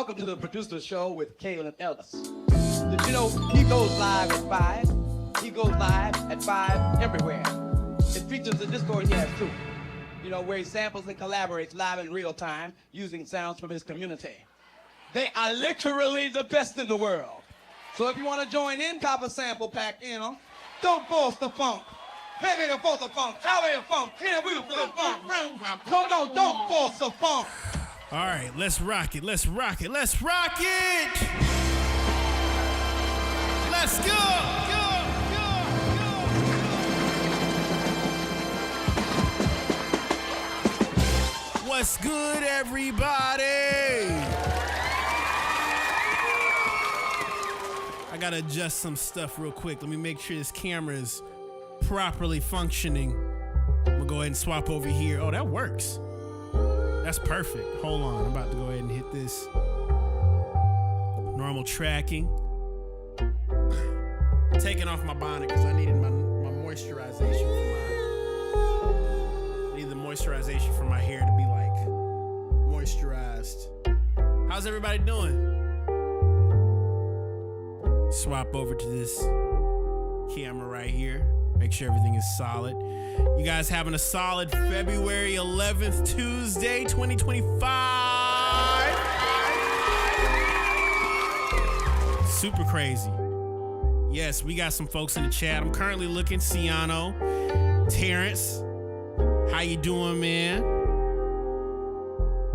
welcome to the Producer Show with Kalen Ellis. Did you know he goes live at 5? He goes live at 5 everywhere. It features the Discord he has too. You know, where he samples and collaborates live in real time using sounds from his community. They are literally the best in the world. So if you want to join in, cop a sample pack in them. Don't force the funk. Baby, the force the funk. Tell me the funk. Here we go. No, don't force the funk. All right, let's rock it. Let's rock it. Let's rock it. Let's go. What's good, everybody? I gotta adjust some stuff real quick. Let me make sure this camera is properly functioning. I'm gonna go ahead and swap over here. Oh, that works. That's perfect. Hold on, I'm about to go ahead and hit this normal tracking. Taking off my bonnet because I needed my moisturization for my hair to be like moisturized. How's everybody doing? Swap over to this camera right here. Make sure everything is solid. You guys having a solid February 11th, Tuesday, 2025. Super crazy. Yes, we got some folks in the chat. I'm currently looking. Ciano, Terrence, how you doing, man?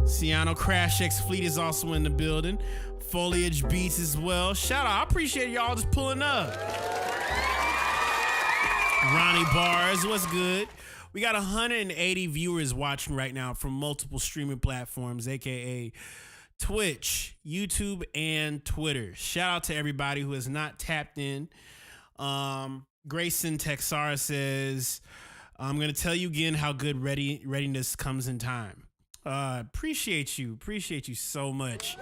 Ciano Crash X Fleet is also in the building. Foliage Beats as well. Shout out. I appreciate y'all just pulling up. Ronnie Bars, what's good? We got 180 viewers watching right now from multiple streaming platforms, aka Twitch, YouTube, and Twitter. Shout out to everybody who has not tapped in. Grayson Texara says, I'm going to tell you again how good readiness comes in time. Appreciate you so much.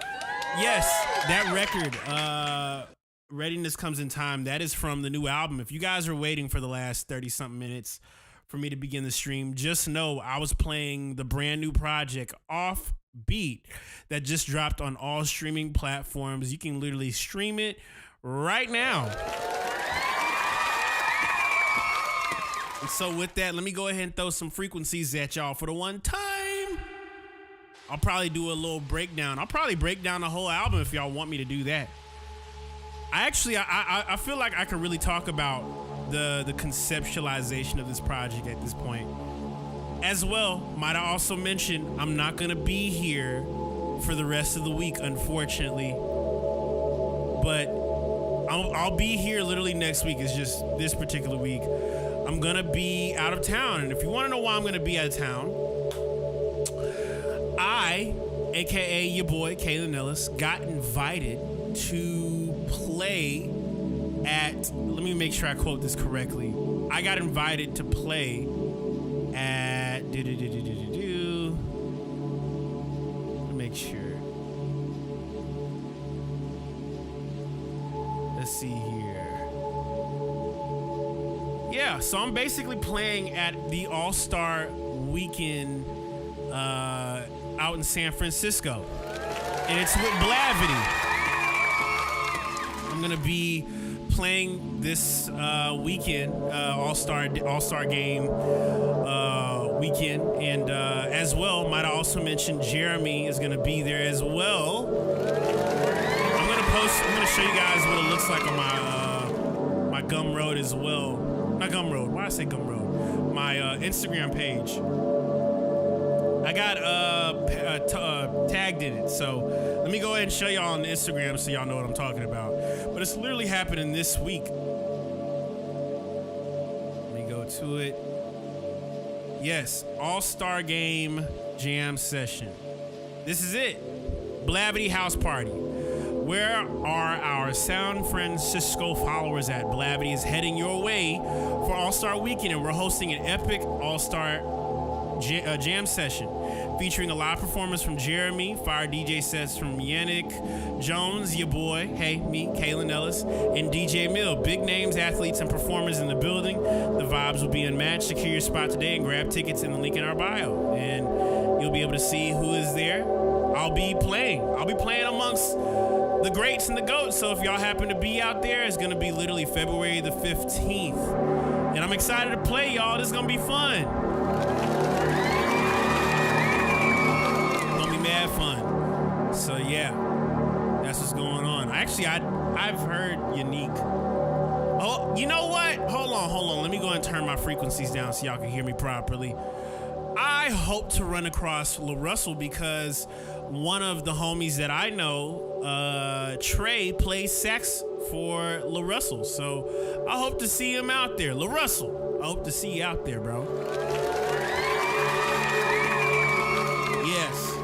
Yes, that record, Readiness Comes in Time, that is from the new album. If you guys are waiting for the last 30-something minutes for me to begin the stream, just know I was playing the brand new project Off Beat that just dropped on all streaming platforms. You can literally stream it right now. And so with that, let me go ahead and throw some frequencies at y'all for the one time. I'll probably do a little breakdown. I'll probably break down the whole album if y'all want me to do that. I feel like I can really talk about the conceptualization of this project at this point. As well, might I also mention, I'm not going to be here for the rest of the week, unfortunately. But I'll be here literally next week. It's just this particular week. I'm going to be out of town. And if you want to know why I'm going to be out of town, I, a.k.a. your boy, Kalen Ellis, got invited to play at, let me make sure I quote this correctly. I got invited to play at, make sure. Let's see here. Yeah, so I'm basically playing at the All-Star Weekend out in San Francisco. And it's with Blavity. I'm gonna be playing this weekend, All-Star Game weekend, and as well, might I also mention Jeremy is gonna be there as well. I'm gonna show you guys what it looks like on my Gumroad as well. Not Gumroad. Why did I say Gumroad? My Instagram page. I got tagged in it, so let me go ahead and show y'all on Instagram so y'all know what I'm talking about. But it's literally happening this week. Let me go to it. Yes, All-Star Game Jam Session. This is it. Blavity House Party. Where are our San Francisco followers at? Blavity is heading your way for All-Star Weekend, and we're hosting an epic All-Star jam session featuring a live performance from Jeremy, fire DJ sets from Yannick Jones, your boy, hey, me, Kalen Ellis, and DJ Mill. Big names, athletes, and performers in the building. The vibes will be unmatched. Secure your spot today and grab tickets in the link in our bio, and you'll be able to see who is there. I'll be playing amongst the greats and the goats. So if y'all happen to be out there, it's gonna be literally February the 15th, and I'm excited to play, y'all. This is gonna be fun. Gonna be mad fun. So yeah, that's what's going on. Actually, I've heard Unique. Oh, you know what? Hold on. Let me go and turn my frequencies down so y'all can hear me properly. I hope to run across LaRussell because one of the homies that I know, Trey, plays sax for LaRussell. So I hope to see him out there. LaRussell, I hope to see you out there, bro. Yes.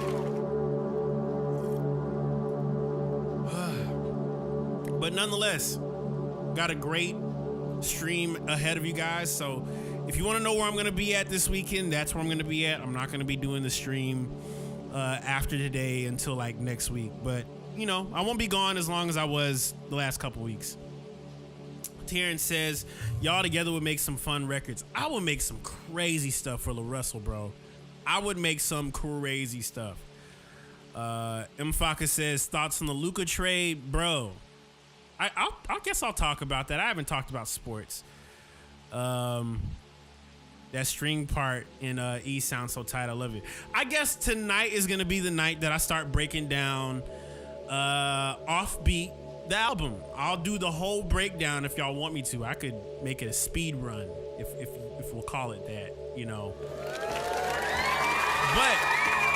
But nonetheless, got a great stream ahead of you guys. So if you want to know where I'm going to be at this weekend, that's where I'm going to be at. I'm not going to be doing the stream after today until like next week. But, you know, I won't be gone as long as I was the last couple weeks. Terrence says, y'all together would make some fun records. I would make some crazy stuff for LaRussell, bro. I would make some crazy stuff. M. Faka says, thoughts on the Luka trade? Bro, I guess I'll talk about that. I haven't talked about sports. That string part in E sounds so tight. I love it. I guess tonight is going to be the night that I start breaking down Offbeat, the album. I'll do the whole breakdown if y'all want me to. I could make it a speed run if we'll call it that, you know. But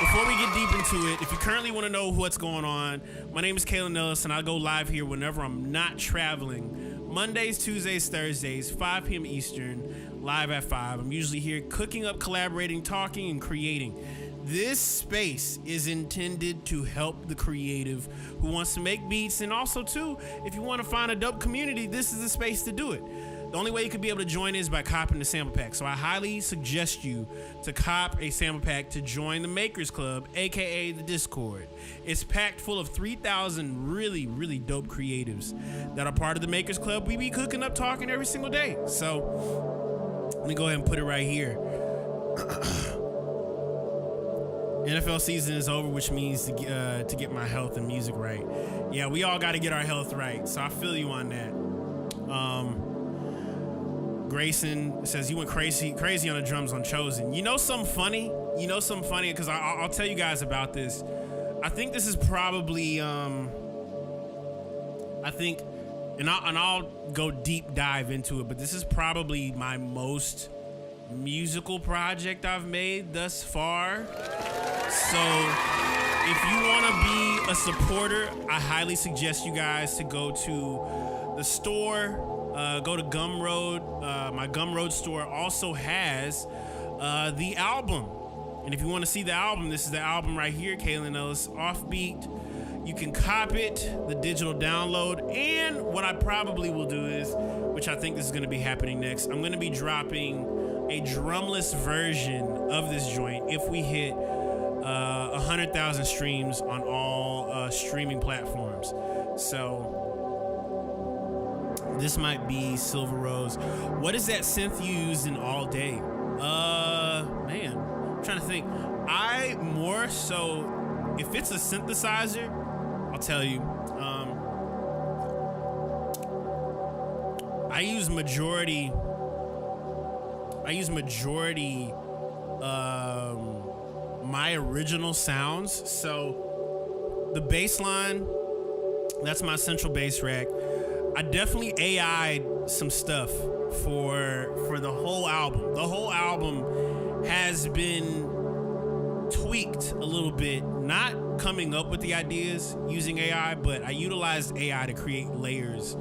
before we get deep into it, if you currently want to know what's going on, my name is Kalen Ellis, and I go live here whenever I'm not traveling. Mondays, Tuesdays, Thursdays, 5 p.m. Eastern, live at 5. I'm usually here cooking up, collaborating, talking, and creating. This space is intended to help the creative who wants to make beats, and also, too, if you want to find a dope community, this is the space to do it. The only way you could be able to join is by copping the sample pack. So I highly suggest you to cop a sample pack to join the Makers Club, aka the Discord. It's packed full of 3,000 really, really dope creatives that are part of the Makers Club. We be cooking up, talking every single day. So let me go ahead and put it right here. NFL season is over, which means to get my health and music right. Yeah, we all got to get our health right. So I feel you on that. Grayson says you went crazy on the drums on Chosen. You know something funny? Because I'll tell you guys about this. I think this is probably and I'll go deep dive into it, but this is probably my most musical project I've made thus far. So if you want to be a supporter, I highly suggest you guys to go to the store. Go to Gumroad. My Gumroad store also has the album. And if you want to see the album, this is the album right here, Kalen Ellis Offbeat. You can cop it, the digital download. And what I probably will do is, which I think this is going to be happening next, I'm going to be dropping a drumless version of this joint if we hit 100,000 streams on all streaming platforms. So this might be Silver Rose. What is that synth you used in All Day? Man, I'm trying to think. I more so, if it's a synthesizer, I'll tell you. I use majority my original sounds. So the bass line, that's my central bass rack. I definitely AI'd some stuff for the whole album. The whole album has been tweaked a little bit, not coming up with the ideas using AI, but I utilized AI to create layers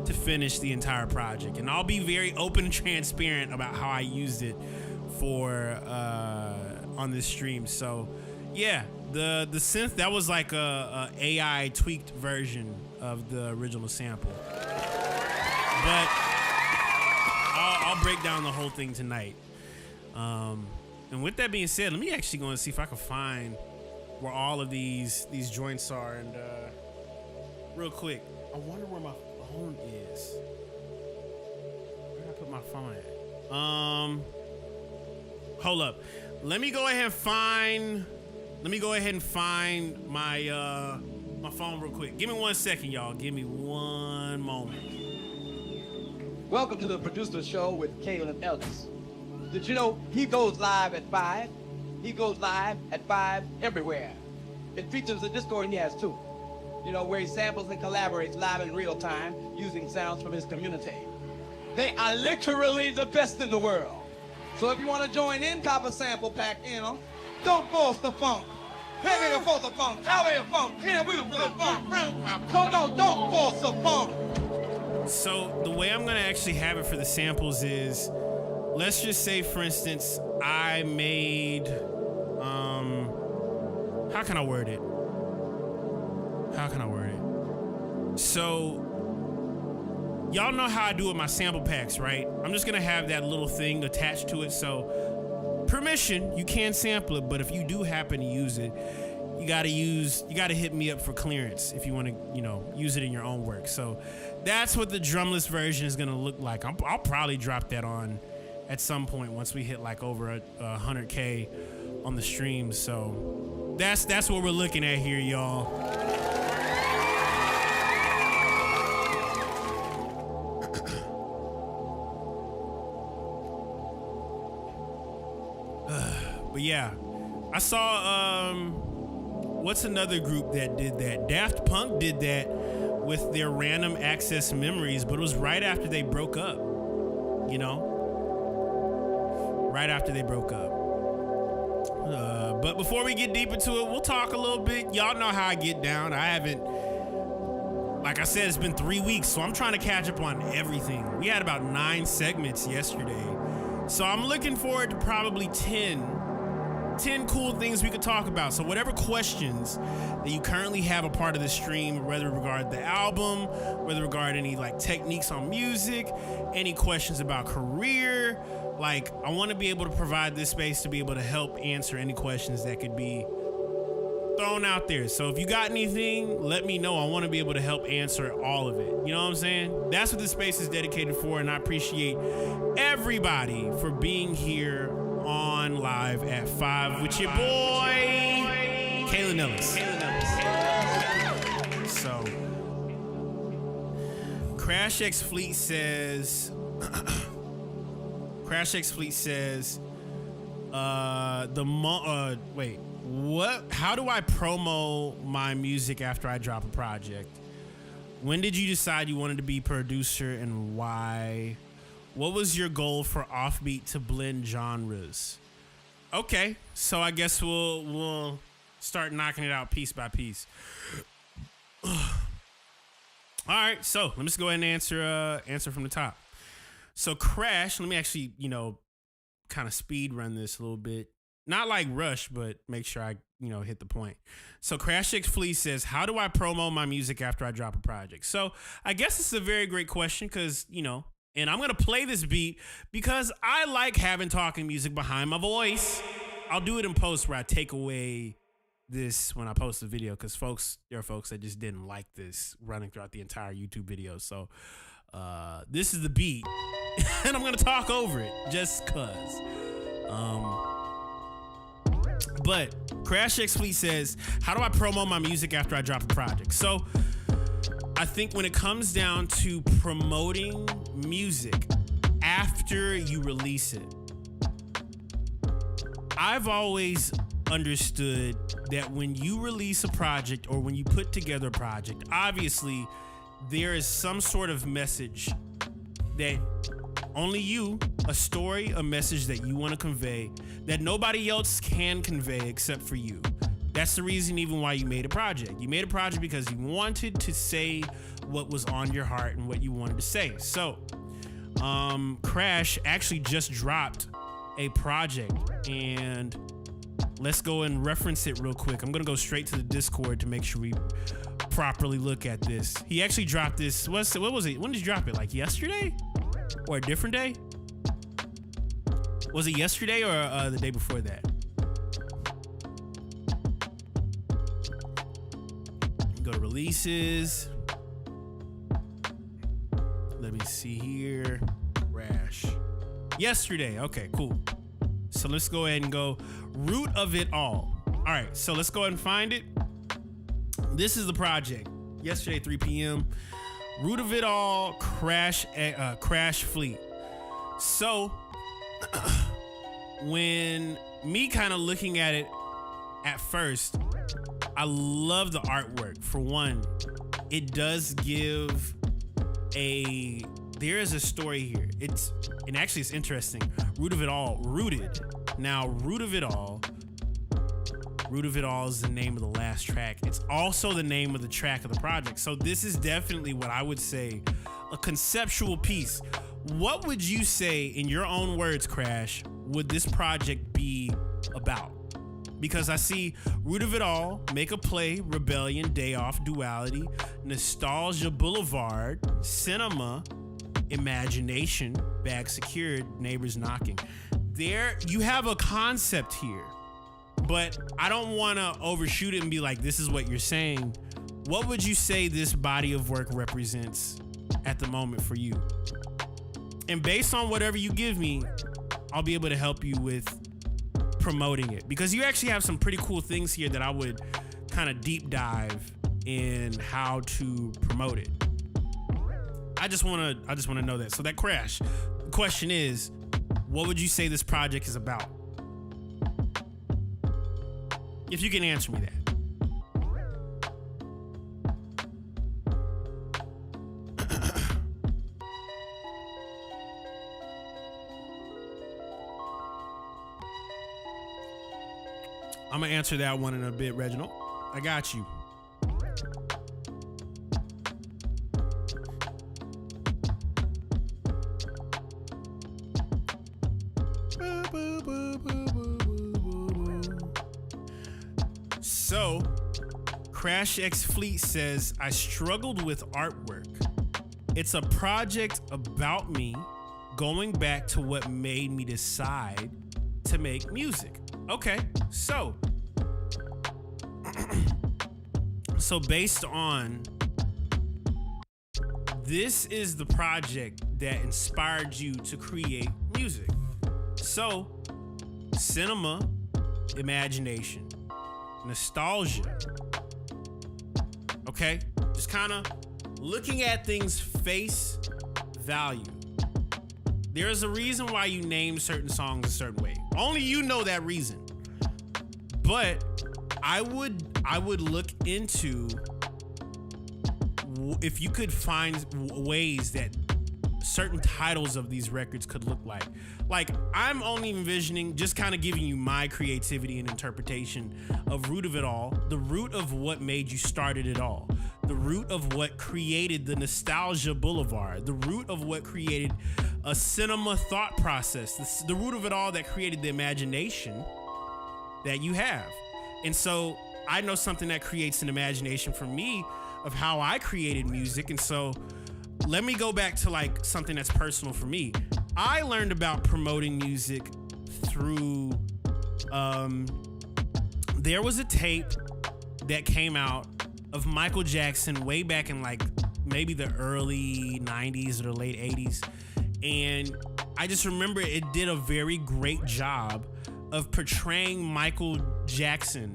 to finish the entire project. And I'll be very open and transparent about how I used it for on this stream. So yeah, the synth, that was like a AI tweaked version of the original sample. But I'll break down the whole thing tonight. And with that being said, let me actually go and see if I can find where all of these joints are. And real quick, I wonder where my phone is. Where did I put my phone at? Hold up. Let me go ahead and find Let me go ahead and find my my phone real quick. Give me 1 second, y'all. Give me one moment. Welcome to the Producer Show with Caleb Ellis. Did you know he goes live at 5? He goes live at 5 everywhere. It features a Discord he has too. You know, where he samples and collaborates live in real time using sounds from his community. They are literally the best in the world. So if you want to join in, cop a sample pack in them. Don't force the funk. Heavy to force the funk. Out of the funk. Here we go for the funk. Don't force the funk. So the way I'm gonna actually have it for the samples is, let's just say, for instance, I made, how can I word it? So, y'all know how I do with my sample packs, right? I'm just gonna have that little thing attached to it. So, permission, you can sample it, but if you do happen to use it, you gotta hit me up for clearance if you want to, use it in your own work. So, that's what the drumless version is gonna look like. I'll probably drop that on at some point once we hit like over 100K on the stream. So, that's what we're looking at here, y'all. But yeah, I saw, what's another group that did that? Daft Punk did that with their Random Access Memories, but it was right after they broke up, right after they broke up. But before we get deep into it, we'll talk a little bit. Y'all know how I get down. Like I said, it's been 3 weeks, so I'm trying to catch up on everything. We had about 9 segments yesterday. So I'm looking forward to probably 10 cool things we could talk about. So whatever questions that you currently have a part of the stream, whether regard the album, whether regard any like techniques on music, any questions about career, like I want to be able to provide this space to be able to help answer any questions that could be thrown out there. So if you got anything, let me know. I want to be able to help answer all of it. You know what I'm saying? That's what this space is dedicated for, and I appreciate everybody for being here on live at 5 with your boy, Kalen Ellis. So, Crash X Fleet says, wait, what? How do I promo my music after I drop a project? When did you decide you wanted to be producer and why? What was your goal for Offbeat to blend genres? Okay, so I guess we'll start knocking it out piece by piece. All right, so let me just go ahead and answer from the top. So Crash, let me actually, kind of speed run this a little bit. Not like rush, but make sure I, hit the point. So Crash X Fleet says, how do I promo my music after I drop a project? So I guess this is a very great question because, and I'm going to play this beat because I like having talking music behind my voice. I'll do it in post where I take away this when I post the video because there are folks that just didn't like this running throughout the entire YouTube video. So this is the beat and I'm going to talk over it just because. But Crash X Fleet says, how do I promo my music after I drop a project? So I think when it comes down to promoting music after you release it, I've always understood that when you release a project or when you put together a project, obviously there is some sort of message that only you, a story, a message that you want to convey that nobody else can convey except for you. That's the reason even why you made a project. You made a project because you wanted to say what was on your heart and what you wanted to say. So, Crash actually just dropped a project and let's go and reference it real quick. I'm gonna go straight to the Discord to make sure we properly look at this. He actually dropped this, what was it? When did you drop it? Like yesterday? Or a different day? Was it yesterday or the day before that? Go to releases. Let me see here. Crash. Yesterday. Okay, cool. So let's go ahead and go root of it all. All right, so let's go ahead and find it. This is the project. Yesterday, 3 p.m. Root of it all, Crash Fleet. So, when me kind of looking at it at first, I love the artwork. For one, it does give there is a story here. It's interesting. Root of it all, rooted. Now, Root of it all is the name of the last track. It's also the name of the track of the project. So this is definitely what I would say, a conceptual piece. What would you say, in your own words, Crash, would this project be about? Because I see Root of it all, Make a Play, Rebellion, Day Off, Duality, Nostalgia Boulevard, Cinema, Imagination, Bag Secured, Neighbors Knocking. There, you have a concept here, but I don't want to overshoot it and be like, this is what you're saying. What would you say this body of work represents at the moment for you? And based on whatever you give me, I'll be able to help you with promoting it, because you actually have some pretty cool things here that I would kind of deep dive in how to promote it. I just want to know that. So that Crash, the question is, what would you say this project is about? If you can answer me that. I'm gonna answer that one in a bit, Reginald. I got you. So, Crash X Fleet says, I struggled with artwork. It's a project about me going back to what made me decide to make music. Okay, so based on this is the project that inspired you to create music. So, cinema, imagination, nostalgia. Okay, just kind of looking at things face value. There's a reason why you name certain songs a certain way. Only you know that reason. But I would look into if you could find ways that certain titles of these records could look like. Like, I'm only envisioning, just kind of giving you my creativity and interpretation of Root of it all, the root of what made you started it all, the root of what created the Nostalgia Boulevard, the root of what created a cinema thought process, the root of it all that created the imagination that you have. And so I know something that creates an imagination for me of how I created music. And so let me go back to like something that's personal for me. I learned about promoting music through, there was a tape that came out of Michael Jackson way back in like maybe the early 90s or the late 80s. And I just remember it did a very great job of portraying Michael Jackson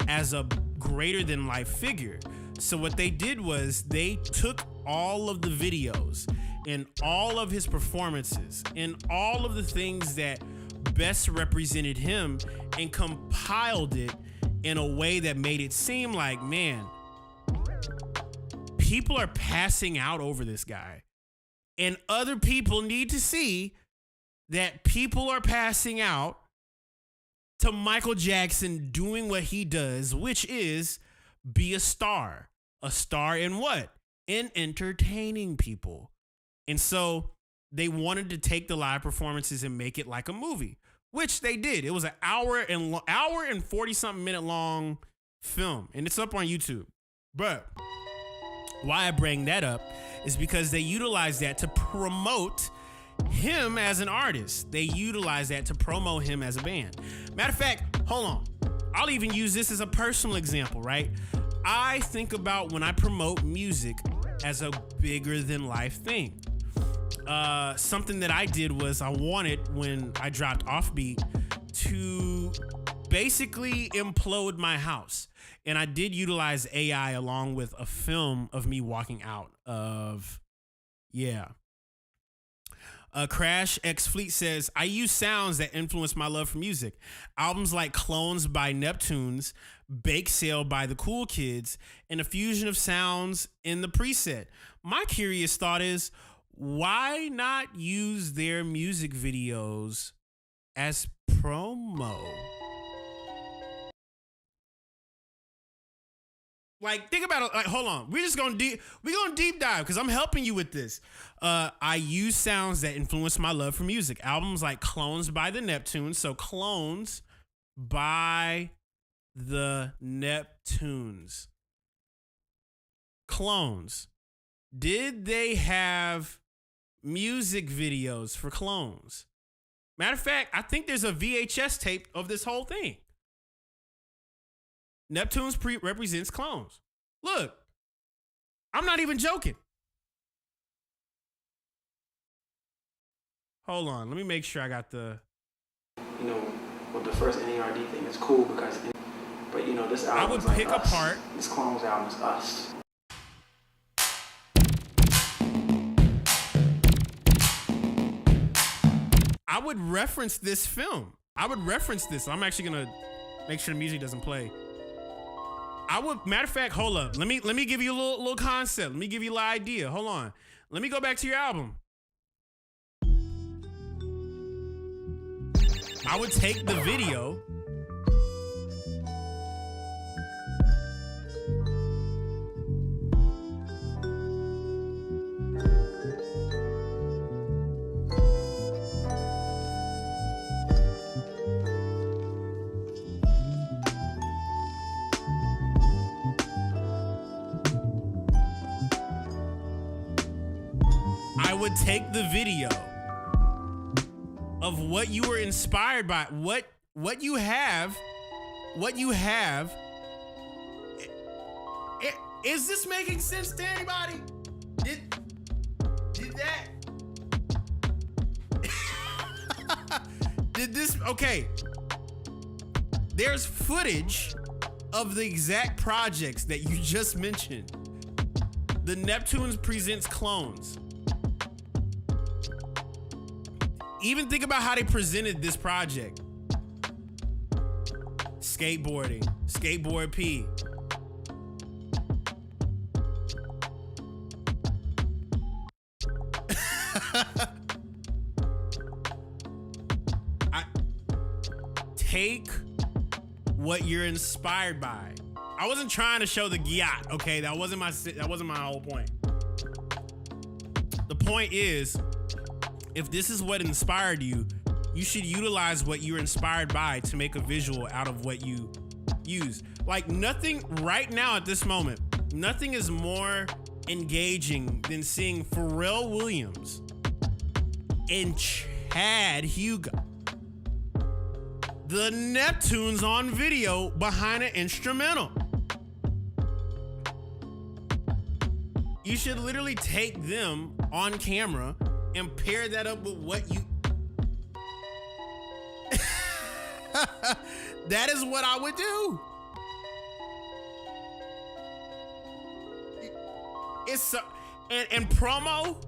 as a greater than life figure. So what they did was they took all of the videos and all of his performances and all of the things that best represented him and compiled it in a way that made it seem like, man, people are passing out over this guy. And other people need to see that people are passing out to Michael Jackson doing what he does, which is be a star. A star in what? In entertaining people. And so they wanted to take the live performances and make it like a movie, which they did. It was an hour and 40-something minute long film, and it's up on YouTube. But why I bring that up is because they utilize that to promote him as an artist. They utilize that to promote him as a band. Matter of fact, hold on. I'll even use this as a personal example, right? I think about when I promote music as a bigger than life thing. Something that I did was I wanted, when I dropped Offbeat, to basically implode my house. And I did utilize AI along with a film of me walking out of, yeah. Crash X Fleet says, I use sounds that influence my love for music. Albums like Clones by Neptunes, Bake Sale by the Cool Kids, and a fusion of sounds in the preset. My curious thought is, why not use their music videos as promo? Like, think about it. Like, hold on. We're gonna deep dive because I'm helping you with this. I use sounds that influence my love for music. Albums like Clones by the Neptunes. So Clones by the Neptunes. Clones. Did they have music videos for Clones? Matter of fact, I think there's a VHS tape of this whole thing. Neptunes represents Clones. Look, I'm not even joking. Hold on, let me make sure I got the... You know, with the first NERD thing, it's cool because, but you know, this album I would is like pick us. apart... This Clones album is us. I would reference this film. I would reference this. I'm actually gonna make sure the music doesn't play. Matter of fact, hold up. Let me give you a little concept. Let me give you a little idea. Hold on. Let me go back to your album. I would take the video. I would take the video of what you were inspired by, what you have. Is this making sense to anybody? Did that? Did this? Okay. There's footage of the exact projects that you just mentioned. The Neptunes presents Clones. Even think about how they presented this project. Skateboarding, Skateboard P. Take what you're inspired by. I wasn't trying to show the gyat, okay? That wasn't my whole point. The point is, if this is what inspired you, you should utilize what you're inspired by to make a visual out of what you use. Like, nothing right now at this moment, nothing is more engaging than seeing Pharrell Williams and Chad Hugo, the Neptunes, on video behind an instrumental. You should literally take them on camera and pair that up with what you... That is what I would do. It's so... And promo,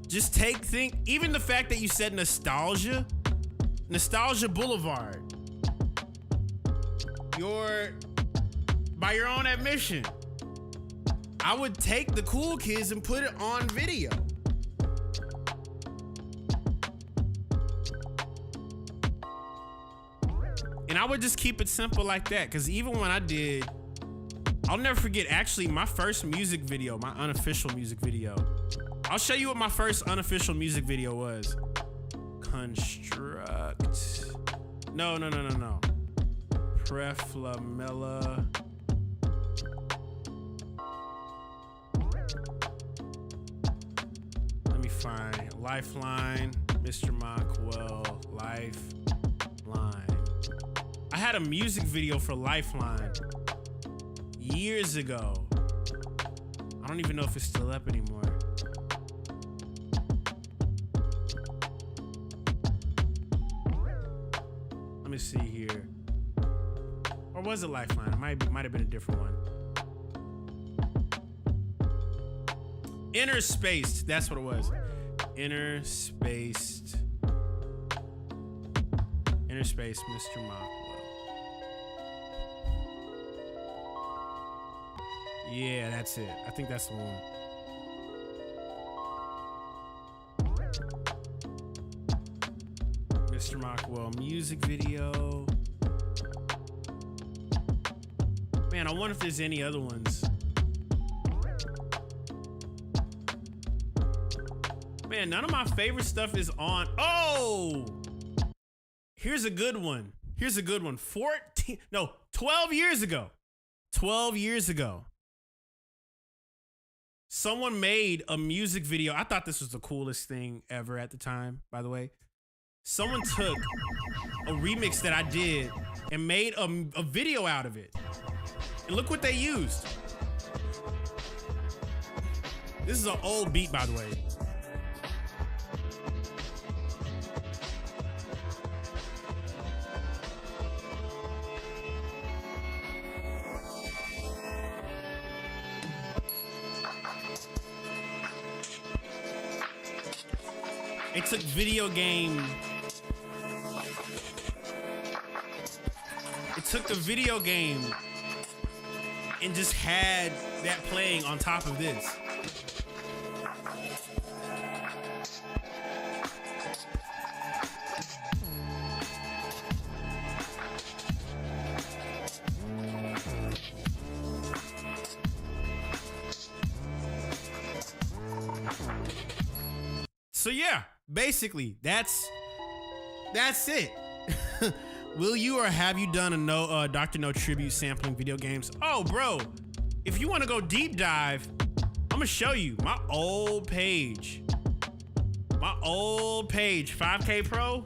just think, even the fact that you said Nostalgia Boulevard, by your own admission, I would take the Cool Kids and put it on video. And I would just keep it simple like that. Because even when I'll never forget, actually, my first music video, my unofficial music video. I'll show you what my first unofficial music video was. Construct. No. Preflamella. Let me find Lifeline, Mr. Mockwell, Lifeline. I had a music video for Lifeline years ago. I don't even know if it's still up anymore. Let me see here. was it Lifeline? It might have been a different one. Inner Spaced. That's what it was. Inner Spaced, Mr. Mockwell. Yeah, that's it. I think that's the one. Mr. Mockwell music video. Man, I wonder if there's any other ones. Man, none of my favorite stuff is on. Oh! Here's a good one. 12 years ago. 12 years ago. Someone made a music video. I thought this was the coolest thing ever at the time, by the way. Someone took a remix that I did and made a video out of it. And look what they used. This is an old beat, by the way. It took video game. It took the video game and just had that playing on top of this. So yeah, basically that's it. Will you or have you done a Dr. No tribute sampling video games? Oh, bro, if you want to go deep dive, I'm gonna show you my old page. 5K Pro.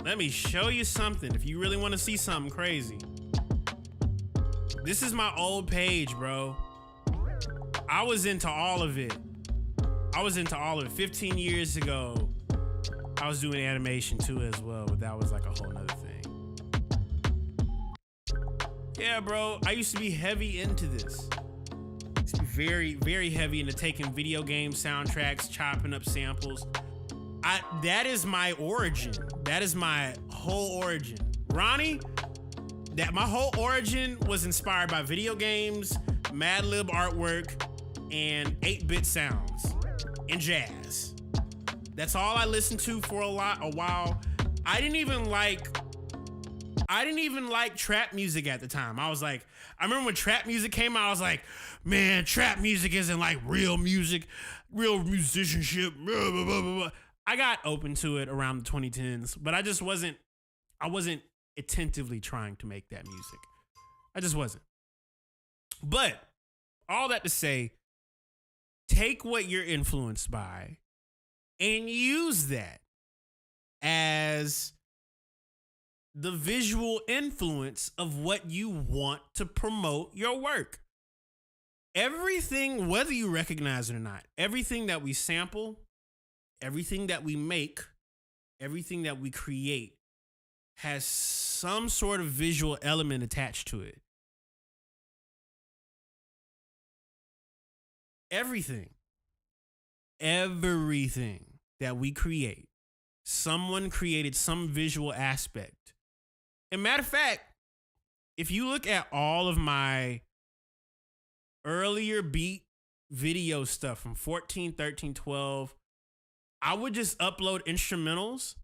Let me show you something if you really want to see something crazy. This is my old page, bro. I was into all of it. 15 years ago, I was doing animation too as well, but that was like a whole nother thing. Yeah, bro, I used to be heavy into this. I used to be very, very heavy into taking video game soundtracks, chopping up samples. That is my origin. That is my whole origin. Ronnie, my whole origin was inspired by video games, Mad Lib artwork, and 8-bit sounds and jazz. That's all I listened to for a while. I didn't even like trap music at the time. I remember when trap music came out, I was like, man, trap music isn't like real music, real musicianship. Blah, blah, blah, blah. I got open to it around the 2010s, but I wasn't attentively trying to make that music. I just wasn't. But all that to say, take what you're influenced by and use that as the visual influence of what you want to promote your work. Everything, whether you recognize it or not, everything that we sample, everything that we make, everything that we create has some sort of visual element attached to it. Everything that we create, someone created some visual aspect. And matter of fact, if you look at all of my earlier beat video stuff from 14, 13, 12, I would just upload instrumentals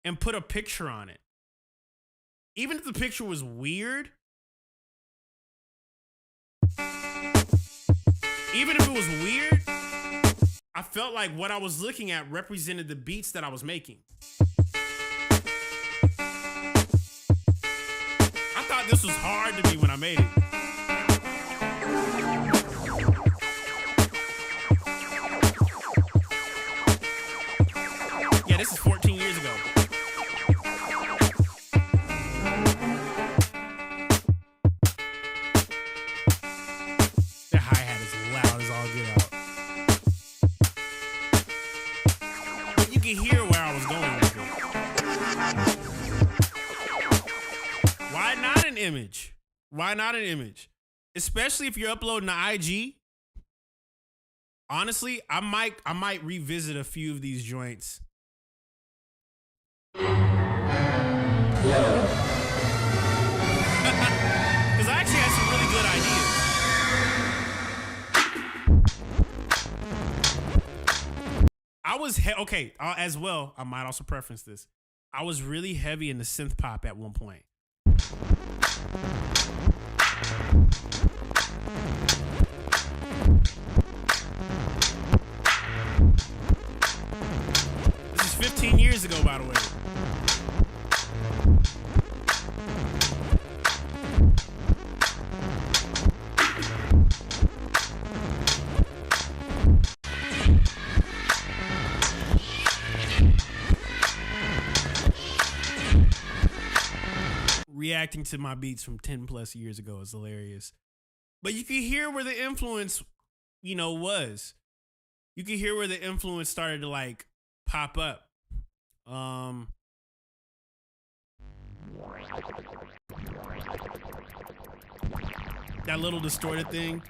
and put a picture on it. Even if the picture was weird, I felt like what I was looking at represented the beats that I was making. I thought this was hard to me when I made it. Yeah, this is 14 years ago. That hi-hat is loud as all get out. But you can hear where I was going with it. image? Why not an image? Especially if you're uploading to IG. Honestly, I might revisit a few of these joints. Yeah. Because I actually had some really good ideas. I was okay. As well, I might also preference this. I was really heavy in the synth pop at one point. This is 15 years ago, by the way. Reacting to my beats from 10 plus years ago is hilarious. But you can hear where the influence, was. You can hear where the influence started to like pop up. That little distorted thing.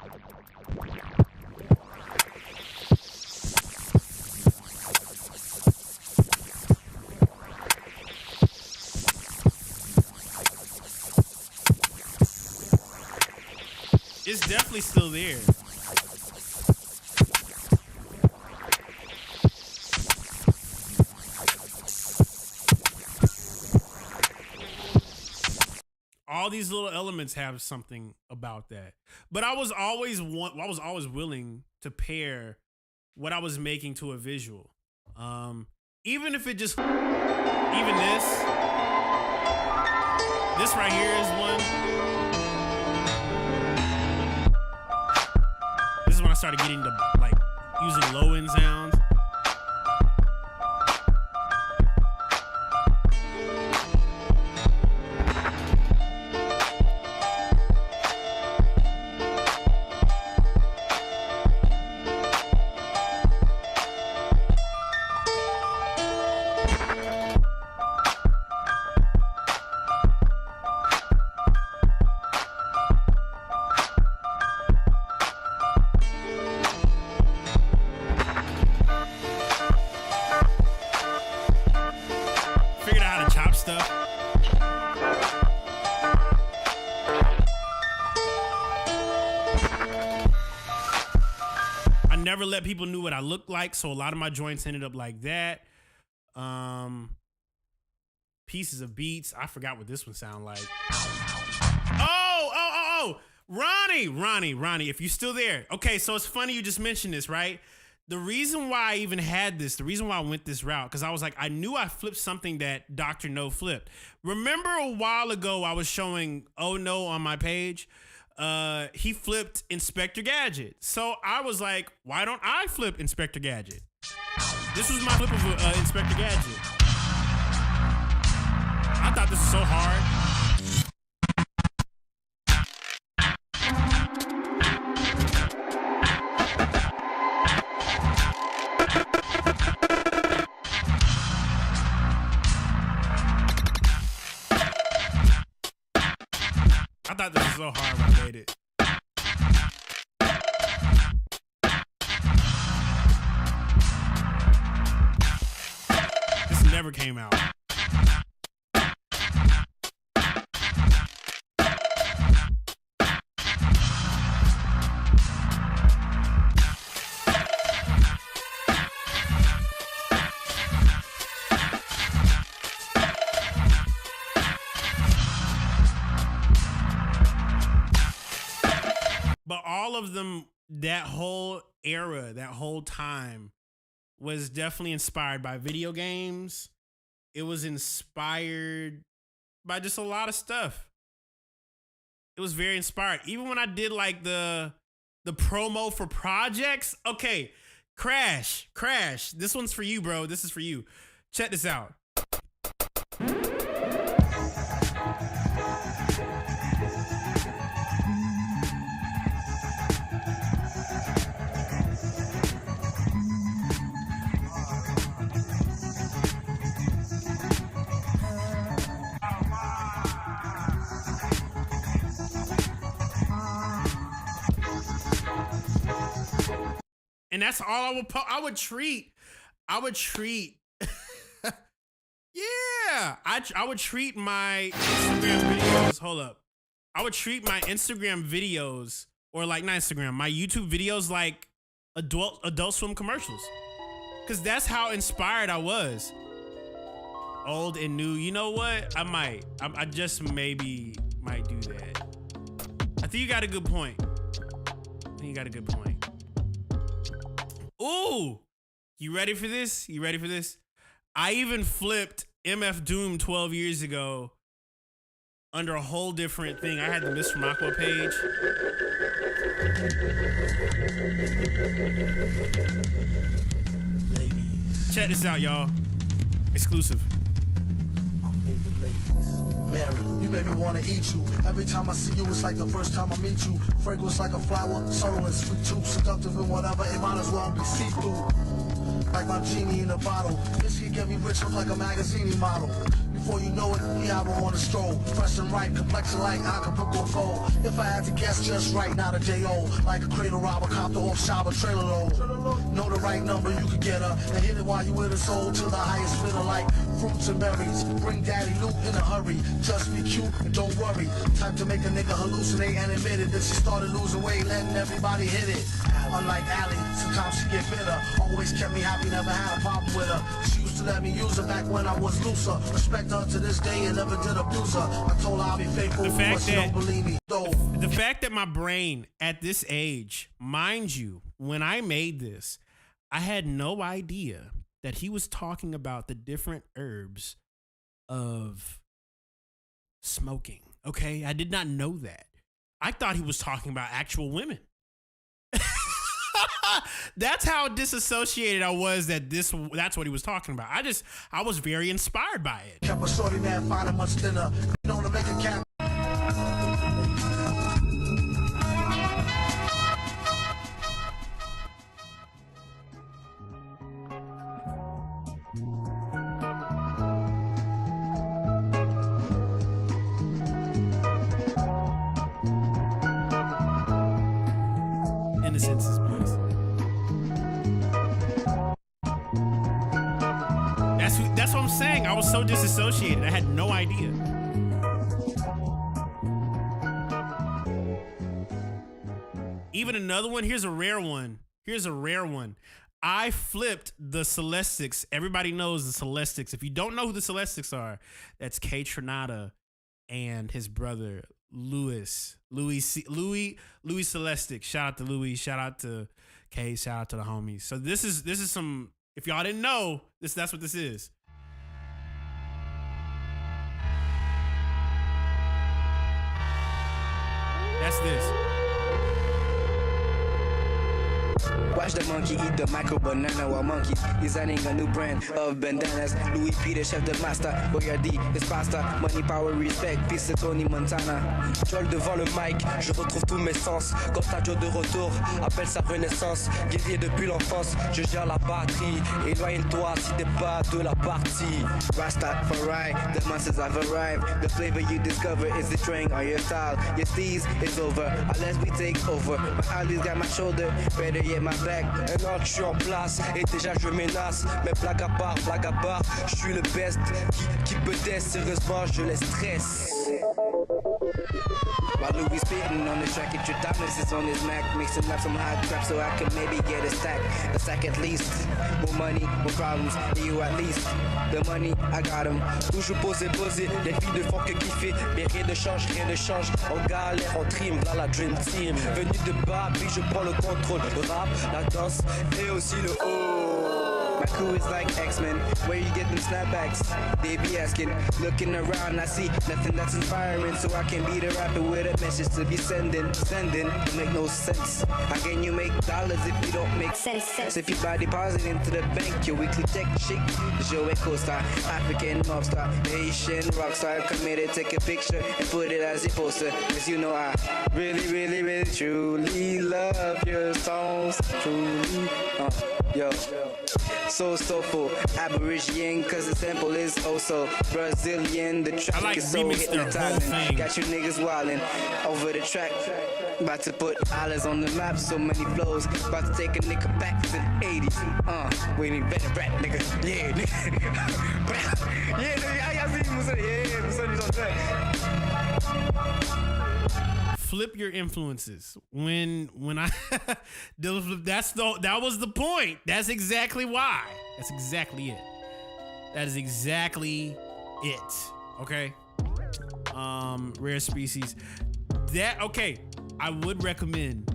It's definitely still there. All these little elements have something about that. But I was always willing to pair what I was making to a visual. Even if it just even this right here is one. This is when I started getting to like using low end sounds. Figured out how to chop stuff. I never let people know what I looked like, so a lot of my joints ended up like that. Pieces of beats. I forgot what this one sounded like. Oh, Ronnie, if you're still there. Okay, so it's funny you just mentioned this, right? The reason why I even had this, the reason why I went this route, because I was like, I knew I flipped something that Dr. No flipped. Remember a while ago I was showing Oh No on my page? He flipped Inspector Gadget. So I was like, why don't I flip Inspector Gadget? This was my flip of Inspector Gadget. I thought this was so hard. I thought this was so hard when I made it. This never came out. But all of them, that whole era, that whole time, was definitely inspired by video games. It was inspired by just a lot of stuff. It was very inspired. Even when I did like the promo for projects. Okay, Crash. This one's for you, bro. This is for you. Check this out. and that's all I would. I would treat. Yeah, I would treat my Instagram videos. Hold up, I would treat my Instagram videos, or like not Instagram, my YouTube videos like Adult Swim commercials, because that's how inspired I was. Old and new. You know what? I just maybe might do that. I think you got a good point. Ooh, you ready for this? I even flipped MF Doom 12 years ago under a whole different thing. I had the Mr. Makwa page. Check this out, y'all. Exclusive. Mary, you made me wanna eat you. Every time I see you, it's like the first time I meet you. Fragrance like a flower, subtle and sweet too. Seductive and whatever, it might as well be see-through. Like my genie in a bottle. This can get me rich, look like a magazine model. Before you know it, he out on a stroll. Fresh and ripe, complexion like Acapulco Gold. If I had to guess just right, not a day old. Like a cradle robber, copter off Shabba trailer load. Know the right number, you can get her. And hit it while you with a soul to the highest bidder like fruits and berries. Bring daddy loot in a hurry. Just be cute and don't worry. Time to make a nigga hallucinate and admit it. That she started losing weight, letting everybody hit it. Unlike Allie, sometimes she get bitter. Always kept me happy, never had a problem with her. She used to let me use her back when I was looser. Respect her to this day and never did abuse her. I told her I'll be faithful, but she don't believe me. The fact that my brain at this age, mind you, when I made this, I had no idea that he was talking about the different herbs of smoking. Okay, I did not know that. I thought he was talking about actual women. That's how disassociated I was that's what he was talking about. I was very inspired by it. Kept a shorty man finding much thinner. Known to make a cat. Innocence is bliss. That's what I'm saying. I was so disassociated. I had no idea. Even another one. Here's a rare one. I flipped the Celestics. Everybody knows the Celestics. If you don't know who the Celestics are, that's K Tronada and his brother Louis Celestic. Shout out to Louis. Shout out to K. Shout out to the homies. So this is some. If y'all didn't know, that's what this is. That's this. Watch the monkey eat the micro banana while monkey designing a new brand of bandanas. Louis P, the chef de master. Boyardi, it's pasta. Money, power, respect. Peace, c'est Tony Montana. Joel devant le mic, je retrouve tous mes sens. Quand t'as Joe de retour, appelle sa renaissance. Guerrier depuis l'enfance, je gère la batterie. Éloigne-toi si t'es pas de la partie. Rastafari, the monsters have arrived. The flavor you discover is destroying all your style. Your steez is over, unless we take over. My allies got my shoulder, better yet my back. Un an que je suis en place, et déjà je menace. Mais blague à part, je suis le best. Qui peut être, sérieusement, je les stresse. While Louis spitting on the track, it's your darkness is on his Mac. Mixing up some hot crap so I can maybe get a stack at least. More money, more problems, and you at least. The money, I got him. Toujours posé, les filles ne font que kiffer. Mais rien ne change, On galère, on trime, là la dream team. Venu de bas, puis je prends le contrôle. Le rap, la danse, et aussi le haut. My crew is like X-Men, where you get them snapbacks? They be asking, looking around, I see nothing that's inspiring, so I can be the rapper with a message to be sending. It make no sense. How can you make dollars if you don't make sense? If you buy deposit into the bank, your weekly check shake. Joey Costa, African mobster, Haitian rockstar, committed, take a picture and put it as a poster. Cause you know I really, truly love your songs. Truly, yo. so soulful. Aborigine, cause the sample is also Brazilian. The track like is so remix their whole hypnotizing. thing. Got you niggas wildin' over the track. About to put islands on the map, so many flows. About to take a nigga back to the 80s. We need better rap, nigga. Yeah, nigga. Yeah, nigga. Y'all see what's up? Yeah, what's up? Flip your influences. When I that was the point. That's exactly why. That's exactly it. That is exactly it. Okay. Rare species. Okay. I would recommend,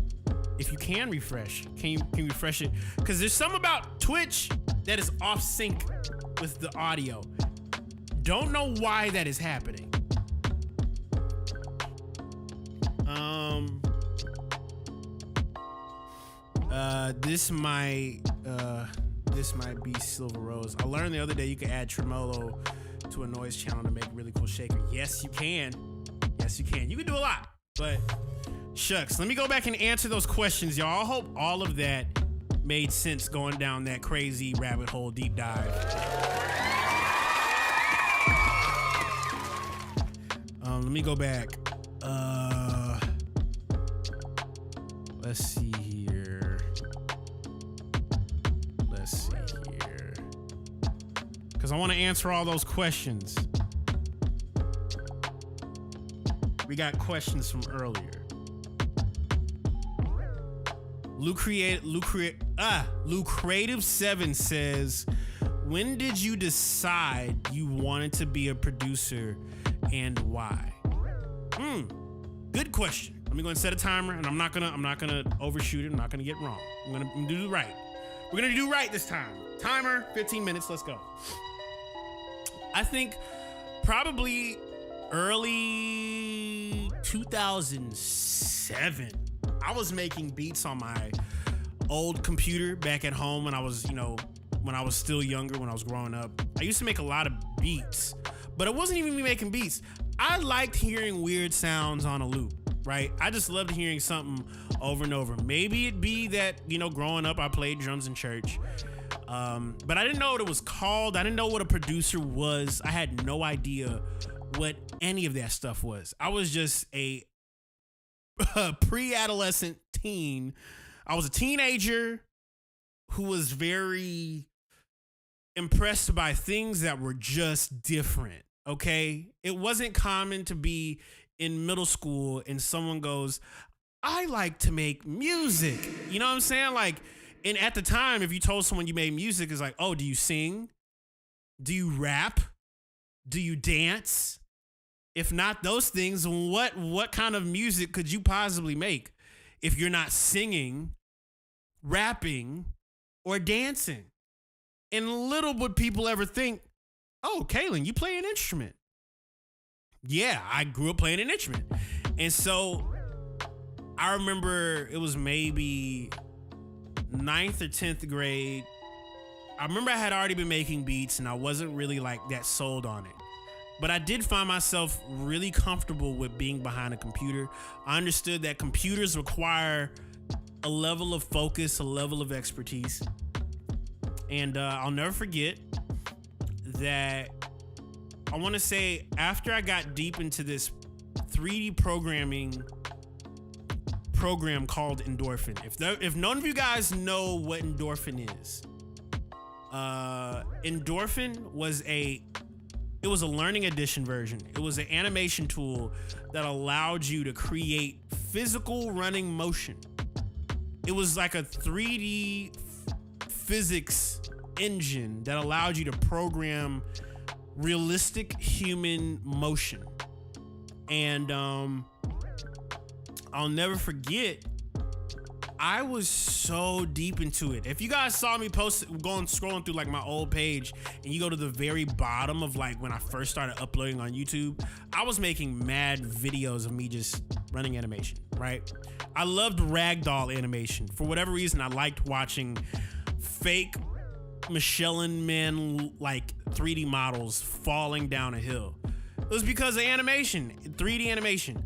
if you can refresh, can you refresh it? Because there's something about Twitch that is off sync with the audio. Don't know why that is happening. This might be Silver Rose. I learned the other day you can add tremolo to a noise channel to make a really cool shaker. Yes, you can. Yes, you can. You can do a lot, but shucks. Let me go back and answer those questions, y'all. I hope all of that made sense going down that crazy rabbit hole deep dive. Let me go back. Let's see here. Because I want to answer all those questions. We got questions from earlier. Lucrative7 says, when did you decide you wanted to be a producer and why? Good question. Let me go and set a timer, and I'm not gonna overshoot it. I'm not gonna get wrong. I'm gonna do right. We're gonna do right this time. Timer, 15 minutes. Let's go. I think probably early 2007. I was making beats on my old computer back at home when I was still younger, when I was growing up. I used to make a lot of beats, but it wasn't even me making beats. I liked hearing weird sounds on a loop, right? I just loved hearing something over and over. Maybe it'd be that, growing up, I played drums in church. But I didn't know what it was called. I didn't know what a producer was. I had no idea what any of that stuff was. I was just a pre-adolescent teen. I was a teenager who was very impressed by things that were just different. Okay. It wasn't common to be in middle school and someone goes, I like to make music. You know what I'm saying? Like, and at the time, if you told someone you made music, it's like, oh, do you sing? Do you rap? Do you dance? If not those things, what kind of music could you possibly make if you're not singing, rapping, or dancing? And little would people ever think, oh, Kaylin, you play an instrument. Yeah, I grew up playing an instrument. And so I remember it was maybe 9th or 10th grade. I remember I had already been making beats and I wasn't really like that sold on it. But I did find myself really comfortable with being behind a computer. I understood that computers require a level of focus, a level of expertise. And I'll never forget that I want to say after I got deep into this 3D programming program called Endorphin. If none of you guys know what Endorphin is, Endorphin was a learning edition version. It was an animation tool that allowed you to create physical running motion. It was like a 3D physics engine that allowed you to program realistic human motion. And I'll never forget, I was so deep into it. If you guys saw me scrolling through like my old page and you go to the very bottom of like when I first started uploading on YouTube, I was making mad videos of me just running animation, right? I loved ragdoll animation. For whatever reason, I liked watching fake Michelin Man like 3D models falling down a hill. It was because of animation, 3D animation.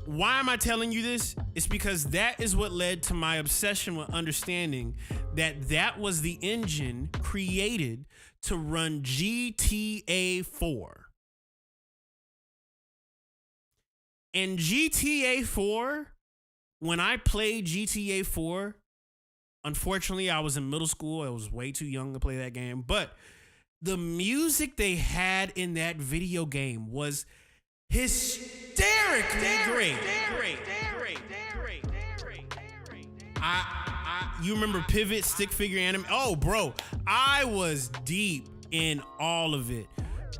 Why am I telling you this? It's because that is what led to my obsession with understanding that that was the engine created to run GTA 4. And GTA 4, when I played GTA 4, unfortunately, I was in middle school. I was way too young to play that game. But the music they had in that video game was hysterically great. You remember Pivot, stick figure anime? Oh, bro, I was deep in all of it.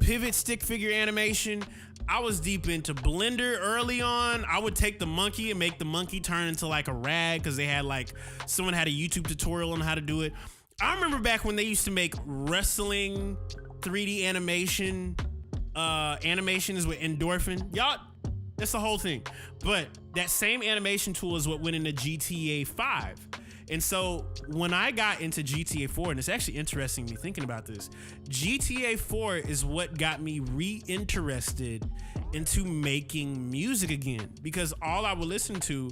Pivot, stick figure animation. I was deep into Blender early on. I would take the monkey and make the monkey turn into like a rag because they had like, someone had a YouTube tutorial on how to do it. I remember back when they used to make wrestling 3D animations with Endorphin. Y'all, that's the whole thing. But that same animation tool is what went into GTA 5. And so when I got into GTA 4, and it's actually interesting me thinking about this, GTA 4 is what got me reinterested into making music again, because all I would listen to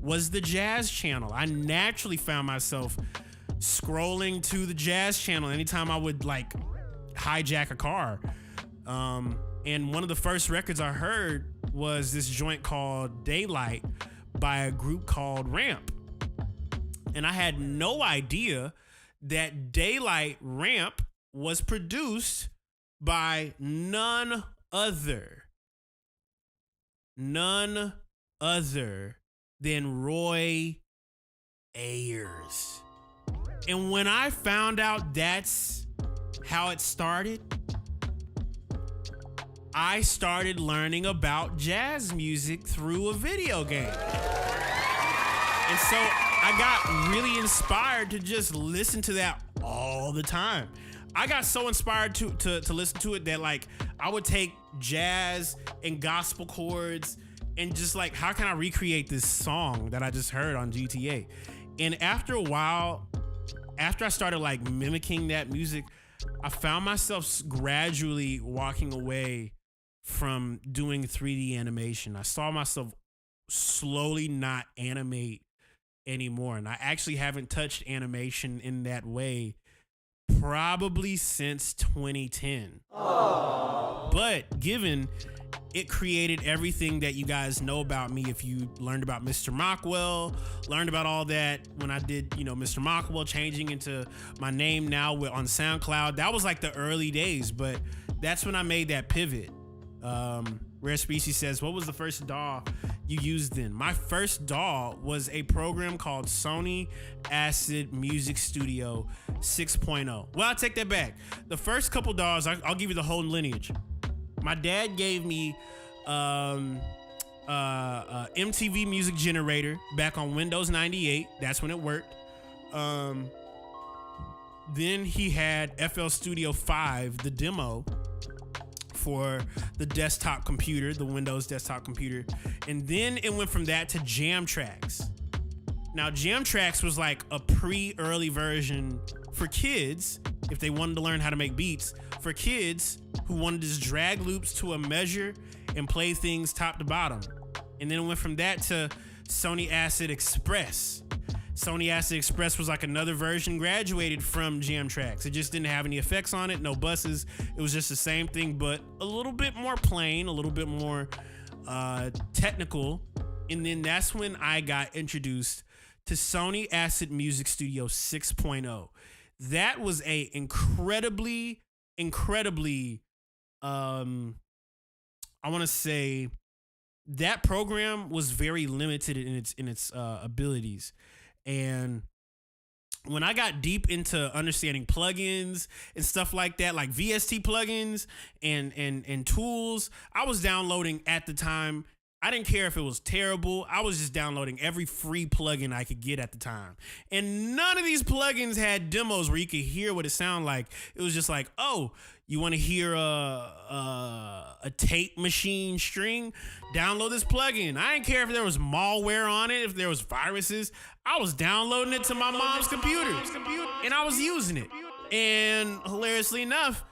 was the jazz channel. I naturally found myself scrolling to the jazz channel anytime I would like hijack a car. And one of the first records I heard was this joint called Daylight by a group called Ramp. And I had no idea that Daylight Ramp was produced by none other than Roy Ayers. And when I found out that's how it started, I started learning about jazz music through a video game. And so I got really inspired to just listen to that all the time. I got so inspired to listen to it that like I would take jazz and gospel chords and just like, how can I recreate this song that I just heard on GTA? And after a while, after I started like mimicking that music, I found myself gradually walking away from doing 3D animation. I saw myself slowly not animate anymore. And I actually haven't touched animation in that way probably since 2010. Aww. But given it created everything that you guys know about me, if you learned about Mr. Mockwell, learned about all that when I did, Mr. Mockwell, changing into my name now on SoundCloud, that was like the early days, but that's when I made that pivot. Rare Species says, what was the first DAW you used then? My first DAW was a program called Sony Acid Music Studio 6.0. Well, I'll take that back. The first couple DAWs, I'll give you the whole lineage. My dad gave me MTV Music Generator back on Windows 98. That's when it worked. Then he had FL Studio 5, the demo, for the desktop computer, the Windows desktop computer. And then it went from that to Jam Tracks. Now, Jam Tracks was like a pre-early version for kids, if they wanted to learn how to make beats, for kids who wanted to just drag loops to a measure and play things top to bottom. And then it went from that to Sony Acid Express. Sony Acid Express was like another version graduated from Jam Tracks. It just didn't have any effects on it, no buses. It was just the same thing, but a little bit more plain, a little bit more technical. And then that's when I got introduced to Sony Acid Music Studio 6.0. That was a incredibly, I want to say that program was very limited in its abilities. And when I got deep into understanding plugins and stuff like that, like VST plugins and tools, I was downloading at the time. I didn't care if it was terrible. I was just downloading every free plugin I could get at the time. And none of these plugins had demos where you could hear what it sounded like. It was just like, oh, you want to hear a tape machine string? Download this plugin. I didn't care if there was malware on it, if there was viruses. I was downloading it to my mom's computer, and I was using it. And hilariously enough,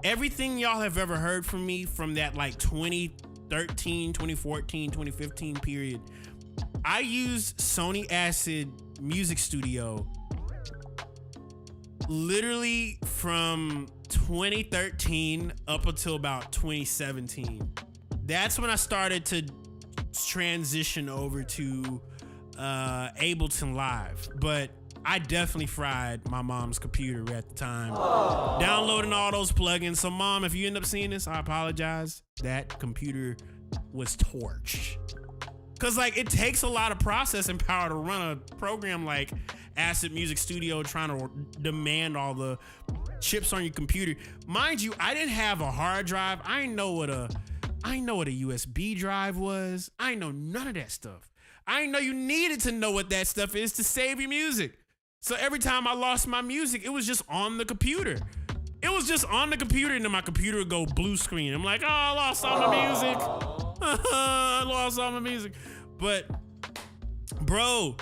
everything y'all have ever heard from me from that like 2013 2013, 2014, 2015 period, I used Sony Acid Music Studio literally from 2013 up until about 2017. That's when I started to transition over to Ableton Live, but I definitely fried my mom's computer at the time. Downloading all those plugins. So mom, if you end up seeing this, I apologize. That computer was torched. Cause like it takes a lot of processing power to run a program like Acid Music Studio, trying to demand all the chips on your computer. Mind you, I didn't have a hard drive. I didn't know what a USB drive was. I didn't know none of that stuff. I didn't know you needed to know what that stuff is to save your music. So every time I lost my music, it was just on the computer. It was just on the computer, and then my computer would go blue screen. I'm like, oh, I lost all my music. I lost all my music. But, bro,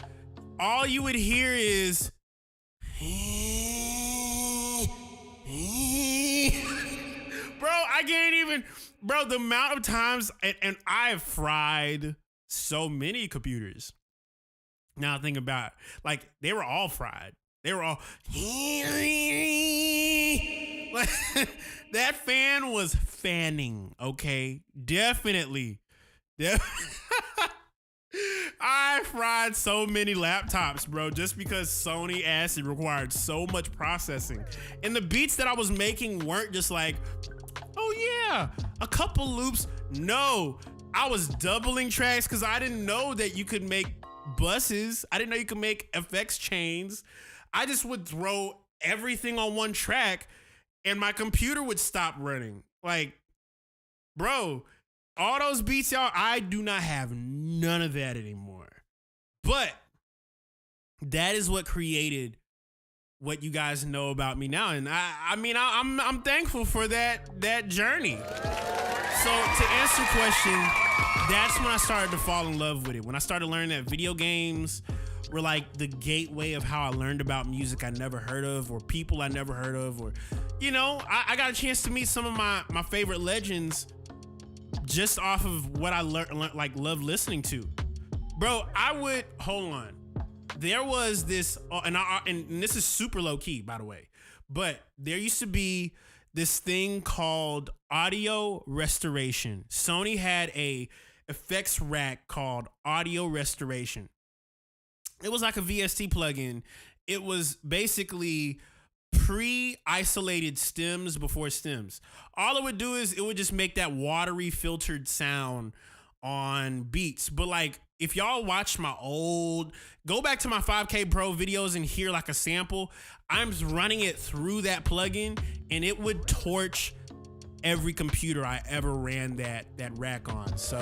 all you would hear is, bro, I can't even, bro, the amount of times, and I have fried so many computers. Now think about it, like they were all fried. They were all like, that fan was fanning, okay? Definitely. I fried so many laptops, bro, just because Sony Acid required so much processing. And the beats that I was making weren't just like, oh yeah, a couple loops. No, I was doubling tracks because I didn't know that you could make buses. I didn't know you could make effects chains. I just would throw everything on one track and my computer would stop running. Like, bro, all those beats, y'all, I do not have none of that anymore. But that is what created what you guys know about me now. And I'm thankful for that journey. So to answer your question, that's when I started to fall in love with it. When I started learning that video games were like the gateway of how I learned about music I never heard of, or people I never heard of, or, you know, I got a chance to meet some of my favorite legends just off of what I love listening to. Bro, hold on. There was this, and this is super low key, by the way, but there used to be this thing called audio restoration. Sony had a effects rack called audio restoration. It was like a VST plugin. It was basically pre-isolated stems before stems. All it would do is it would just make that watery filtered sound on beats. But like, if y'all watch go back to my 5K Pro videos and hear like a sample, I'm running it through that plugin and it would torch every computer I ever ran that rack on. So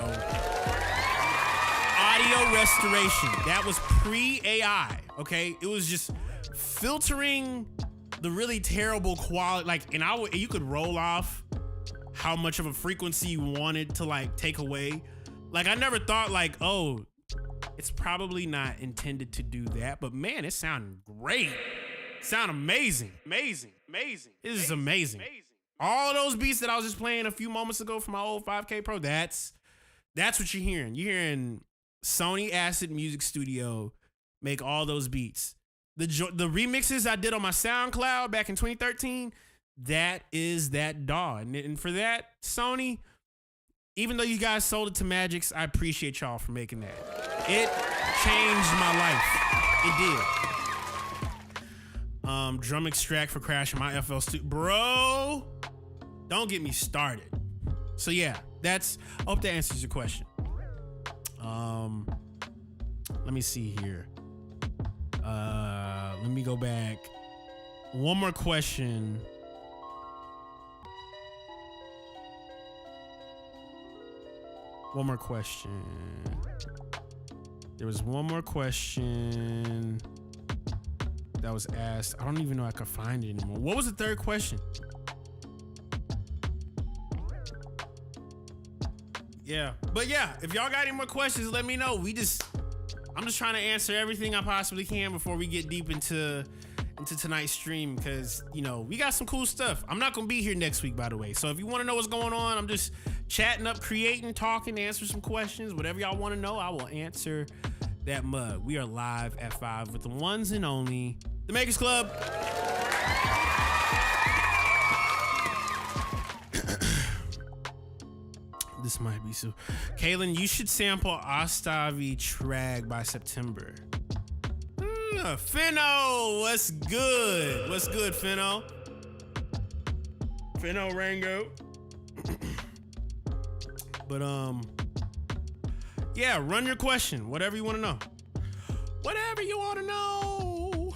audio restoration, that was pre-AI, okay? It was just filtering the really terrible quality, like, and you could roll off how much of a frequency you wanted to like take away. Like, I never thought like, oh, it's probably not intended to do that, but man, it sounded great. It sounded amazing. This is amazing. All those beats that I was just playing a few moments ago from my old 5K Pro, that's what you're hearing. You're hearing Sony Acid Music Studio make all those beats. The remixes I did on my SoundCloud back in 2013, that is that DAW. And for that, Sony, even though you guys sold it to Magix, I appreciate y'all for making that. It changed my life. It did. Drum extract for crashing my FL Studio. Bro, don't get me started. So yeah, I hope that answers your question. Let me see here. Let me go back. One more question. There was one more question that was asked. I don't even know I could find it anymore. What was the third question? Yeah. But yeah, if y'all got any more questions, let me know. I'm just trying to answer everything I possibly can before we get deep into tonight's stream, because, you know, we got some cool stuff. I'm not going to be here next week, by the way. So if you want to know what's going on, I'm just chatting up, creating, talking, answer some questions, whatever y'all want to know, I will answer that mug. We are live at 5 with the ones and only The Makers Club. This might be so. Kaylin, you should sample Ostavi Trag by September. Finno, what's good? What's good, Finno? Finno Rango. But yeah, run your question. Whatever you want to know. Whatever you want to know.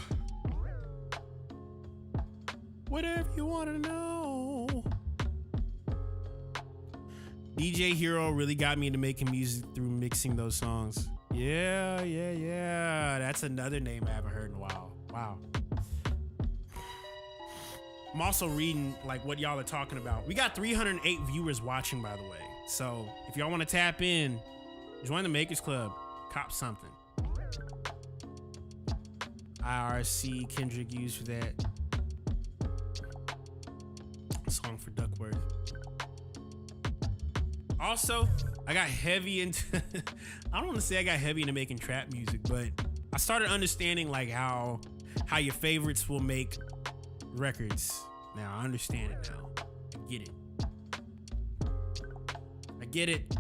Whatever you want to know. DJ Hero really got me into making music through mixing those songs. Yeah. That's another name I haven't heard in a while. Wow. I'm also reading like what y'all are talking about. We got 308 viewers watching, by the way. So if y'all want to tap in, join the Makers Club. Cop something. IRC Kendrick used for that. A song for Duckworth. Also, I got heavy into I don't want to say I got heavy into making trap music, but I started understanding like how your favorites will make records. Now I understand it now. I get it. I get it.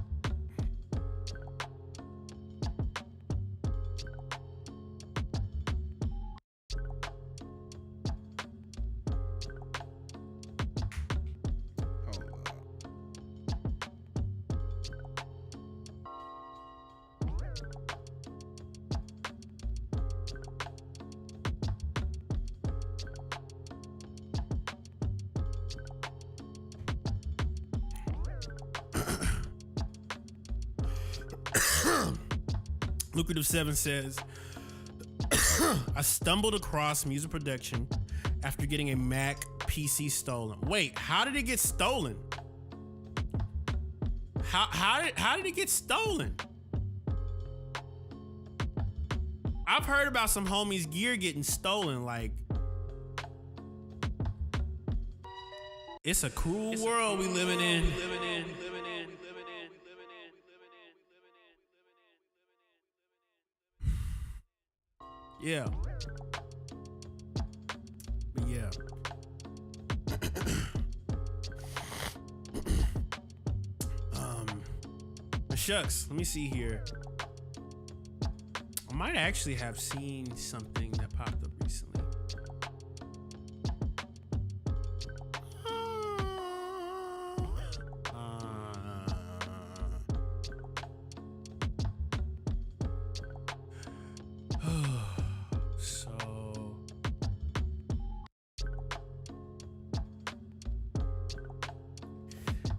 Lucrative 7 says, I stumbled across music production after getting a Mac PC stolen. Wait, how did it get stolen? How did it get stolen? I've heard about some homies' gear getting stolen. Like, it's a cruel world we living in. Yeah. But yeah. But shucks, let me see here. I might actually have seen something that popped up recently.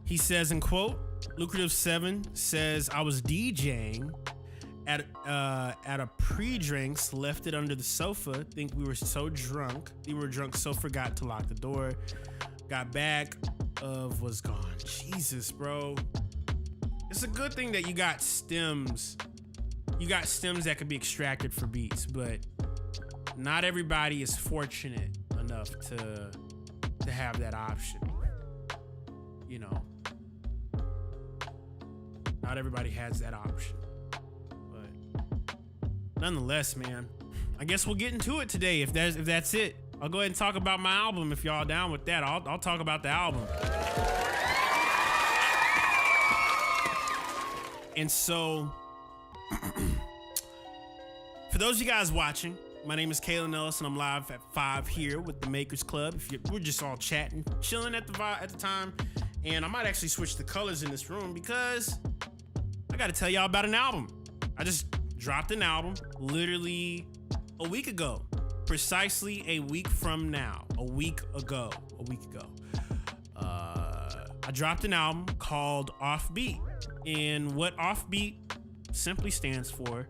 He says, in quote, Lucrative 7 says, I was DJing at a pre-drinks, left it under the sofa. Think we were so drunk. We were drunk, so forgot to lock the door. Got back, was gone. Jesus, bro. It's a good thing that you got stems. You got stems that could be extracted for beats, but not everybody is fortunate enough to have that option. You know. Not everybody has that option, but nonetheless, man, I guess we'll get into it today. If that's it, I'll go ahead and talk about my album. If y'all down with that, I'll talk about the album. And so, for those of you guys watching, my name is Kalen Ellis, and I'm live at 5 here with the Makers Club. We're just all chatting, chilling at the time, and I might actually switch the colors in this room because I gotta tell y'all about an album. I just dropped an album literally a week ago. Precisely a week from now. A week ago. I dropped an album called Offbeat. And what Offbeat simply stands for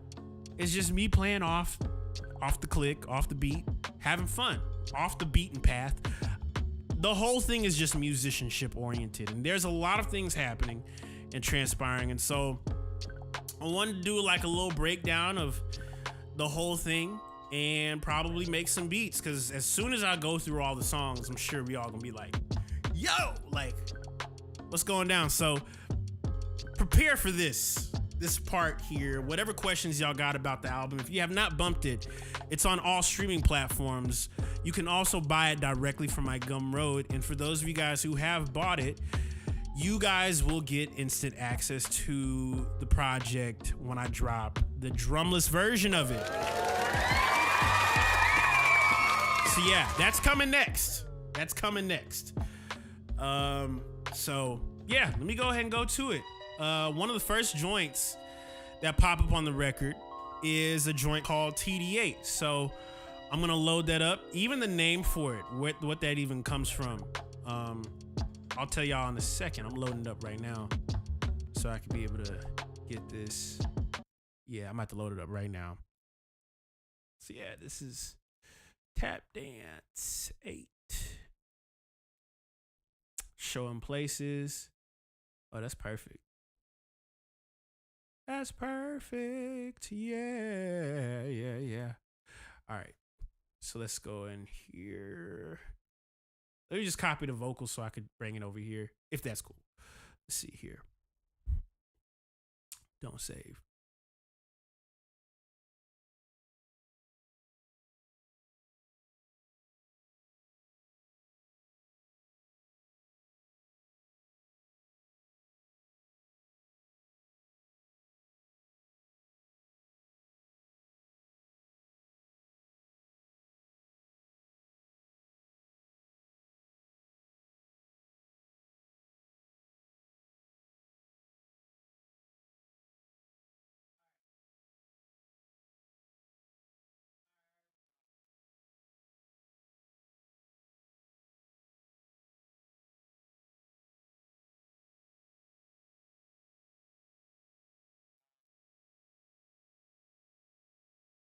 is just me playing off the click, off the beat, having fun, off the beaten path. The whole thing is just musicianship oriented. And there's a lot of things happening and transpiring, and so I wanted to do like a little breakdown of the whole thing and probably make some beats, because as soon as I go through all the songs, I'm sure we all gonna be like, yo, like, what's going down? So prepare for this part here. Whatever questions y'all got about the album, if you have not bumped it, it's on all streaming platforms. You can also buy it directly from my Gumroad. And for those of you guys who have bought it, you guys will get instant access to the project when I drop the drumless version of it. So yeah, that's coming next. So yeah, let me go ahead and go to it. One of the first joints that pop up on the record is a joint called TD8. So I'm gonna load that up. Even the name for it, what that even comes from, I'll tell y'all in a second. I'm loading it up right now so I can be able to get this. Yeah, I'm about to load it up right now. So yeah, this is Tap Dance 8. Showing places. Oh, that's perfect. That's perfect. Yeah. All right. So let's go in here. Let me just copy the vocals so I could bring it over here, if that's cool. Let's see here. Don't save.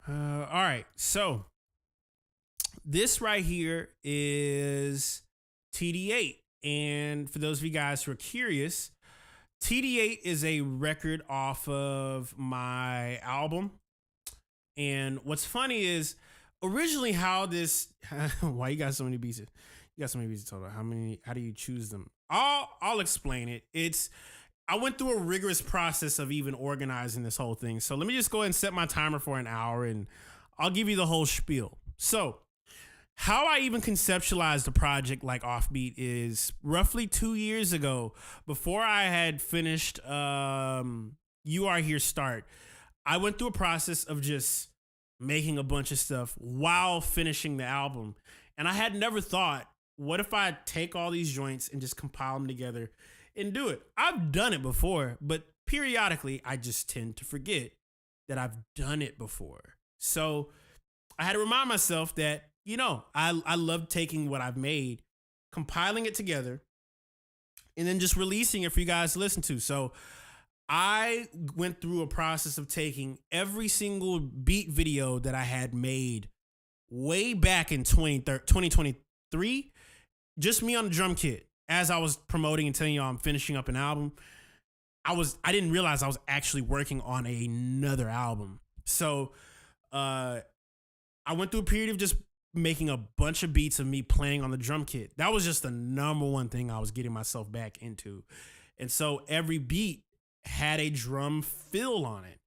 All right, so this right here is TD8. And for those of you guys who are curious, TD8 is a record off of my album. And what's funny is originally how this, why you got so many beats? You got so many beats to talk about. How do you choose them? I'll explain it. I went through a rigorous process of even organizing this whole thing. So let me just go ahead and set my timer for an hour and I'll give you the whole spiel. So how I even conceptualized the project like Offbeat is roughly 2 years ago, before I had finished You Are Here Start, I went through a process of just making a bunch of stuff while finishing the album. And I had never thought, what if I take all these joints and just compile them together and do it? I've done it before, but periodically I just tend to forget that I've done it before. So I had to remind myself that, I love taking what I've made, compiling it together, and then just releasing it for you guys to listen to. So I went through a process of taking every single beat video that I had made way back in 2023, just me on the drum kit. As I was promoting and telling y'all I'm finishing up an album, I didn't realize I was actually working on another album. So I went through a period of just making a bunch of beats of me playing on the drum kit. That was just the number one thing I was getting myself back into. And so every beat had a drum fill on it.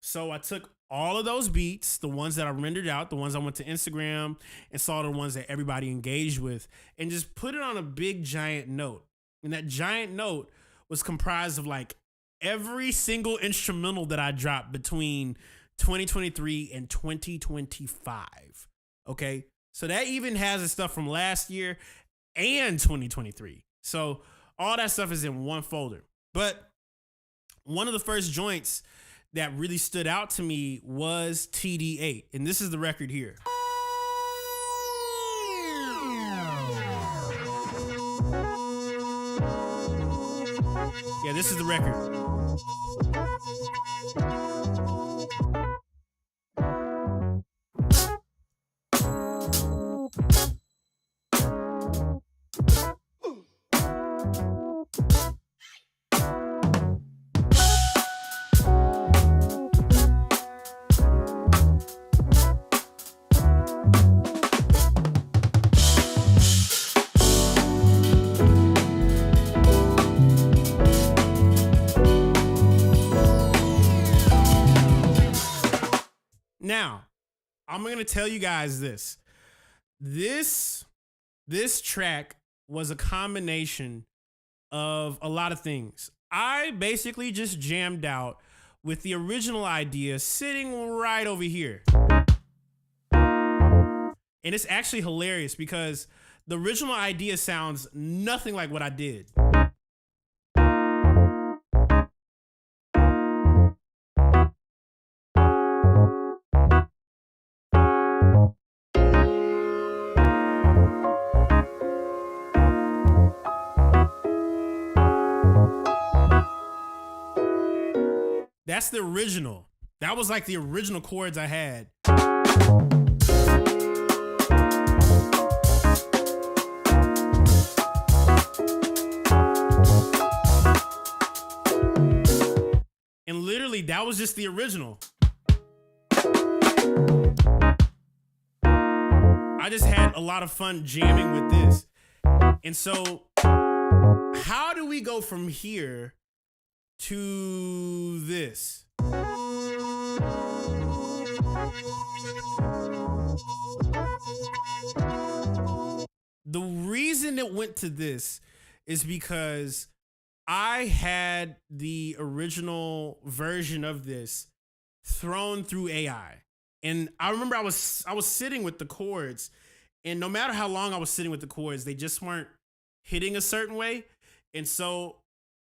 So I took all of those beats, the ones that I rendered out, the ones I went to Instagram and saw the ones that everybody engaged with, and just put it on a big giant note. And that giant note was comprised of like every single instrumental that I dropped between 2023 and 2025. Okay. So that even has the stuff from last year and 2023. So all that stuff is in one folder. But one of the first joints that really stood out to me was TD8. And this is the record here. Yeah, this is the record. I'm going to tell you guys this. This track was a combination of a lot of things. I basically just jammed out with the original idea sitting right over here. And it's actually hilarious because the original idea sounds nothing like what I did. That's the original. That was like the original chords I had. And literally, that was just the original. I just had a lot of fun jamming with this. And so, how do we go from here to this? The reason it went to this is because I had the original version of this thrown through AI. And I remember I was sitting with the chords, and no matter how long I was sitting with the chords, they just weren't hitting a certain way. And so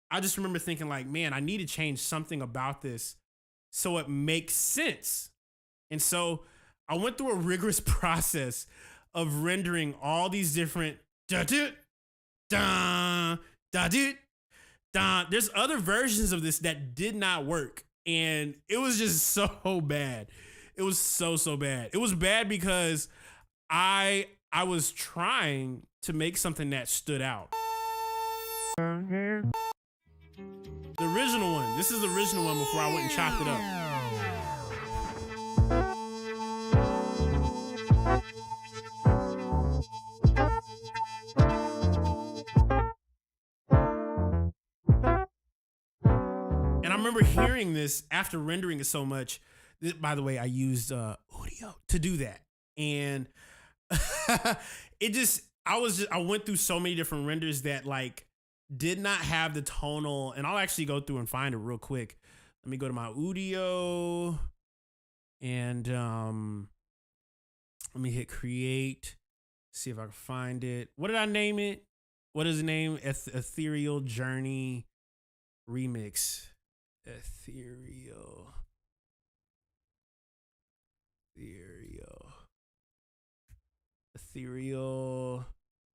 I just remember thinking like, man, I need to change something about this so it makes sense. And so I went through a rigorous process of rendering all these different da-do, da, da-do, da. There's other versions of this that did not work. And it was just so bad. It was so bad. It was bad because I was trying to make something that stood out. The original one. This is the original one before I went and chopped it up. And I remember hearing this after rendering it so much. By the way, I used Audio to do that. And I went through so many different renders that like did not have the tonal, and I'll actually go through and find it real quick. Let me go to my Audio and let me hit create, see if I can find it. What did I name it? What is the name? Ethereal Journey Remix. Ethereal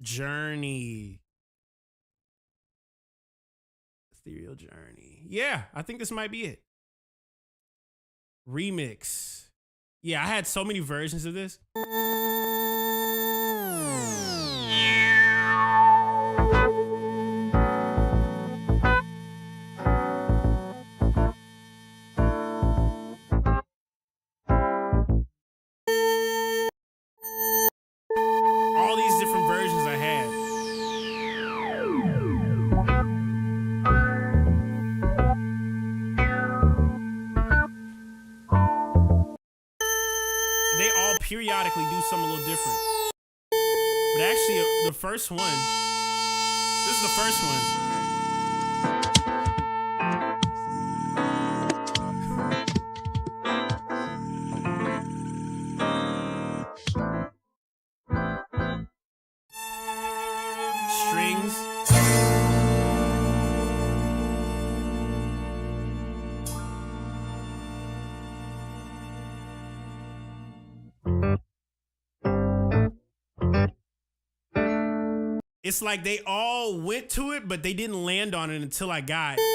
Journey. Ethereal Journey. Yeah, I think this might be it. Remix. Yeah, I had so many versions of this. All these different versions I had. They all periodically do something a little different. But actually, the first one, this is the first one. Strings. It's like they all went to it, but they didn't land on it until I got to it.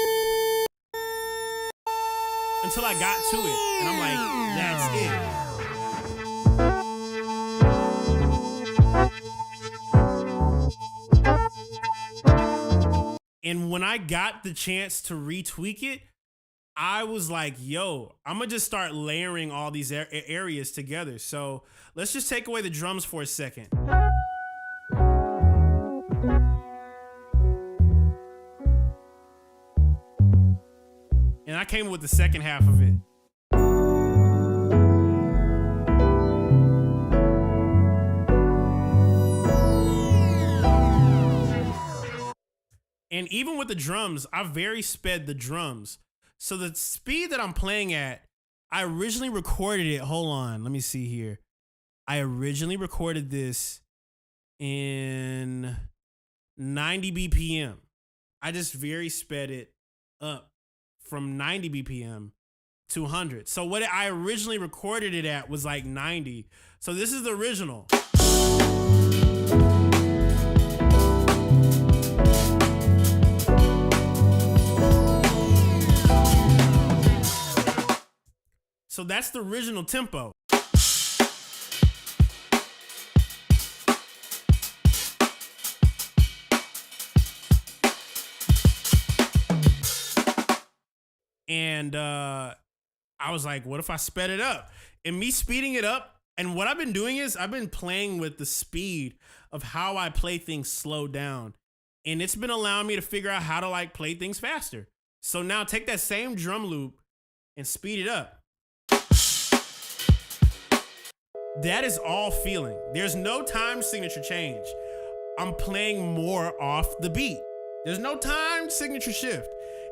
And I'm like, that's it. And when I got the chance to retweak it, I was like, yo, I'm going to just start layering all these areas together. So let's just take away the drums for a second. And I came with the second half of it. And even with the drums, I very sped the drums. So the speed that I'm playing at, I originally recorded it. Hold on. Let me see here. I originally recorded this in 90 BPM. I just very sped it up from 90 BPM to 100. So what I originally recorded it at was like 90. So this is the original. So that's the original tempo. And I was like, what if I sped it up? And me speeding it up, and what I've been doing is I've been playing with the speed of how I play things slow down. And it's been allowing me to figure out how to like play things faster. So now take that same drum loop and speed it up. That is all feeling. There's no time signature change. I'm playing more off the beat. There's no time signature shift.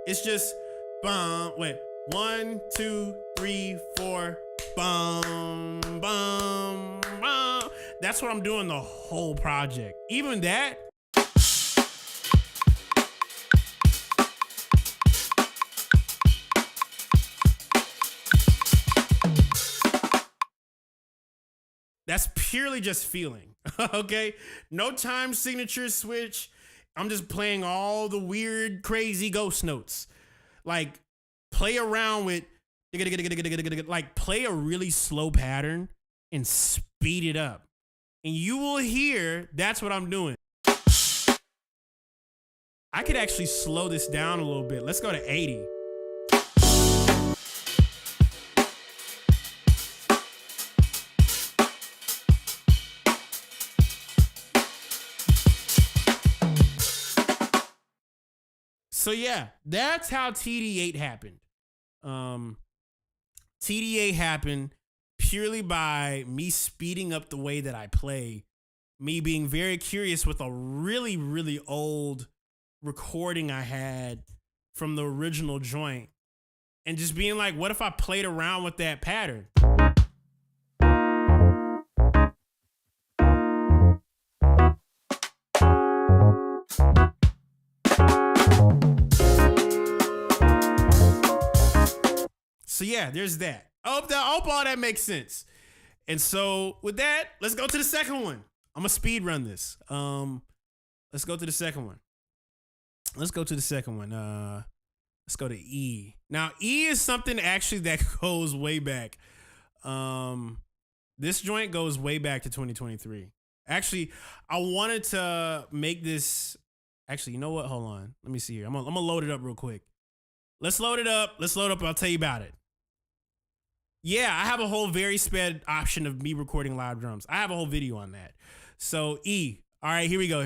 It's just bum. Wait, 1, 2, 3, 4. Bum, bum, bum. That's what I'm doing the whole project. Even that. That's purely just feeling, okay? No time signature switch. I'm just playing all the weird, crazy ghost notes. Like, play around with, like, play a really slow pattern and speed it up. And you will hear that's what I'm doing. I could actually slow this down a little bit. Let's go to 80. So yeah, that's how TD8 happened. TD8 happened purely by me speeding up the way that I play, me being very curious with a really, really old recording I had from the original joint, and just being like, what if I played around with that pattern? So yeah, there's that. I hope all that makes sense. And so with that, let's go to the second one. I'm gonna speed run this. Let's go to the second one. Let's go to the E. Now E is something actually that goes way back. This joint goes way back to 2023. Actually, I wanted to make this. Actually, you know what? Hold on. Let me see here. I'm gonna load it up real quick. Let's load it up. I'll tell you about it. Yeah, I have a whole very sped option of me recording live drums. I have a whole video on that. So E. All right, here we go.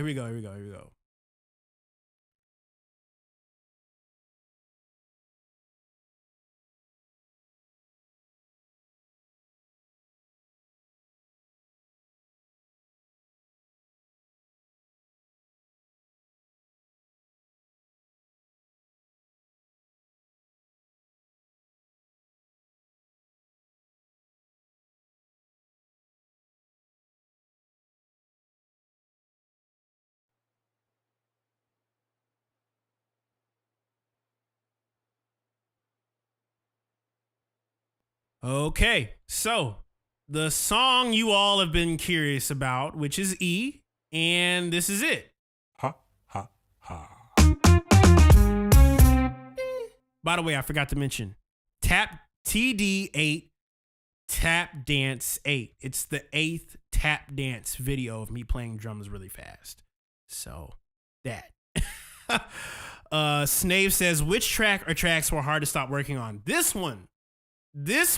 Okay, so the song you all have been curious about, which is E, and this is it. Ha, ha, ha. By the way, I forgot to mention TD8 Tap Dance 8. It's the 8th tap dance video of me playing drums really fast. So that. Snave says, which track or tracks were hard to stop working on? This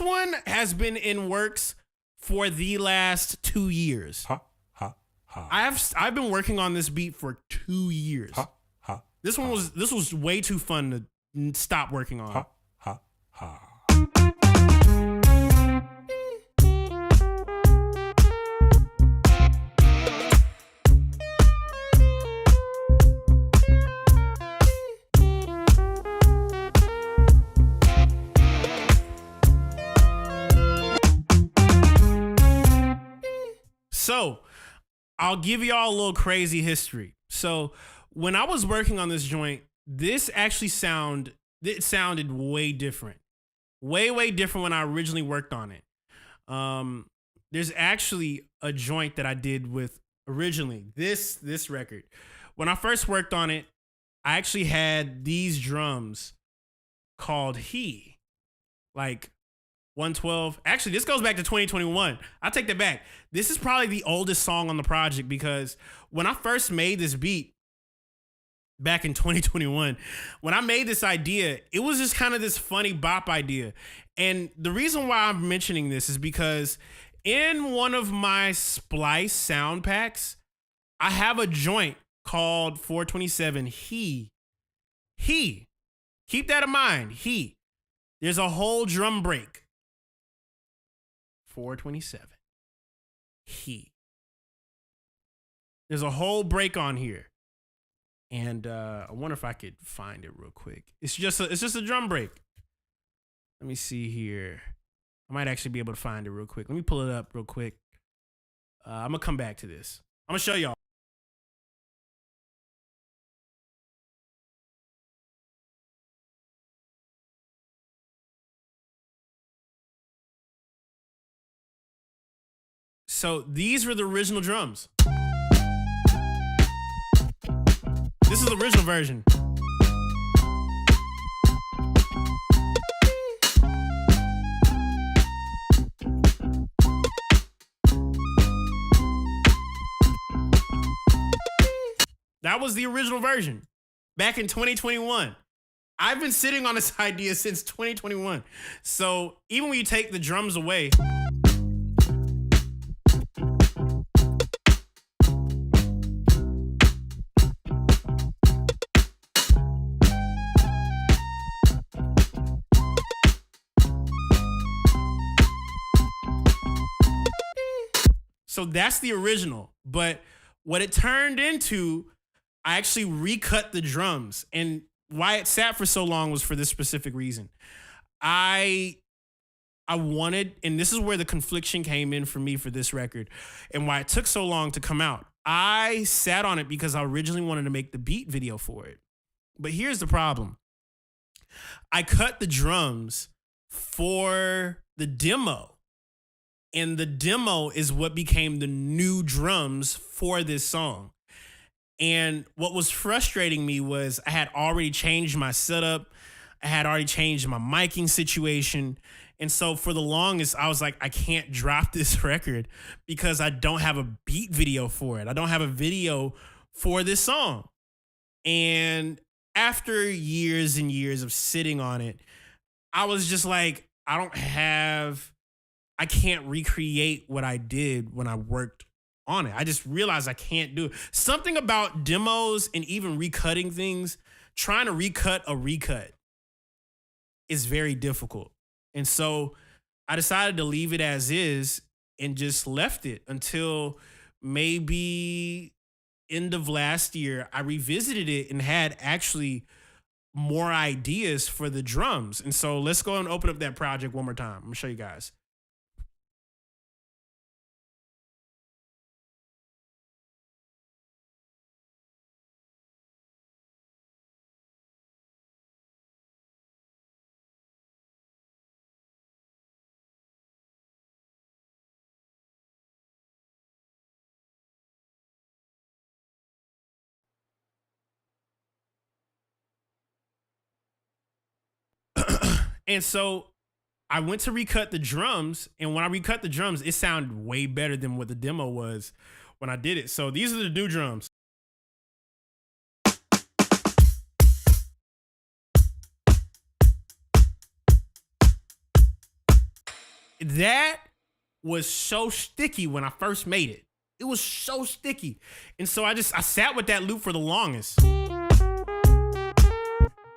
one has been in works for the last 2 years. Ha, ha, ha. I've been working on this beat for 2 years. Ha, ha. This was way too fun to stop working on. Ha, ha, ha. I'll give y'all a little crazy history. So when I was working on this joint, this actually sounded way different. Way different when I originally worked on it. There's actually a joint that I did with originally this record. When I first worked on it, I actually had these drums called He, like 112. Actually, this goes back to 2021. I take that back. This is probably the oldest song on the project because when I first made this beat back in 2021, when I made this idea, it was just kind of this funny bop idea. And the reason why I'm mentioning this is because in one of my Splice sound packs, I have a joint called 427 He. Keep that in mind. There's a whole drum break. 427 He. There's a whole break on here. And I wonder if I could find it real quick. It's just a drum break. Let me see here. I might actually be able to find it real quick. Let me pull it up real quick. I'm gonna come back to this. I'm gonna show y'all. So these were the original drums. This is the original version. That was the original version back in 2021. I've been sitting on this idea since 2021. So even when you take the drums away, so that's the original. But what it turned into, I actually recut the drums. And why it sat for so long was for this specific reason. I wanted, and this is where the confliction came in for me for this record and why it took so long to come out. I sat on it because I originally wanted to make the beat video for it. But here's the problem. I cut the drums for the demo. And the demo is what became the new drums for this song. And what was frustrating me was I had already changed my setup. I had already changed my miking situation. And so for the longest, I was like, I can't drop this record because I don't have a beat video for it. I don't have a video for this song. And after years and years of sitting on it, I was just like, I can't recreate what I did when I worked on it. I just realized I can't do it. Something about demos and even recutting things, trying to recut a recut is very difficult. And so I decided to leave it as is and just left it until maybe end of last year. I revisited it and had actually more ideas for the drums. And so let's go and open up that project one more time. I'm gonna show you guys. And so I went to recut the drums, and when I recut the drums, it sounded way better than what the demo was when I did it. So these are the new drums. That was so sticky when I first made it. It was so sticky. And so I sat with that loop for the longest.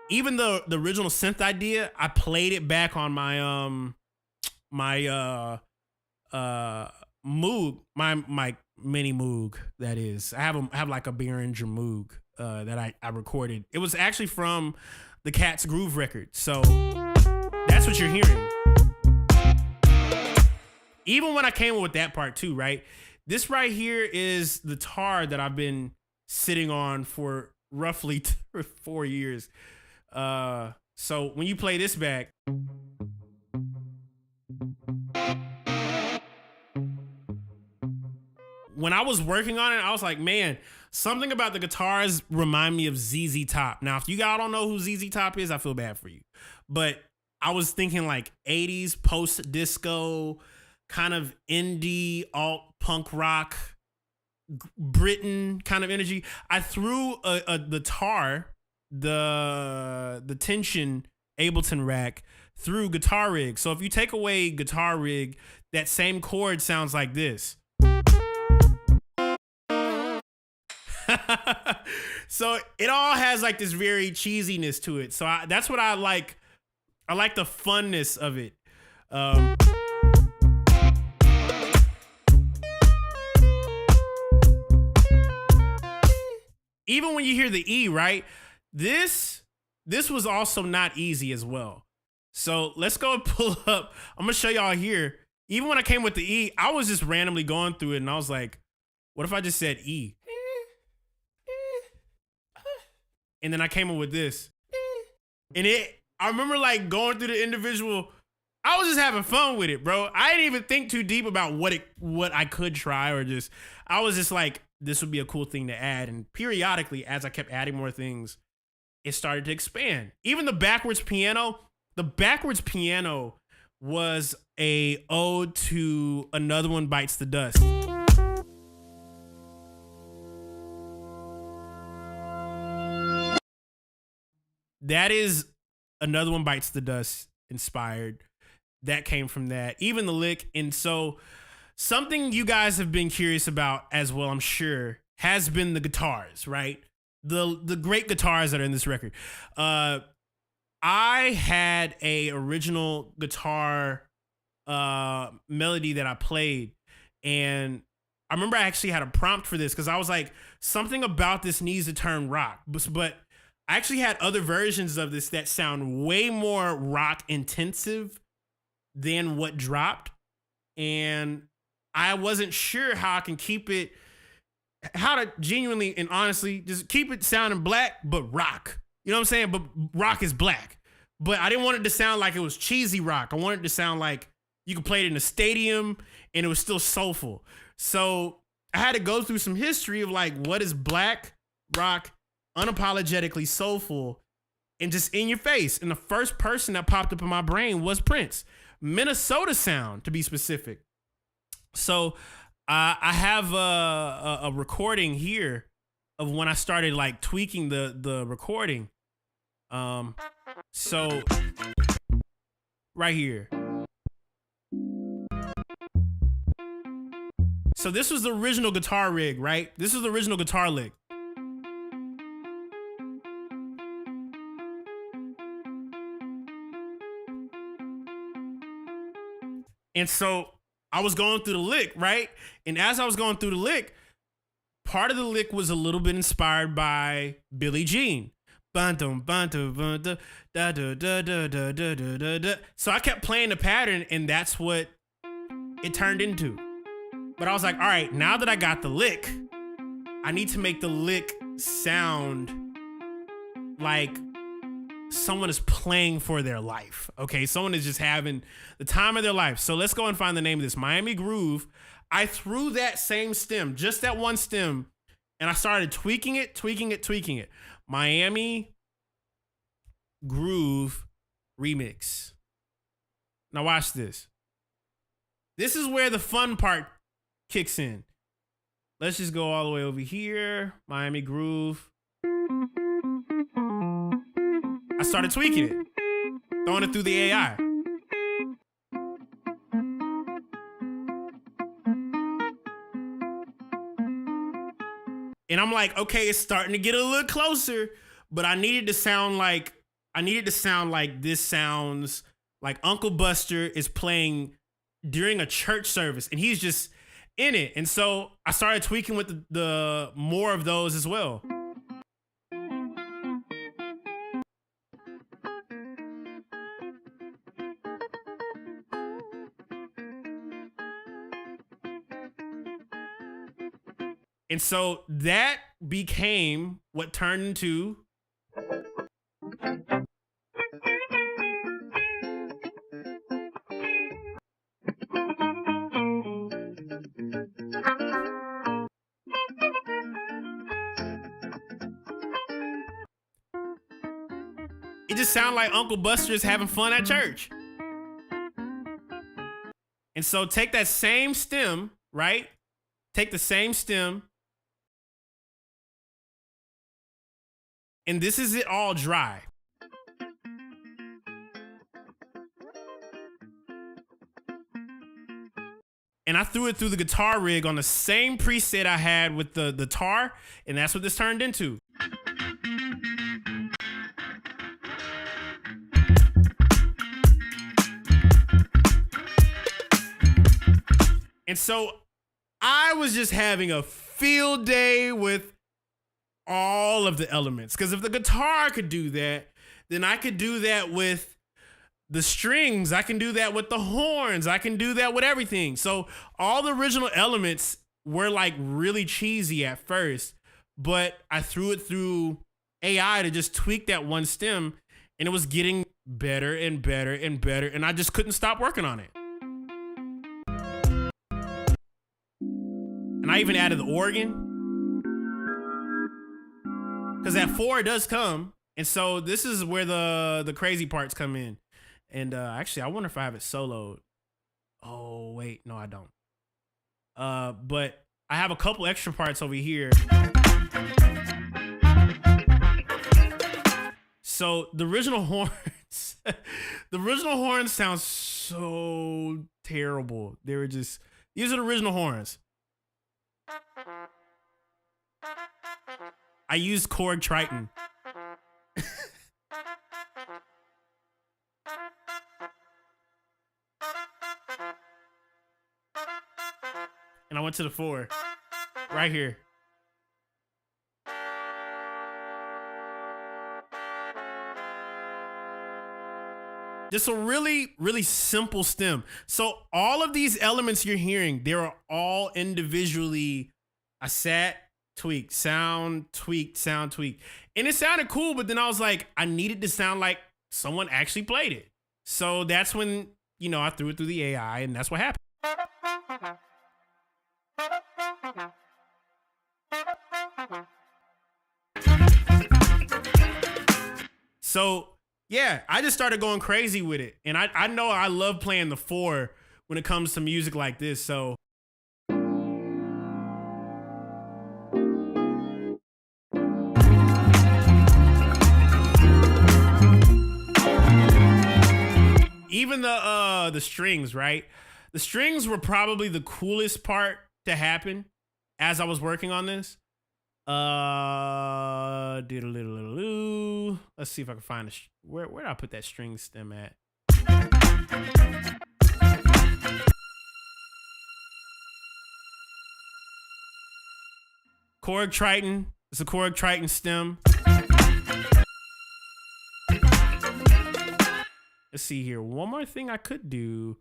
Even the original synth idea, I played it back on my Moog, my mini Moog, that is. I have like a Behringer Moog that I recorded. It was actually from the Cat's Groove record. So that's what you're hearing. Even when I came up with that part too, right? This right here is the tar that I've been sitting on for roughly 4 years. So when you play this back, when I was working on it, I was like, man, something about the guitars remind me of ZZ Top. Now, if you guys don't know who ZZ Top is, I feel bad for you. But I was thinking like 80s post-disco, kind of indie, alt-punk rock, Britain kind of energy. I threw the tar, the tension Ableton rack through guitar rig. So if you take away guitar rig, that same chord sounds like this. So it all has like this very cheesiness to it. So that's what I like. I like the funness of it. Even when you hear the E, right? This was also not easy as well. So let's go and pull up. I'm gonna show y'all here. Even when I came with the E, I was just randomly going through it and I was like, what if I just said E? And then I came up with this. And I remember like going through the individual, I was just having fun with it, bro. I didn't even think too deep about what I could try or just, I was just like, this would be a cool thing to add. And periodically, as I kept adding more things, it started to expand. Even the backwards piano was a ode to Another One Bites the Dust. That is Another One Bites the Dust inspired. That came from that. Even the lick. And so something you guys have been curious about as well, I'm sure, has been the guitars, right? The great guitars that are in this record. I had a original guitar melody that I played, and I remember I actually had a prompt for this because I was like, something about this needs to turn rock. But I actually had other versions of this that sound way more rock intensive than what dropped. And I wasn't sure how I can keep it, how to genuinely and honestly just keep it sounding black, but rock. You know what I'm saying? But rock is black. But I didn't want it to sound like it was cheesy rock. I wanted it to sound like you could play it in a stadium and it was still soulful. So I had to go through some history of like, what is black rock, unapologetically soulful, and just in your face. And the first person that popped up in my brain was Prince. Minnesota sound, to be specific. So I have a recording here of when I started like tweaking the recording. So right here. So this was the original guitar rig, right? This is the original guitar lick. And so I was going through the lick, right? And as I was going through the lick, part of the lick was a little bit inspired by Billie Jean. So I kept playing the pattern, and that's what it turned into. But I was like, all right, now that I got the lick, I need to make the lick sound like someone is playing for their life. Okay, someone is just having the time of their life. So let's go and find the name of this. Miami Groove. I threw that same stem, just that one stem, and I started tweaking it. Miami Groove remix. Now watch this. This is where the fun part kicks in. Let's just go all the way over here. Miami Groove. I started tweaking it, throwing it through the AI. And I'm like, okay, it's starting to get a little closer, but I needed to sound like this sounds like Uncle Buster is playing during a church service and he's just in it. And so I started tweaking with the more of those as well. And so that became what turned into it just sounded like Uncle Buster's having fun at church. And so take that same stem, right? Take the same stem. And this is it all dry. And I threw it through the guitar rig on the same preset I had with the tar, and that's what this turned into. And so I was just having a field day with all of the elements. Because if the guitar could do that, then I could do that with the strings. I can do that with the horns. I can do that with everything. So all the original elements were like really cheesy at first, but I threw it through AI to just tweak that one stem, and it was getting better and better and better. And I just couldn't stop working on it. And I even added the organ, because that 4 does come. And so this is where the crazy parts come in. And actually, I wonder if I have it soloed. Oh, wait. No, I don't. But I have a couple extra parts over here. So the original horns, the original horns sound so terrible. They were just, these are the original horns. I used Korg Triton. And I went to the 4 right here. Just a really, really simple stem. So all of these elements you're hearing, they're all individually, I sat, tweaked, sound, tweaked, sound, tweaked. And it sounded cool, but then I was like, I needed to sound like someone actually played it. So that's when, you know, I threw it through the AI, and that's what happened. So yeah, I just started going crazy with it. And I know I love playing the 4 when it comes to music like this. So even the strings, right? The strings were probably the coolest part to happen as I was working on this. Diddle-diddle-diddle-doo. Let's see if I can find where did I put that string stem at? Korg Triton. It's a Korg Triton stem. Let's see here. One more thing I could do.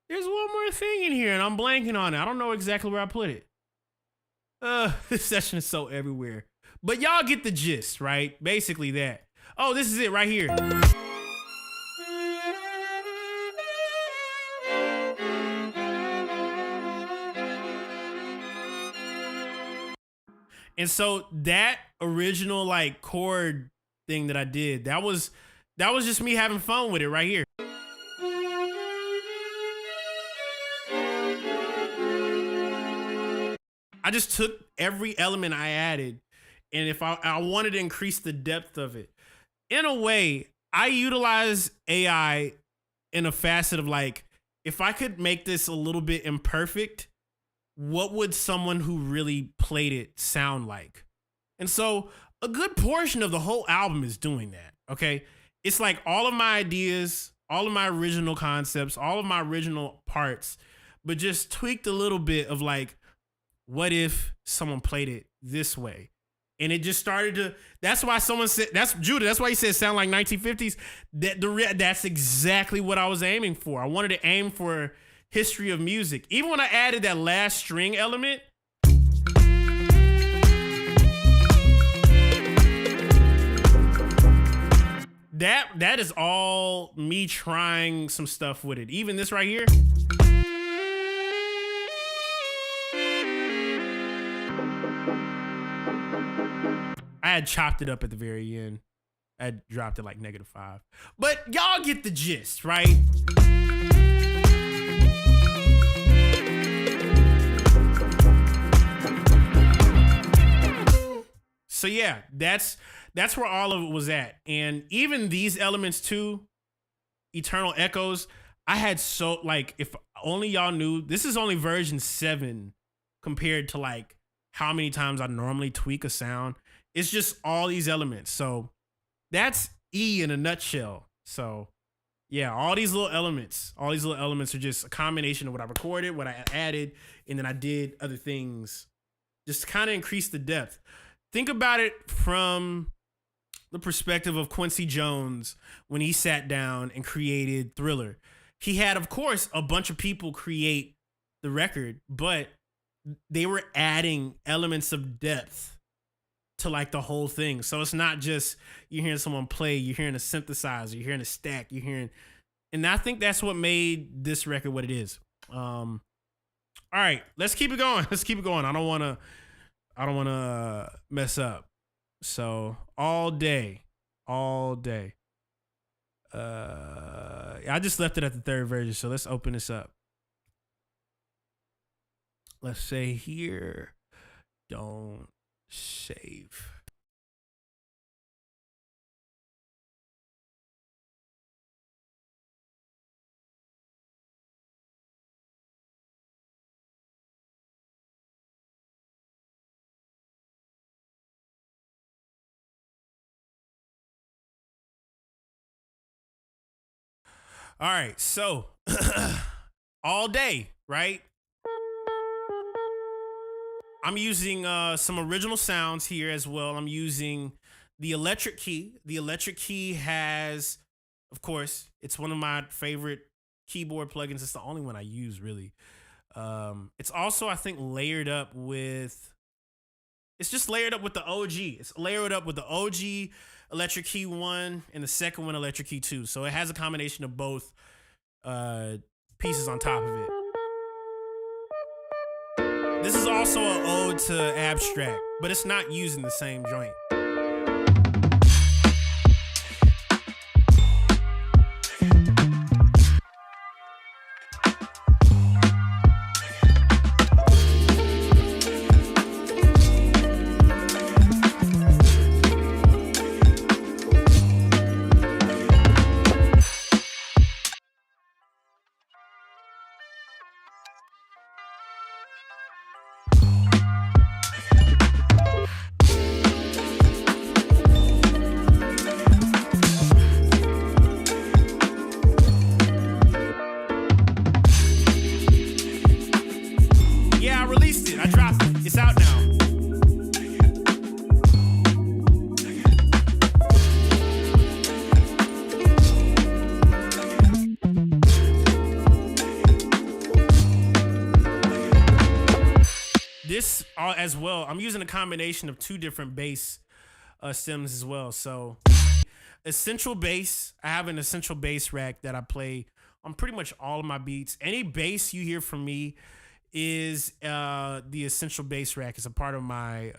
There's one more thing in here, and I'm blanking on it. I don't know exactly where I put it. This session is so everywhere. But y'all get the gist, right? Basically that. Oh, this is it right here. And so that original like chord thing that I did, that was just me having fun with it right here. I just took every element I added, and if I wanted to increase the depth of it. In a way, I utilize AI in a facet of like, if I could make this a little bit imperfect, what would someone who really played it sound like? And so a good portion of the whole album is doing that, okay? It's like all of my ideas, all of my original concepts, all of my original parts, but just tweaked a little bit of like, what if someone played it this way? And it just started to, that's why someone said, that's Judah, that's why he said sound like 1950s. That's exactly what I was aiming for. I wanted to aim for history of music. Even when I added that last string element, that is all me trying some stuff with it. Even this right here. I had chopped it up at the very end. I had dropped it like -5. But y'all get the gist, right? So yeah, that's where all of it was at. And even these elements too, Eternal Echoes, I had so, like, if only y'all knew, this is only version 7 compared to like how many times I normally tweak a sound. It's just all these elements. So that's E in a nutshell. So yeah, all these little elements are just a combination of what I recorded, what I added, and then I did other things just to kind of increase the depth. Think about it from the perspective of Quincy Jones when he sat down and created Thriller. He had, of course, a bunch of people create the record, but they were adding elements of depth to like the whole thing. So it's not just you're hearing someone play, you're hearing a synthesizer, you're hearing a stack, you're hearing, and I think that's what made this record what it is. All right, let's keep it going. I don't want to mess up. So all day. I just left it at the 3rd version. So let's open this up. Let's say here, don't save. All right, so all day, right? I'm using some original sounds here as well. I'm using the electric key. The electric key has, of course, it's one of my favorite keyboard plugins. It's the only one I use, really. It's also, I think, layered up with, it's just layered up with the OG. It's layered up with the OG electric key 1 and the second one, electric key 2. So it has a combination of both pieces on top of it. This is also an ode to Abstract, but it's not using the same joint. This as well, I'm using a combination of 2 different bass stems as well. So essential bass, I have an essential bass rack that I play on pretty much all of my beats. Any bass you hear from me is the essential bass rack. It's a part of my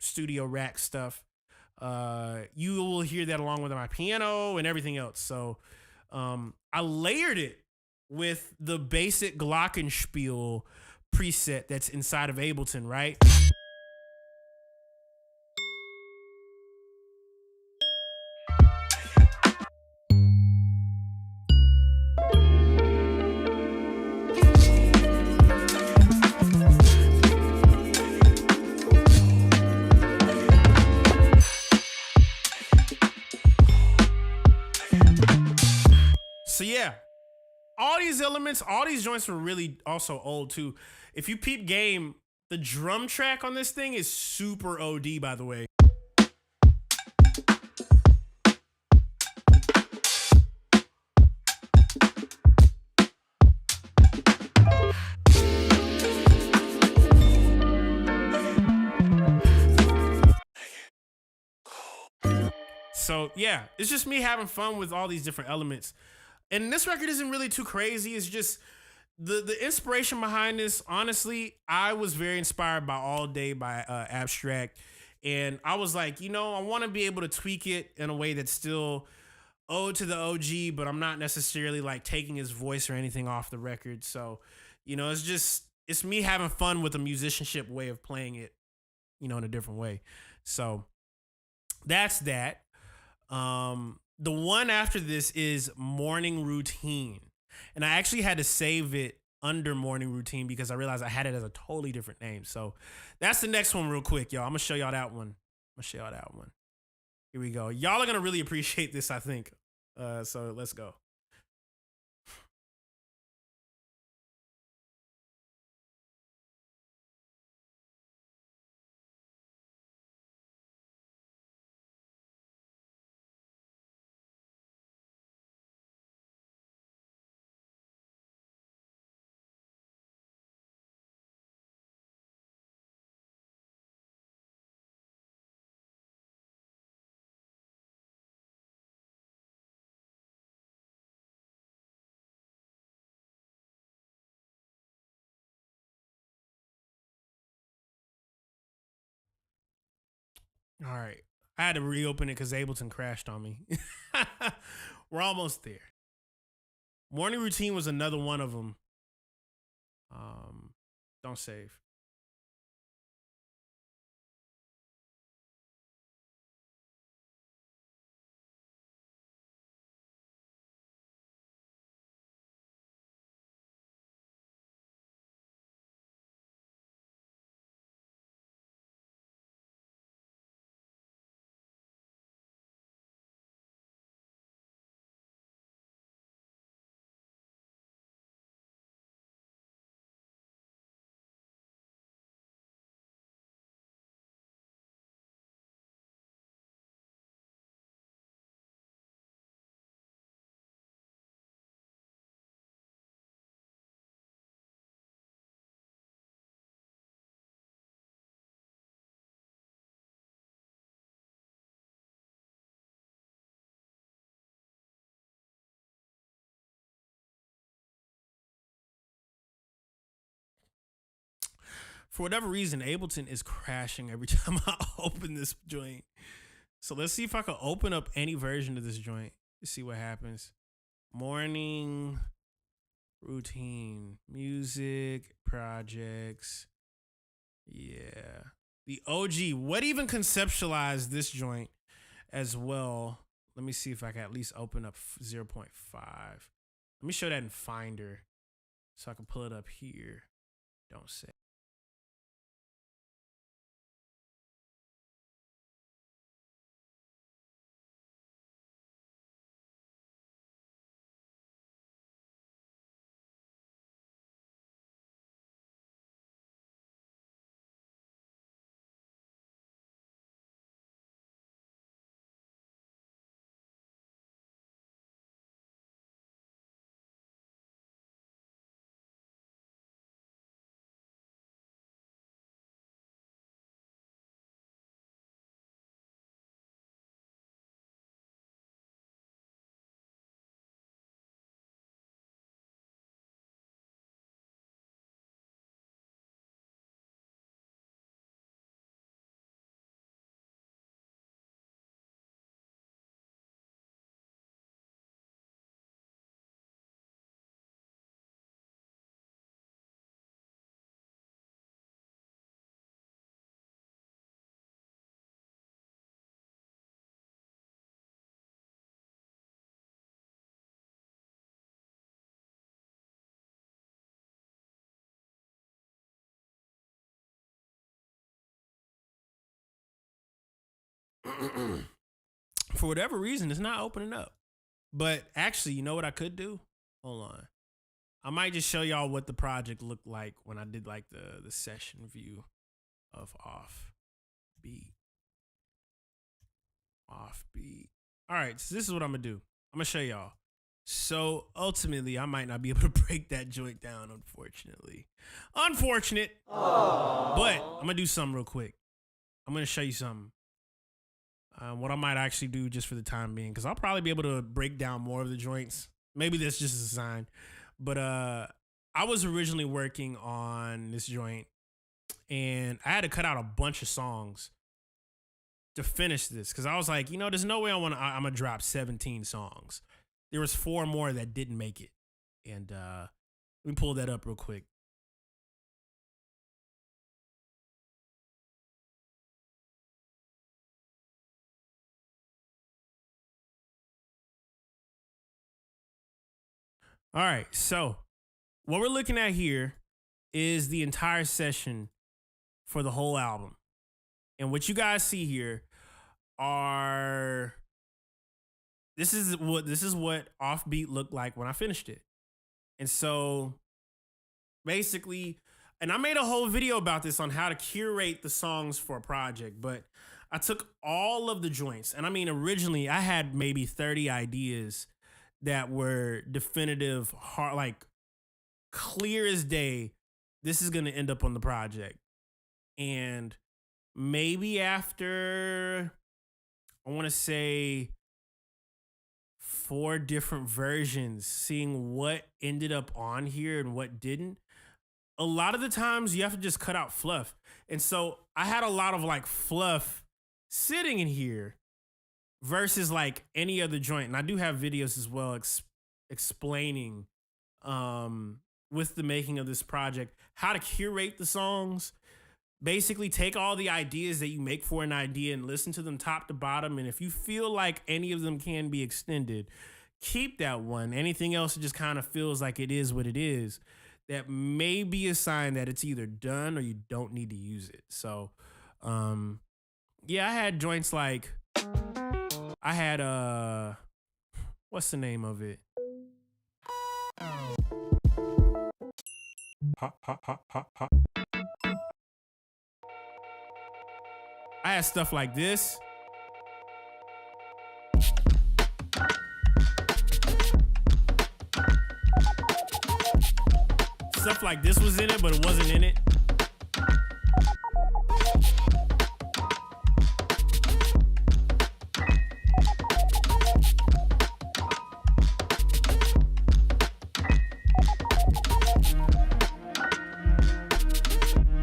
studio rack stuff. You will hear that along with my piano and everything else. So I layered it with the basic glockenspiel preset that's inside of Ableton, right? So yeah, all these elements, all these joints were really also old too. If you peep game, the drum track on this thing is super OD, by the way. So yeah, it's just me having fun with all these different elements. And this record isn't really too crazy. It's just the inspiration behind this. Honestly, I was very inspired by All Day by Abstract. And I was like, I want to be able to tweak it in a way that's still ode to the OG, but I'm not necessarily like taking his voice or anything off the record. So, it's me having fun with a musicianship way of playing it, in a different way. So that's that. The one after this is Morning Routine. And I actually had to save it under Morning Routine because I realized I had it as a totally different name. So that's the next one real quick, y'all. I'm going to show y'all that one. Here we go. Y'all are going to really appreciate this, I think. So let's go. All right. I had to reopen it because Ableton crashed on me. We're almost there. Morning Routine was another one of them. Don't save. For whatever reason, Ableton is crashing every time I open this joint. So let's see if I can open up any version of this joint. Let's see what happens. Morning Routine, music, projects. Yeah. The OG. What even conceptualized this joint as well? Let me see if I can at least open up 0.5. Let me show that in Finder so I can pull it up here. Don't say. For whatever reason, it's not opening up. But actually, you know what I could do? Hold on. I might just show y'all what the project looked like when I did like the session view of Offbeat. All right, so this is what I'm gonna do. I'm gonna show y'all. So ultimately, I might not be able to break that joint down, unfortunately. Unfortunate. Aww. But I'm gonna do something real quick. I'm gonna show you something. What I might actually do just for the time being, because I'll probably be able to break down more of the joints. Maybe that's just a sign. But I was originally working on this joint, and I had to cut out a bunch of songs to finish this, because I was like, there's no way I'm gonna drop 17 songs. There was 4 more that didn't make it, and let me pull that up real quick. All right, so what we're looking at here is the entire session for the whole album. And what you guys see here are this is what Offbeat looked like when I finished it. And so basically, and I made a whole video about this on how to curate the songs for a project, but I took all of the joints, and I mean originally I had maybe 30 ideas that were definitive, hard, like clear as day, this is going to end up on the project. And maybe after, I want to say 4 different versions, seeing what ended up on here and what didn't, a lot of the times you have to just cut out fluff. And so I had a lot of like fluff sitting in here versus like any other joint. And I do have videos as well explaining with the making of this project how to curate the songs. Basically take all the ideas that you make for an idea and listen to them top to bottom. And if you feel like any of them can be extended, keep that one. Anything else just kind of feels like it is what it is. That may be a sign that it's either done or you don't need to use it. So, yeah, I had joints like, I had, what's the name of it? Ha ha ha ha ha. I had stuff like this. Stuff like this was in it, but it wasn't in it.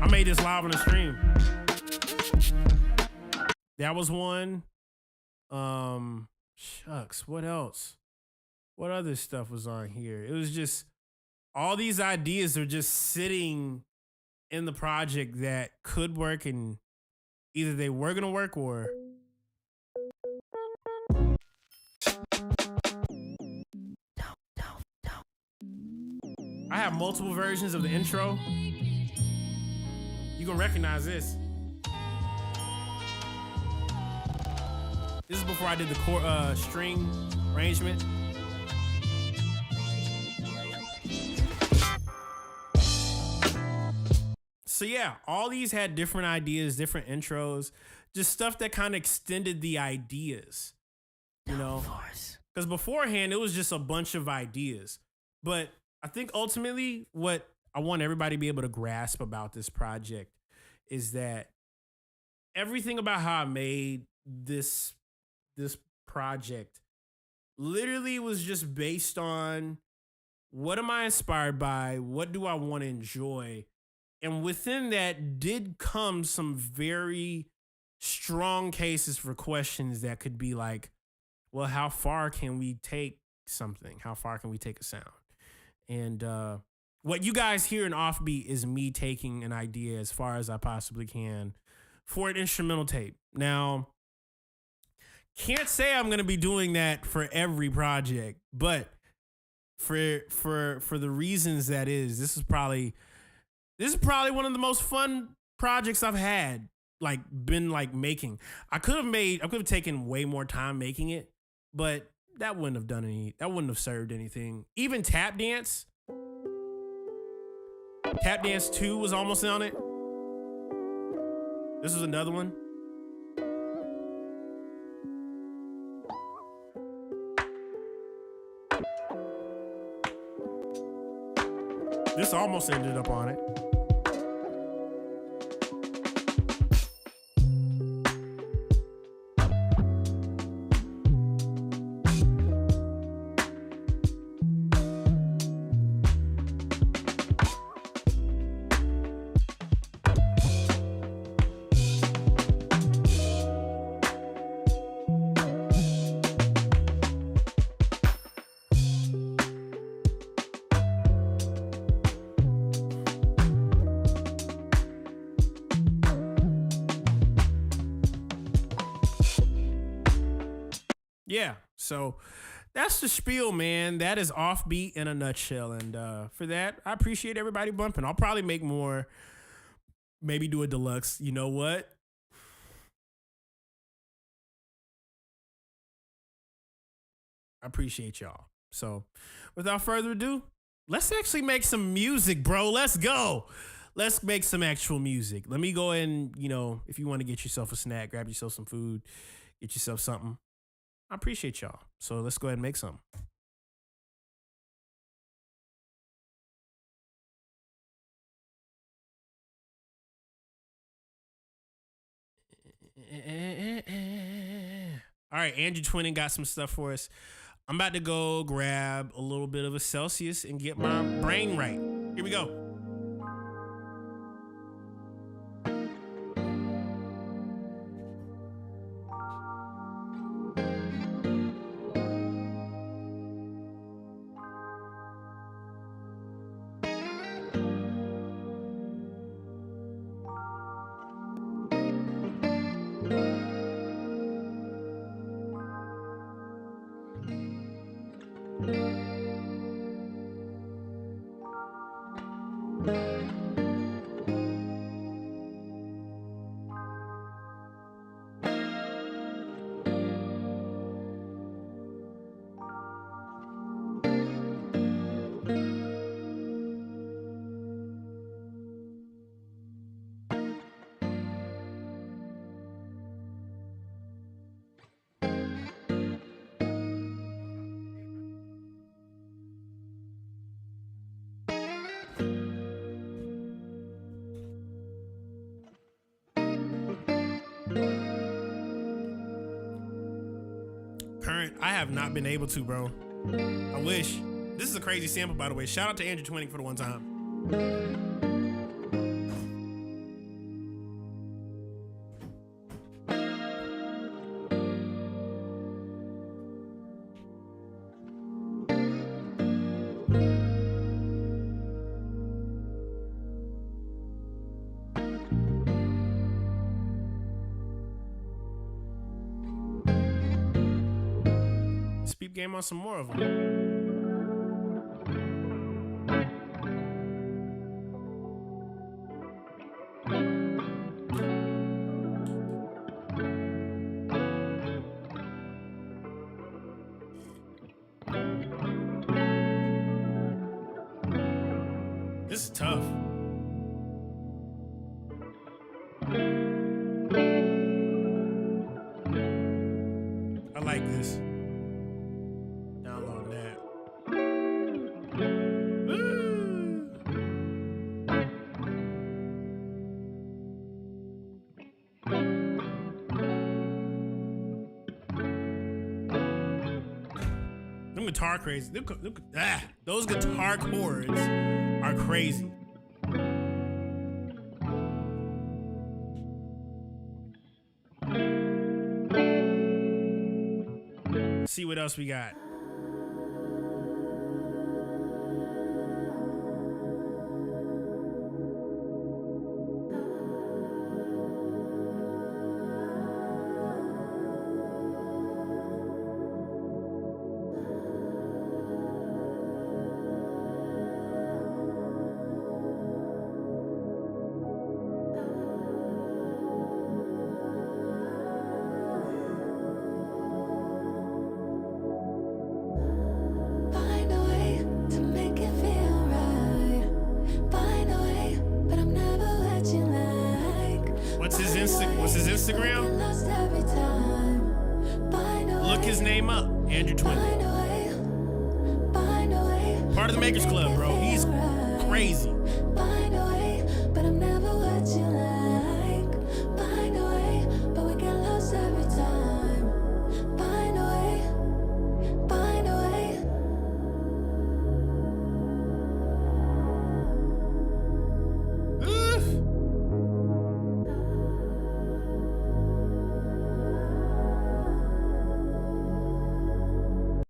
I made this live on the stream. That was one. Shucks, what else? What other stuff was on here? It was just all these ideas are just sitting in the project that could work, and either they were gonna work or I have multiple versions of the intro. You gonna recognize this. This is before I did the string arrangement. So yeah, all these had different ideas, different intros, just stuff that kind of extended the ideas, you know? Because beforehand, it was just a bunch of ideas. But I think ultimately what I want everybody to be able to grasp about this project is that everything about how I made this project literally was just based on what am I inspired by? What do I want to enjoy? And within that did come some very strong cases for questions that could be like, well, how far can we take something? How far can we take a sound? And what you guys hear in Offbeat is me taking an idea as far as I possibly can for an instrumental tape. Now, can't say I'm gonna be doing that for every project, but for the reasons that is, this is probably one of the most fun projects I've had, been making. I could have taken way more time making it, but that wouldn't have served anything. Even Tap Dance 2 was almost on it. This was another one. This almost ended up on it. Yeah. So that's the spiel, man. That is Offbeat in a nutshell. And for that, I appreciate everybody bumping. I'll probably make more, maybe do a deluxe. You know what? I appreciate y'all. So without further ado, let's actually make some music, bro. Let's go. Let's make some actual music. Let me go ahead and, if you want to get yourself a snack, grab yourself some food, get yourself something. I appreciate y'all. So let's go ahead and make some. All right, Andrew Twinning got some stuff for us. I'm about to go grab a little bit of a Celsius and get my brain right. Here we go. Current, I have not been able to, bro. I wish. This is a crazy sample, by the way. Shout out to Andrew Twinning for the one time. Speed game on some more of them. This is tough. I like this. Download that. Woo! Them guitar crazy. Those guitar chords are crazy. Let's see what else we got. What's his Instagram? Look his name up, Andrew Twinning. Part of the Makers Club, bro. He's crazy.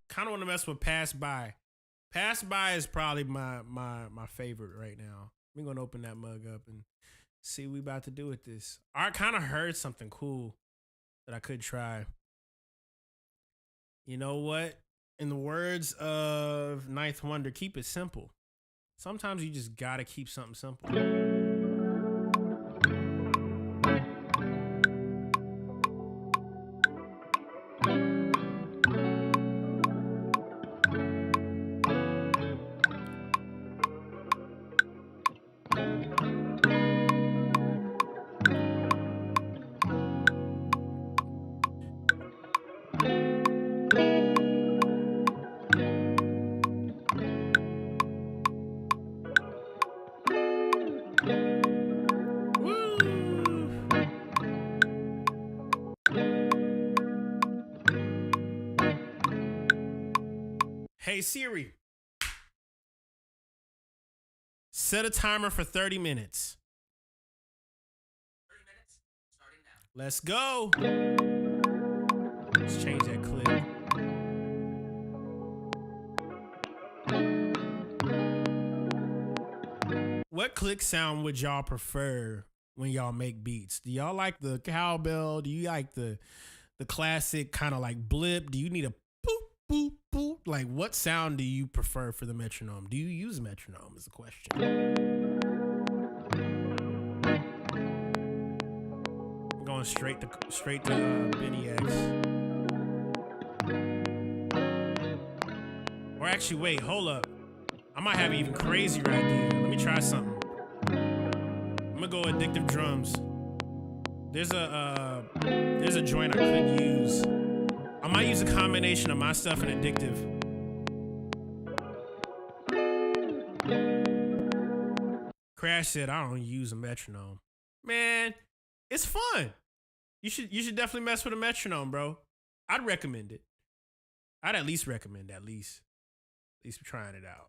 Kind of want to mess with Pass By. Pass By is probably my favorite right now. We're gonna open that mug up and see what we about to do with this. I kind of heard something cool that I could try. You know what? In the words of Ninth Wonder, keep it simple. Sometimes you just gotta keep something simple. Hey Siri, set a timer for 30 minutes. 30 minutes, starting now. Let's go. Let's change that clip. What click sound would y'all prefer when y'all make beats? Do y'all like the cowbell? Do you like the classic kind of like blip? Do you need a boop, boop, boop? Like, what sound do you prefer for the metronome? Do you use metronome is the question. I'm going straight to Benny X. Or actually, wait, hold up. I might have an even crazier idea. Let me try something. I'm gonna go addictive drums. There's a joint I could use. I might use a combination of my stuff and addictive. Crash said I don't use a metronome. Man, it's fun. You should definitely mess with a metronome, bro. I'd recommend it. I'd at least recommend at least trying it out.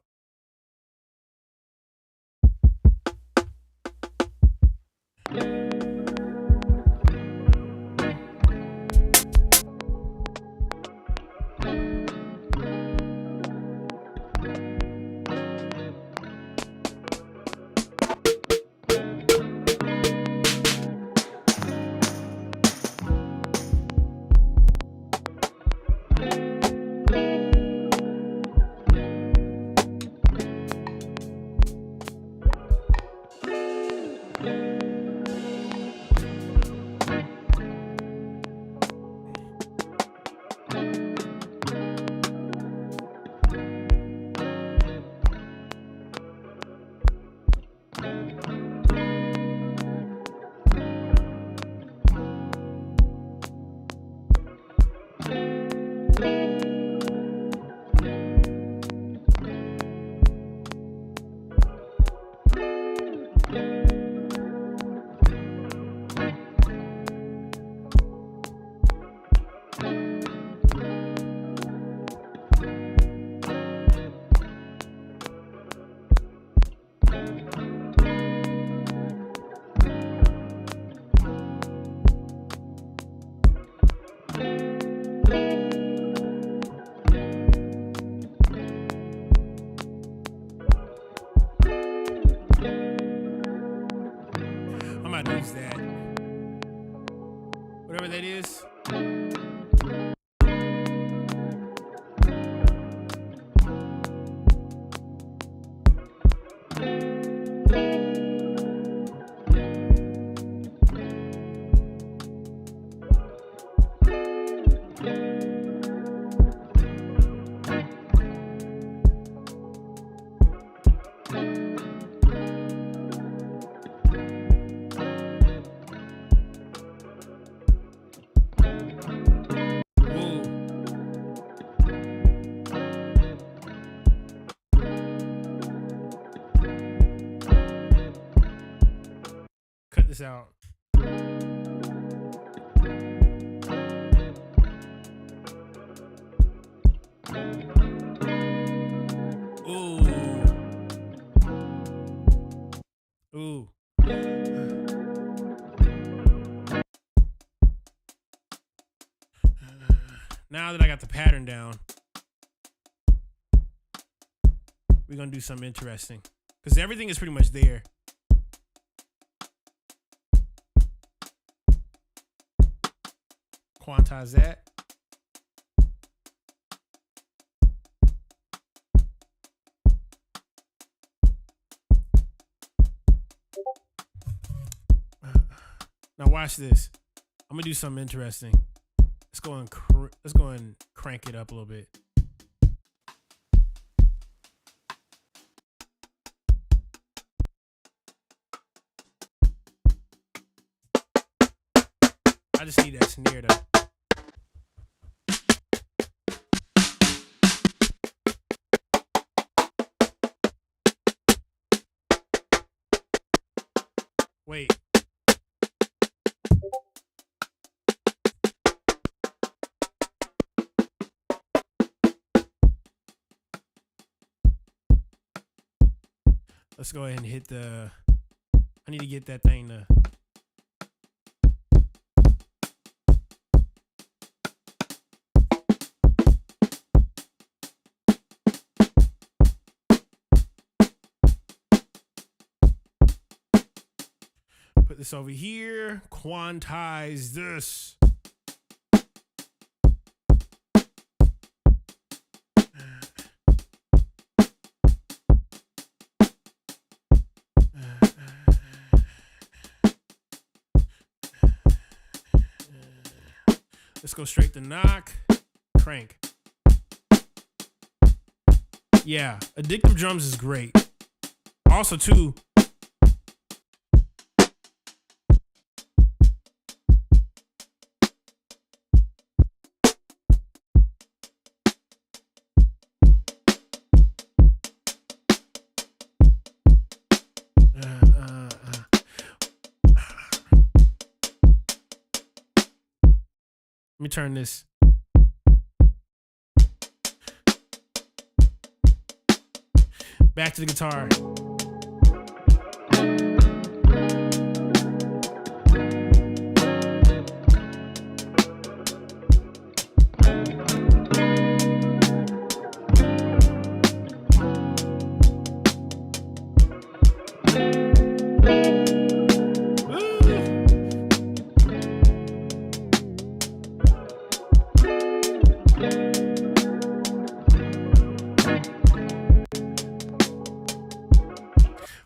Use that. Whatever that is. Cut this out. Ooh. Ooh. Now that I got the pattern down, we're gonna do something interesting. Because everything is pretty much there. Quantize that. Now watch this. I'm gonna do something interesting. Let's go and crank it up a little bit. I just need that snare to. Wait. Let's go ahead and hit the. I need to get that thing to. Put this over here. Quantize this. Let's go straight to knock. Crank. Yeah, addictive drums is great. Also, too. Let me turn this. Back to the guitar.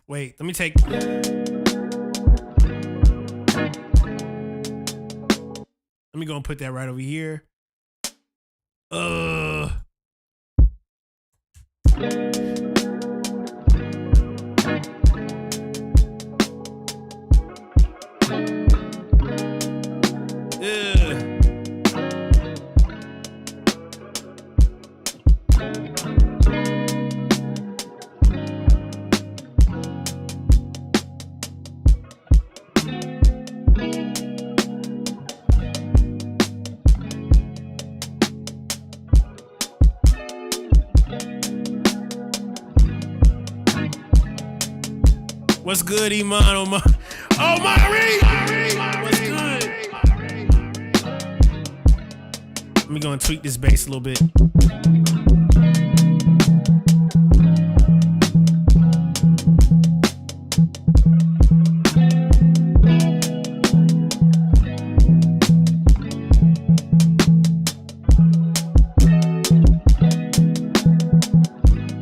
Wait, let me take. Let me go and put that right over here. What's good, Iman? Oh, Mari! What's good? Let me go and tweak this bass a little bit.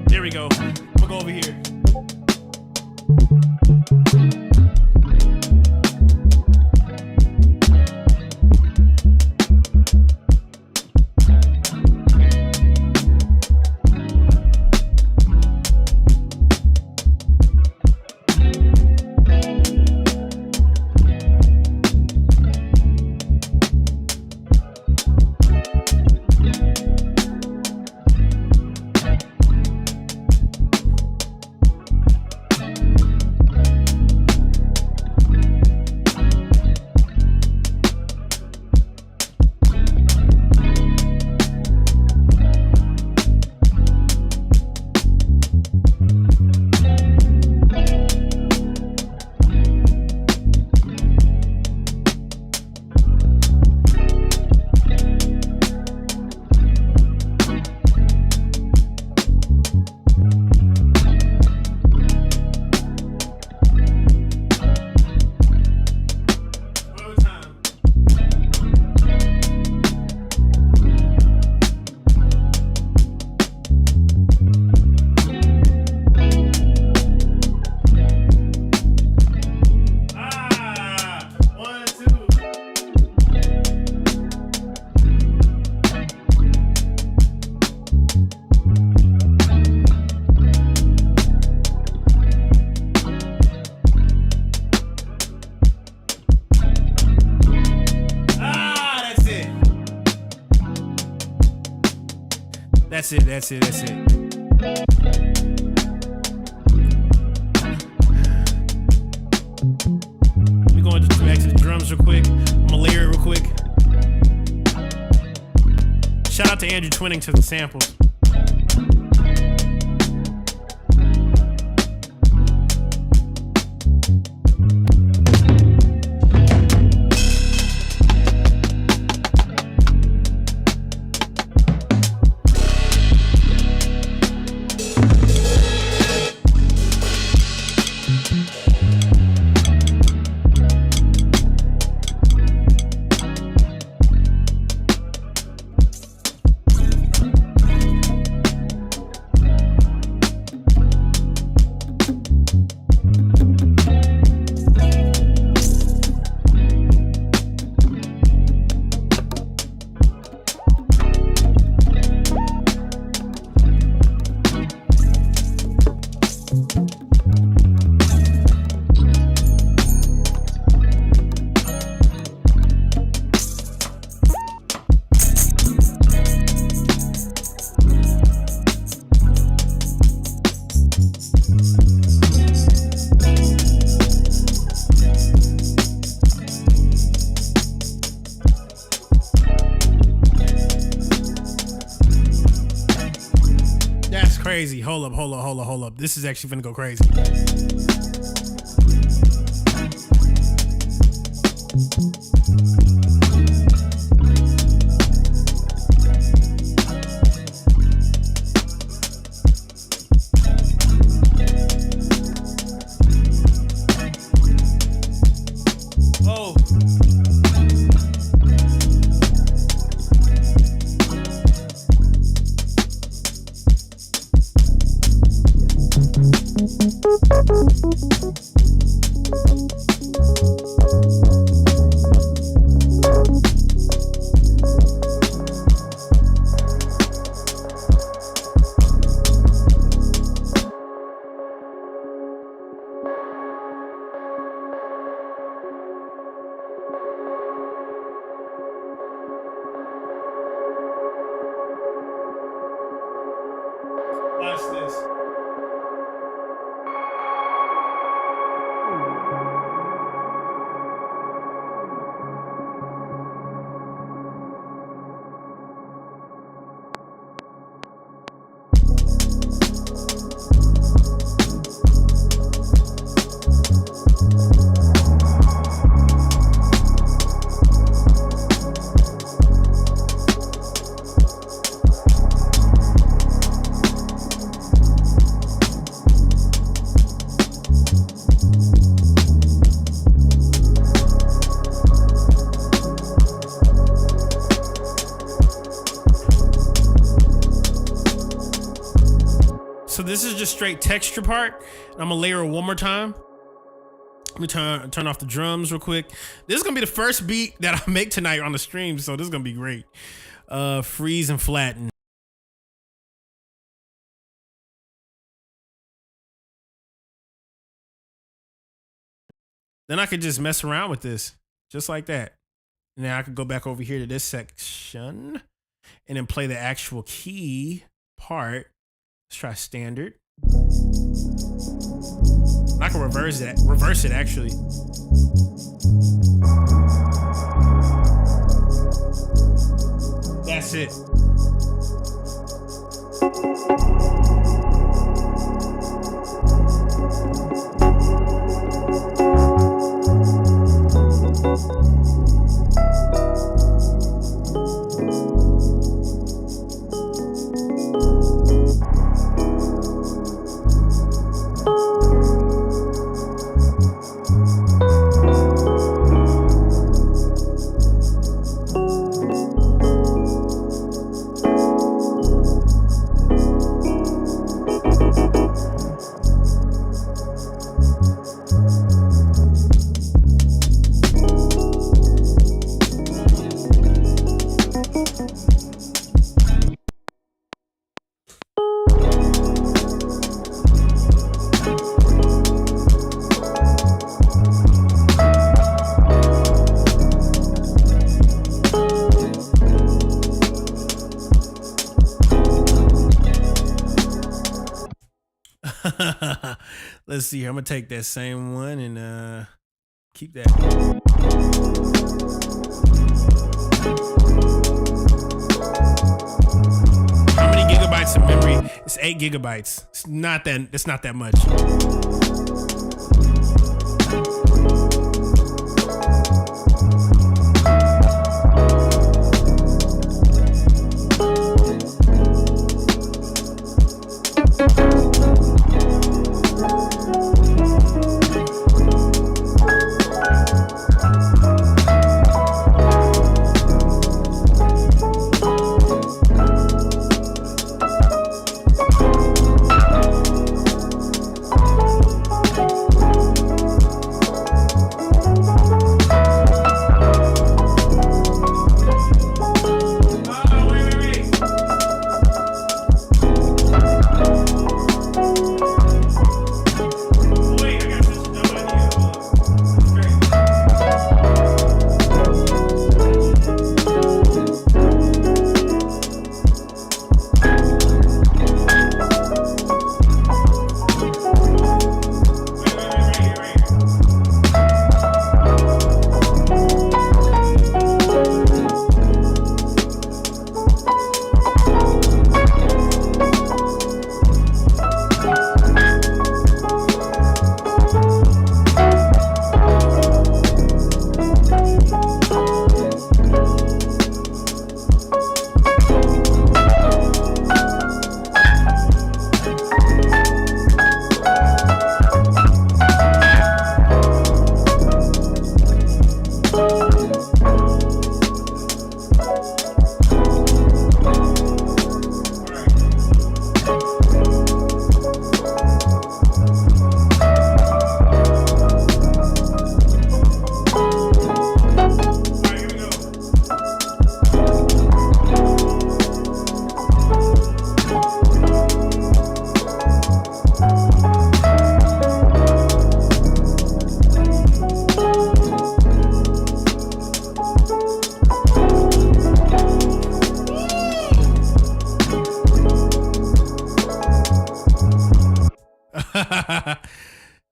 There we go. I'm gonna go over here. That's it. That's it. That's it. Let me go back to the drums real quick. I'm gonna layer it real quick. Shout out to Andrew Twinning to the samples. Crazy. Hold up. This is actually gonna go crazy. Oh. Watch this. So this is just straight texture part. I'm gonna layer it one more time. Let me turn off the drums real quick. This is gonna be the first beat that I make tonight on the stream, so this is gonna be great. Freeze and flatten. Then I could just mess around with this, just like that. And then I could go back over here to this section and then play the actual key part. Let's try standard. I can reverse it actually. That's it. let's see here. I'm gonna take that same one and keep that. How many gigabytes of memory? It's 8 gigabytes. It's not that much.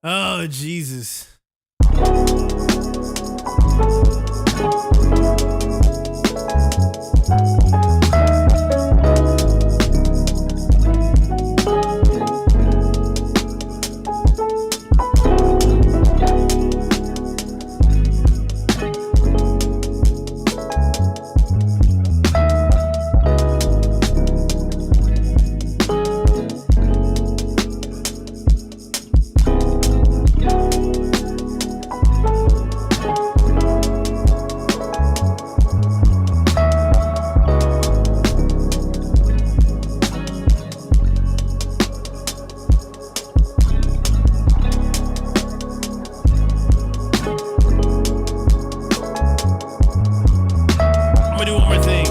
Oh, Jesus. I'm gonna do one more thing.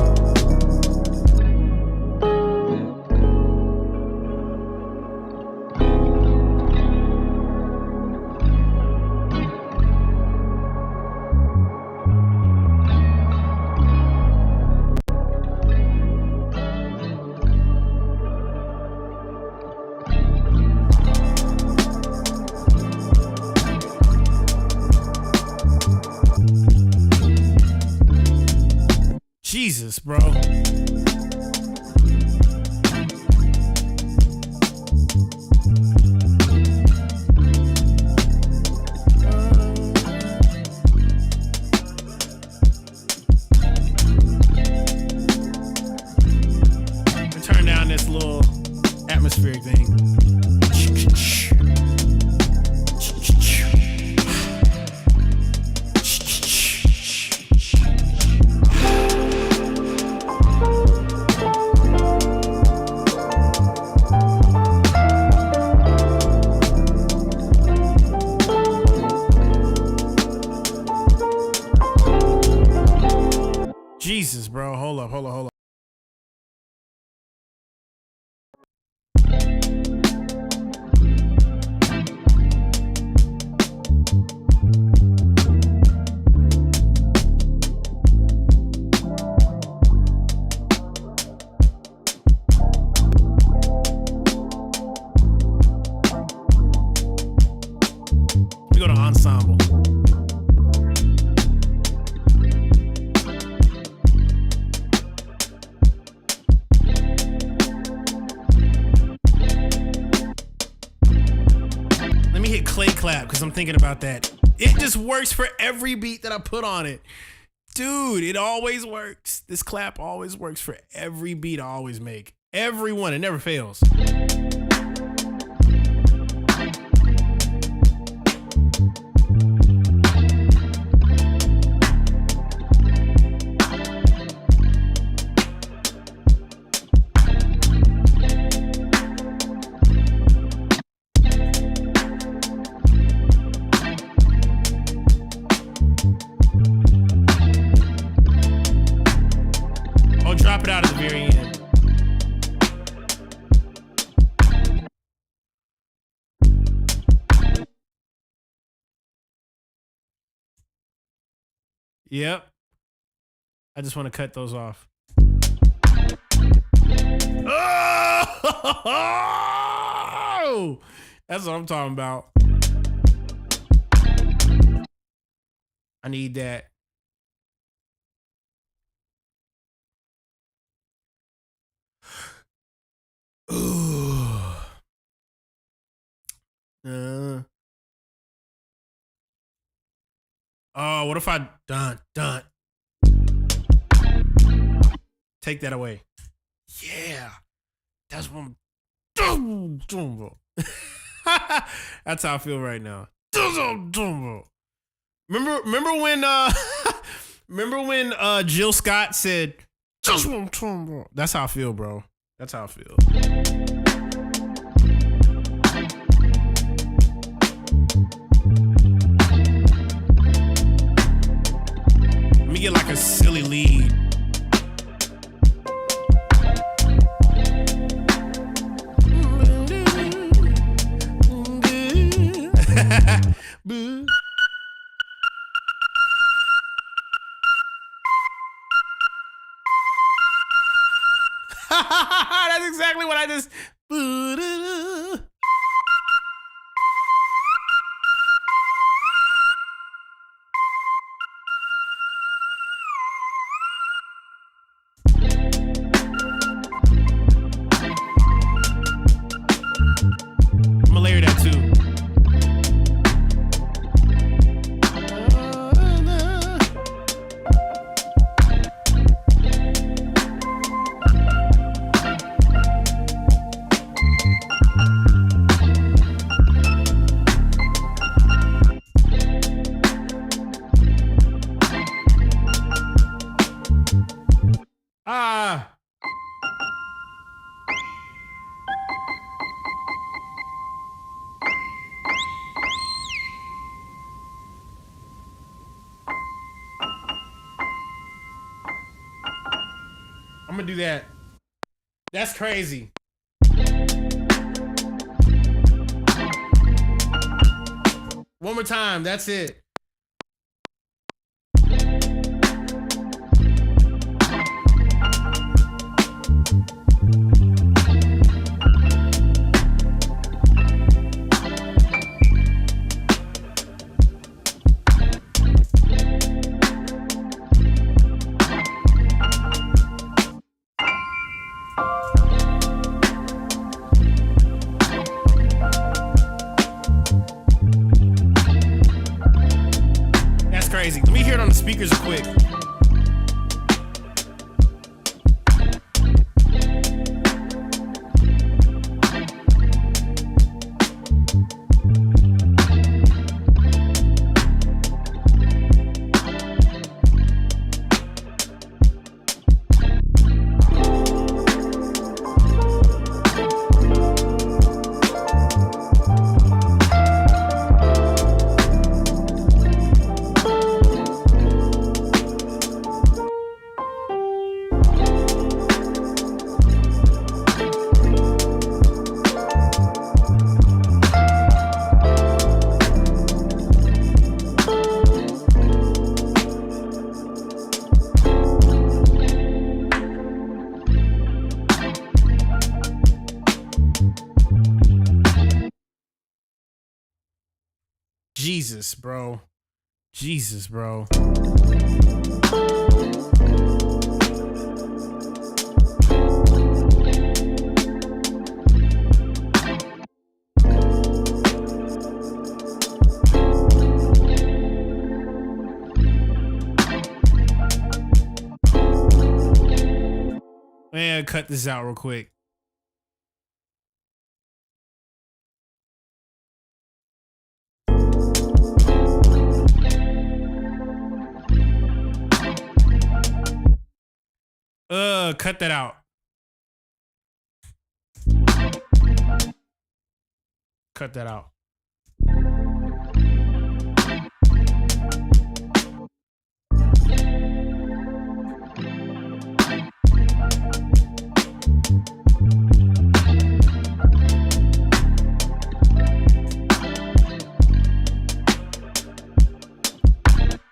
Jesus, bro. Turn down this little atmospheric thing. Jesus, bro. Hold up. ensemble. Let me hit Clay Clap because I'm thinking about that. It just works for every beat that I put on it. Dude, it always works. This clap always works for every beat I always make. Every one, it never fails. Oh, drop it out at the very end. Yep. I just want to cut those off. Oh! That's what I'm talking about. I need that. Ooh. Oh, what if I dun. Take that away. Yeah. That's what I'm That's how I feel right now. Remember when Jill Scott said that's how I feel, bro. That's how I feel. Let me get like a silly lead. That's exactly what I just. I'm gonna layer that too. I'm gonna do that. That's crazy. One more time. That's it. Crazy. Let me hear it on the speakers quick. Jesus, bro. Jesus, bro. Man, cut this out real quick. Cut that out. Cut that out.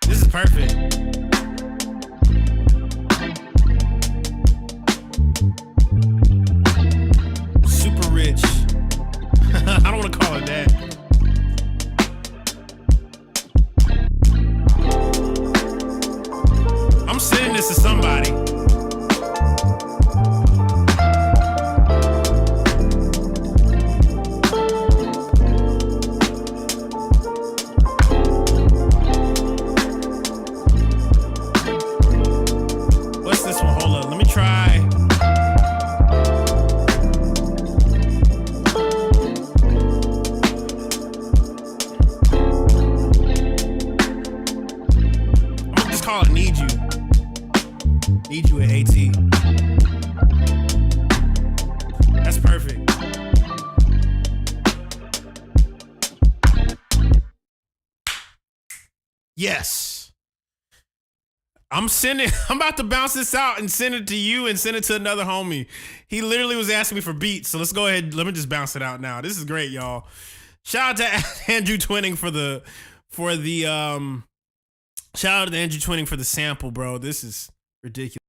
This is perfect. Super rich. I don't want to call it that. I'm sending this to somebody. What's this one? Hold up. Let me try. I'm gonna just call it Need You. Need You at AT. That's perfect. Yes. I'm about to bounce this out and send it to you and send it to another homie. He literally was asking me for beats. So let's go ahead. Let me just bounce it out now. This is great, y'all. Shout out to Andrew Twinning for the shout out to Andrew Twinning for the sample, bro. This is ridiculous.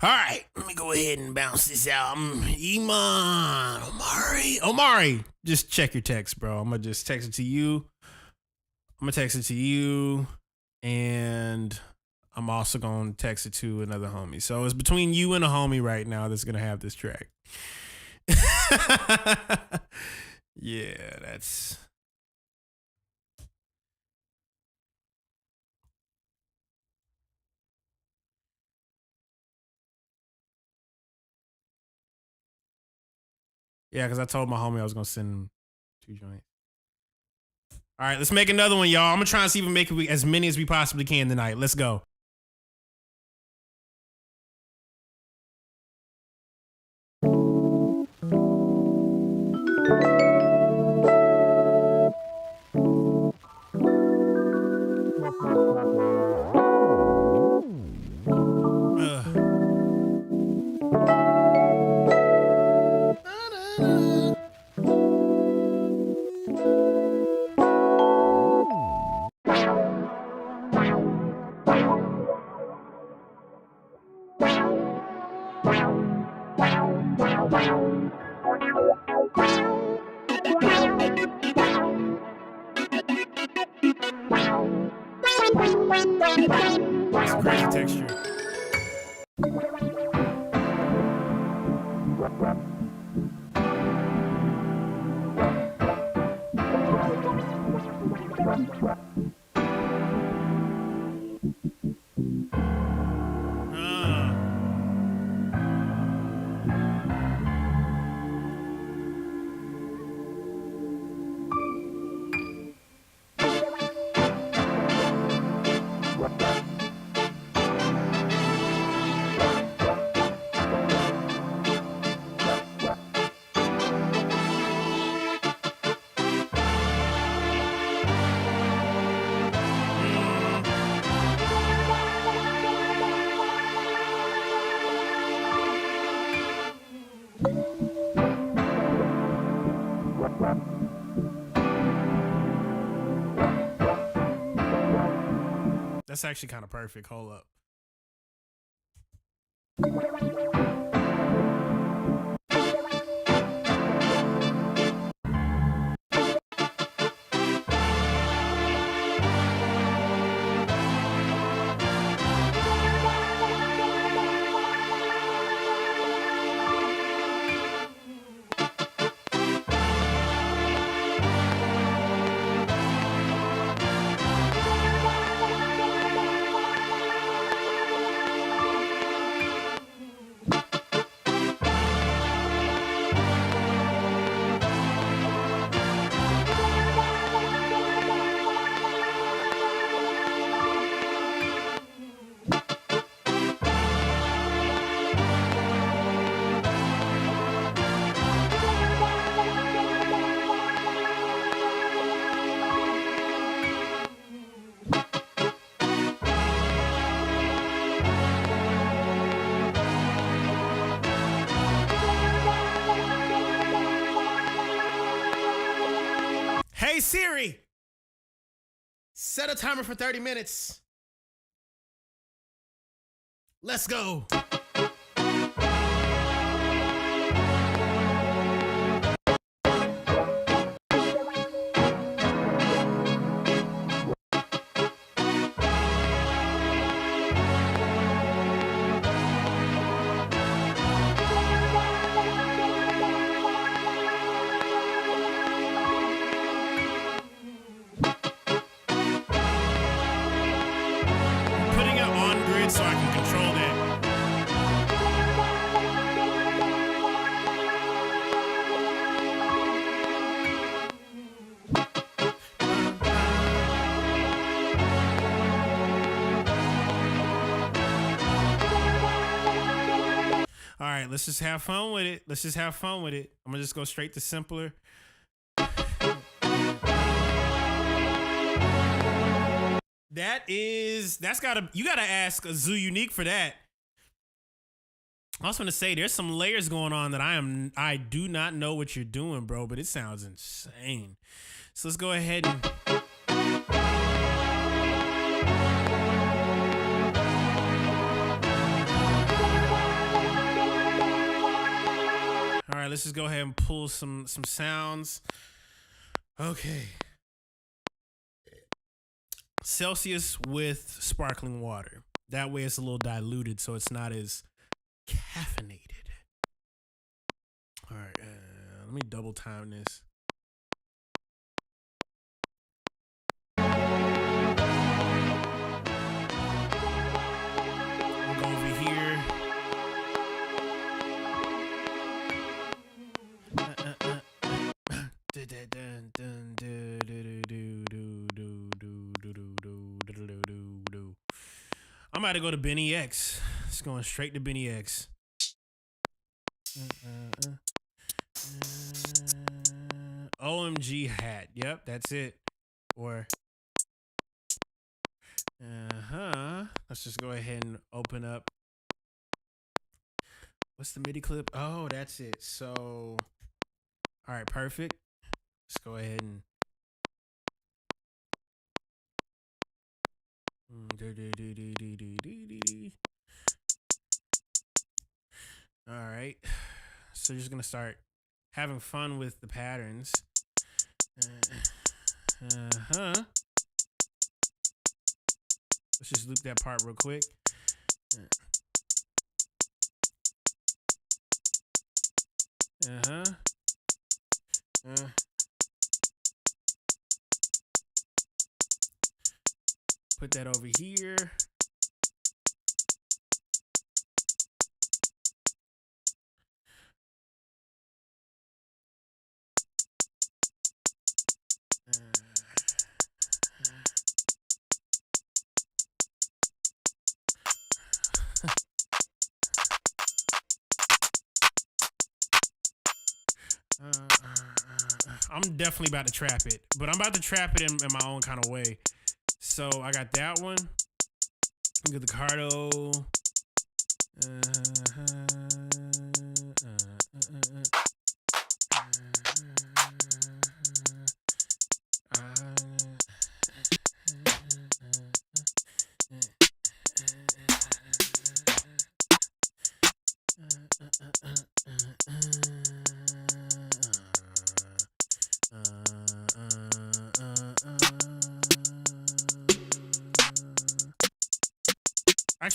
All right, let me go ahead and bounce this out. Iman, Omari, just check your text, bro. I'm gonna just text it to you. And I'm also gonna text it to another homie. So it's between you and a homie right now that's gonna have this track. Yeah, that's. Yeah, because I told my homie I was gonna send him 2 joints. All right, let's make another one, y'all. I'm gonna try and see if we make it as many as we possibly can tonight. Let's go. It's crazy texture. That's actually kind of perfect. Hold up. Hey Siri, set a timer for 30 minutes. Let's go. Putting it on grid so I can control that. All right, let's just have fun with it. Let's just have fun with it. I'm gonna just go straight to simpler. You gotta ask a Zoo Unique for that. I was gonna say there's some layers going on that I do not know what you're doing, bro, but it sounds insane. So let's go ahead and all right, let's just go ahead and pull some sounds. Okay. Celsius with sparkling water. That way it's a little diluted so it's not as caffeinated. All right, let me double time this. I'll go over here. I'm about to go to Benny X. It's going straight to Benny X. OMG hat. Yep, that's it. Or let's just go ahead and open up. What's the MIDI clip? Oh, that's it. So, all right, perfect. Let's go ahead and all right. So you're just gonna start having fun with the patterns. Let's just loop that part real quick. Put that over here. I'm definitely about to trap it, but I'm about to trap it in my own kind of way. So I got that one. Get the Cardo.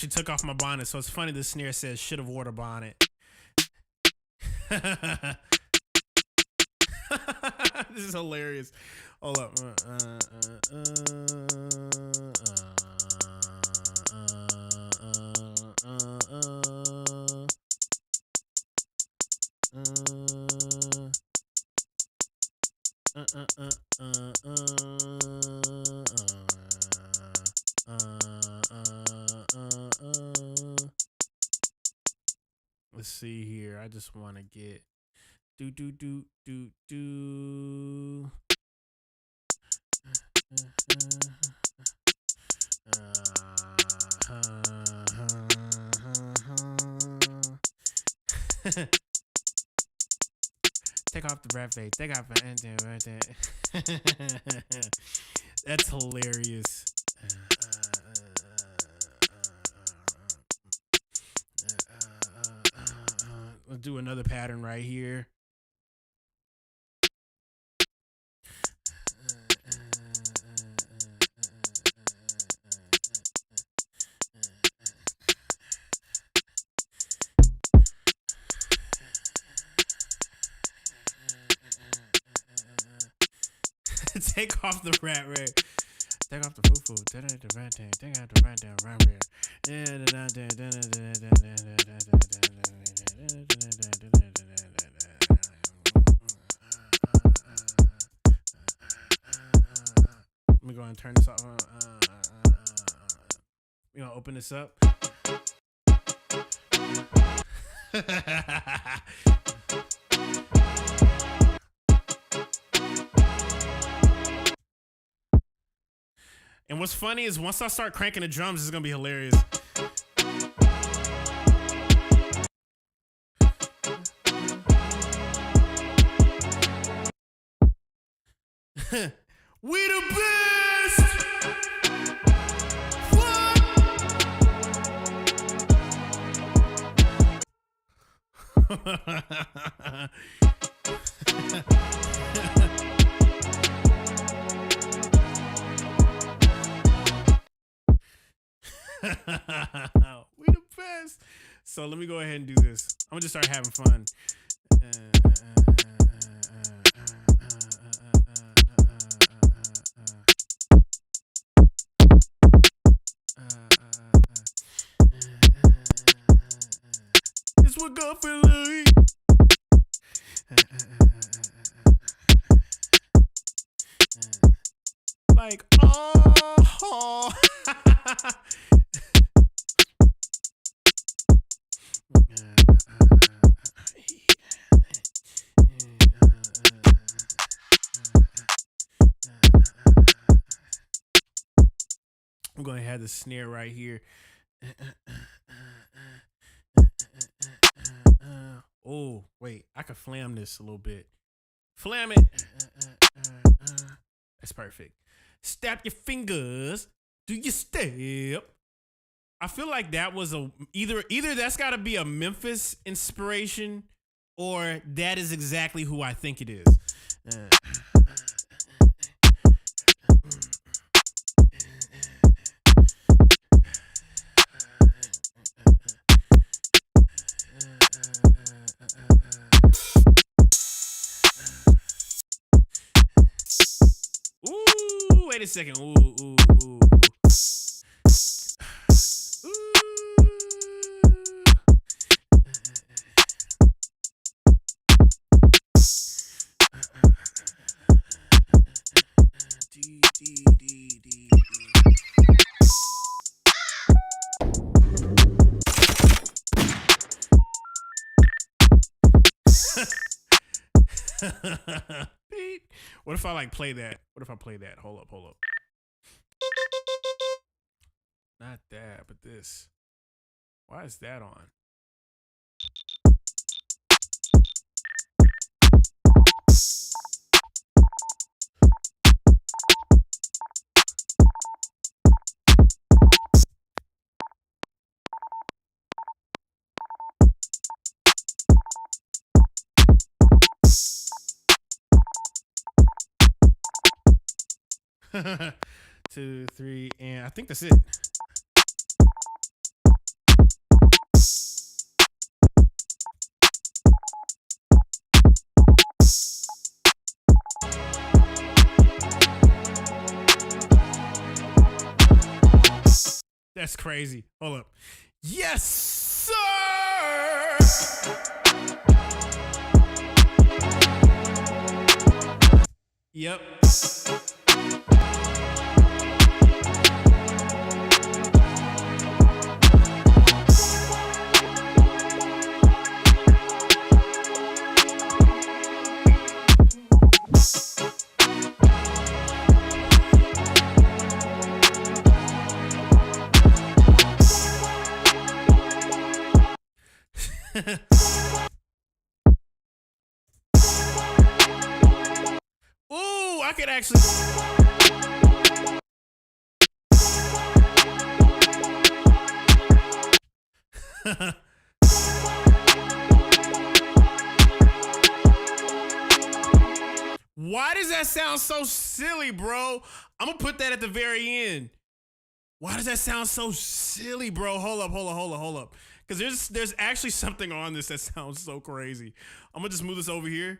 actually took off my bonnet, so it's funny the snare says should have wore a bonnet. This is hilarious. Hold up. Let's see here. I just want to get do. Take off the red face. Take off the. That's hilarious. Let's do another pattern right here. Take off the rat race. Take off the foo-foo. Take off the rat tank. Take off the rat down right here. Let me go and turn this off. We're gonna open this up. And what's funny is once I start cranking the drums, it's gonna be hilarious. We the best! We the best. So let me go ahead and do this. I'm gonna just start having fun. It's what God feel like. Like, oh. I'm going to have the snare right here. Oh, wait. I could flam this a little bit. Flam it. That's perfect. Snap your fingers. Do your step. I feel like that was either that's got to be a Memphis inspiration or that is exactly who I think it is. Ooh, wait a second. Ooh. What if I like play that? What if I play that? Hold up. Not that, but this. Why is that on? Two, three, and I think that's it. That's crazy. Hold up. Yes, sir. Yep. Ooh, I could actually. Why does that sound so silly, bro? I'm gonna put that at the very end. Why does that sound so silly, bro? Hold up. Because there's actually something on this that sounds so crazy. I'm gonna just move this over here.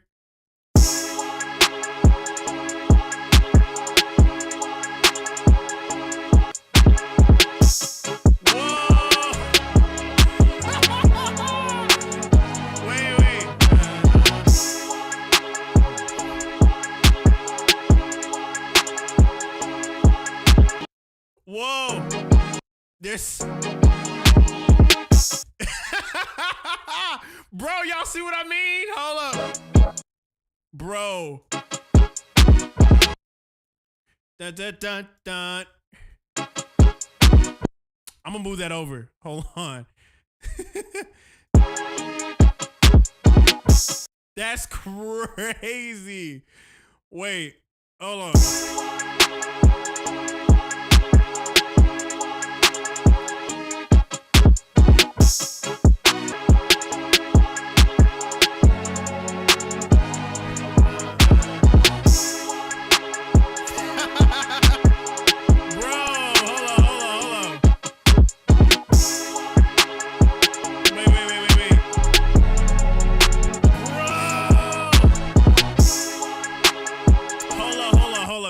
Whoa. There's. Bro, y'all see what I mean? Hold up. Bro. Dun, dun, dun, dun. I'm gonna move that over. Hold on. That's crazy. Wait, hold on.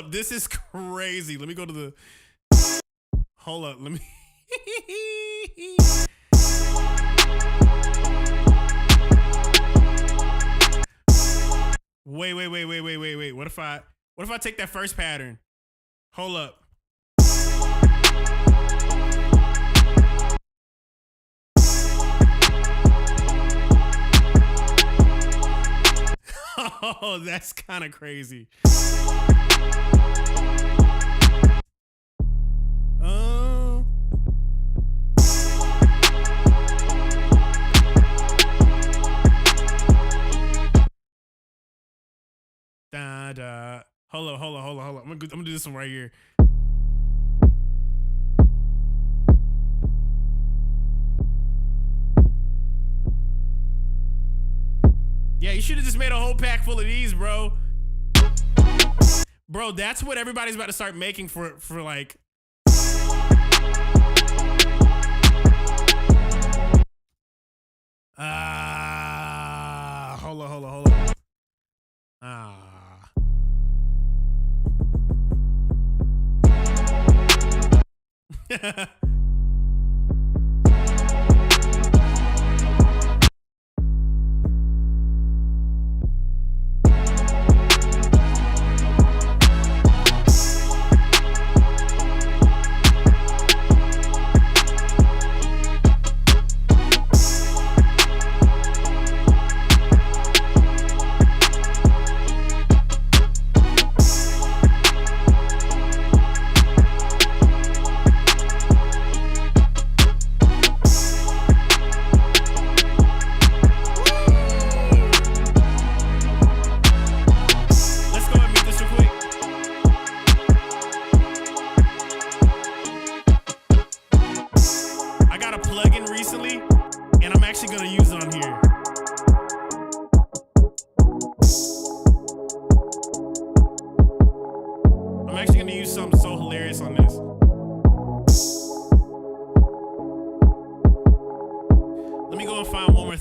This is crazy. Let me go to the. Hold up. Let me. Wait. What if I take that first pattern? Hold up. Oh, that's kind of crazy. Hold on. I'm gonna do this one right here. Yeah, you should have just made a whole pack full of these, bro. Bro, that's what everybody's about to start making for like. Hold on.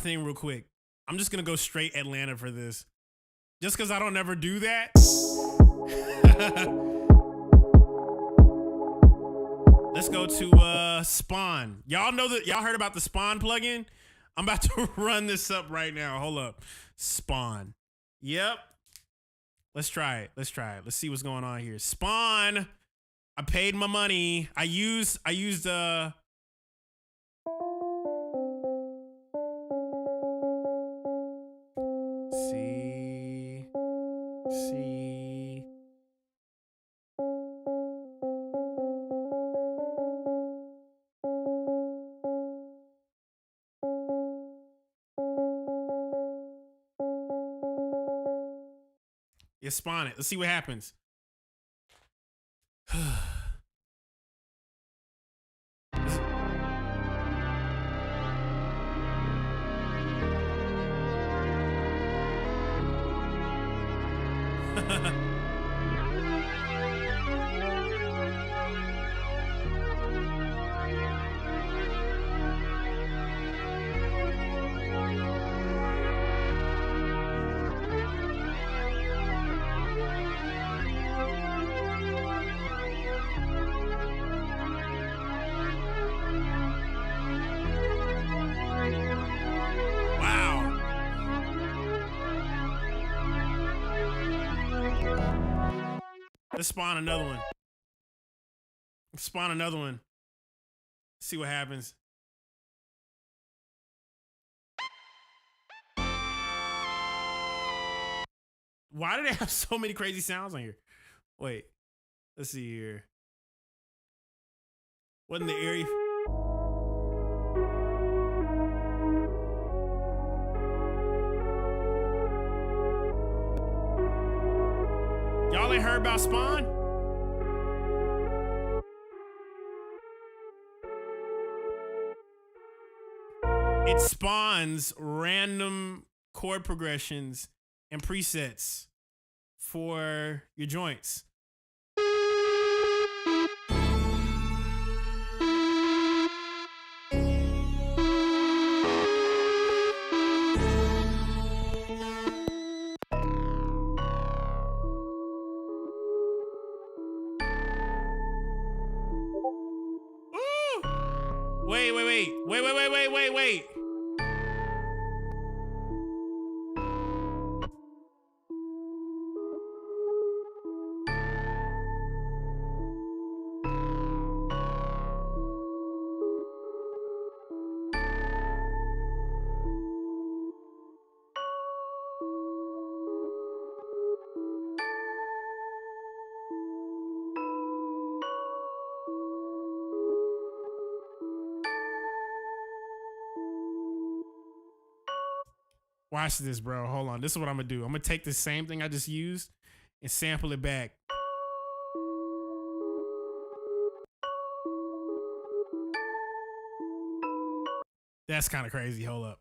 Real quick. I'm just gonna go straight Atlanta for this. Just because I don't ever do that. Let's go to Spawn. Y'all know that y'all heard about the Spawn plugin? I'm about to run this up right now. Hold up. Spawn. Yep. Let's try it. Let's see what's going on here. Spawn. I paid my money. I used see. Yeah, spawn it. Let's see what happens. Let's spawn another one. Spawn another one. See what happens. Why do they have so many crazy sounds on here? Wait, let's see here. What in the area? Y'all ain't heard about Spawn? It spawns random chord progressions and presets for your joints. Wait. Watch this, bro. Hold on. This is what I'm gonna do. I'm gonna take the same thing I just used and sample it back. That's kind of crazy. Hold up.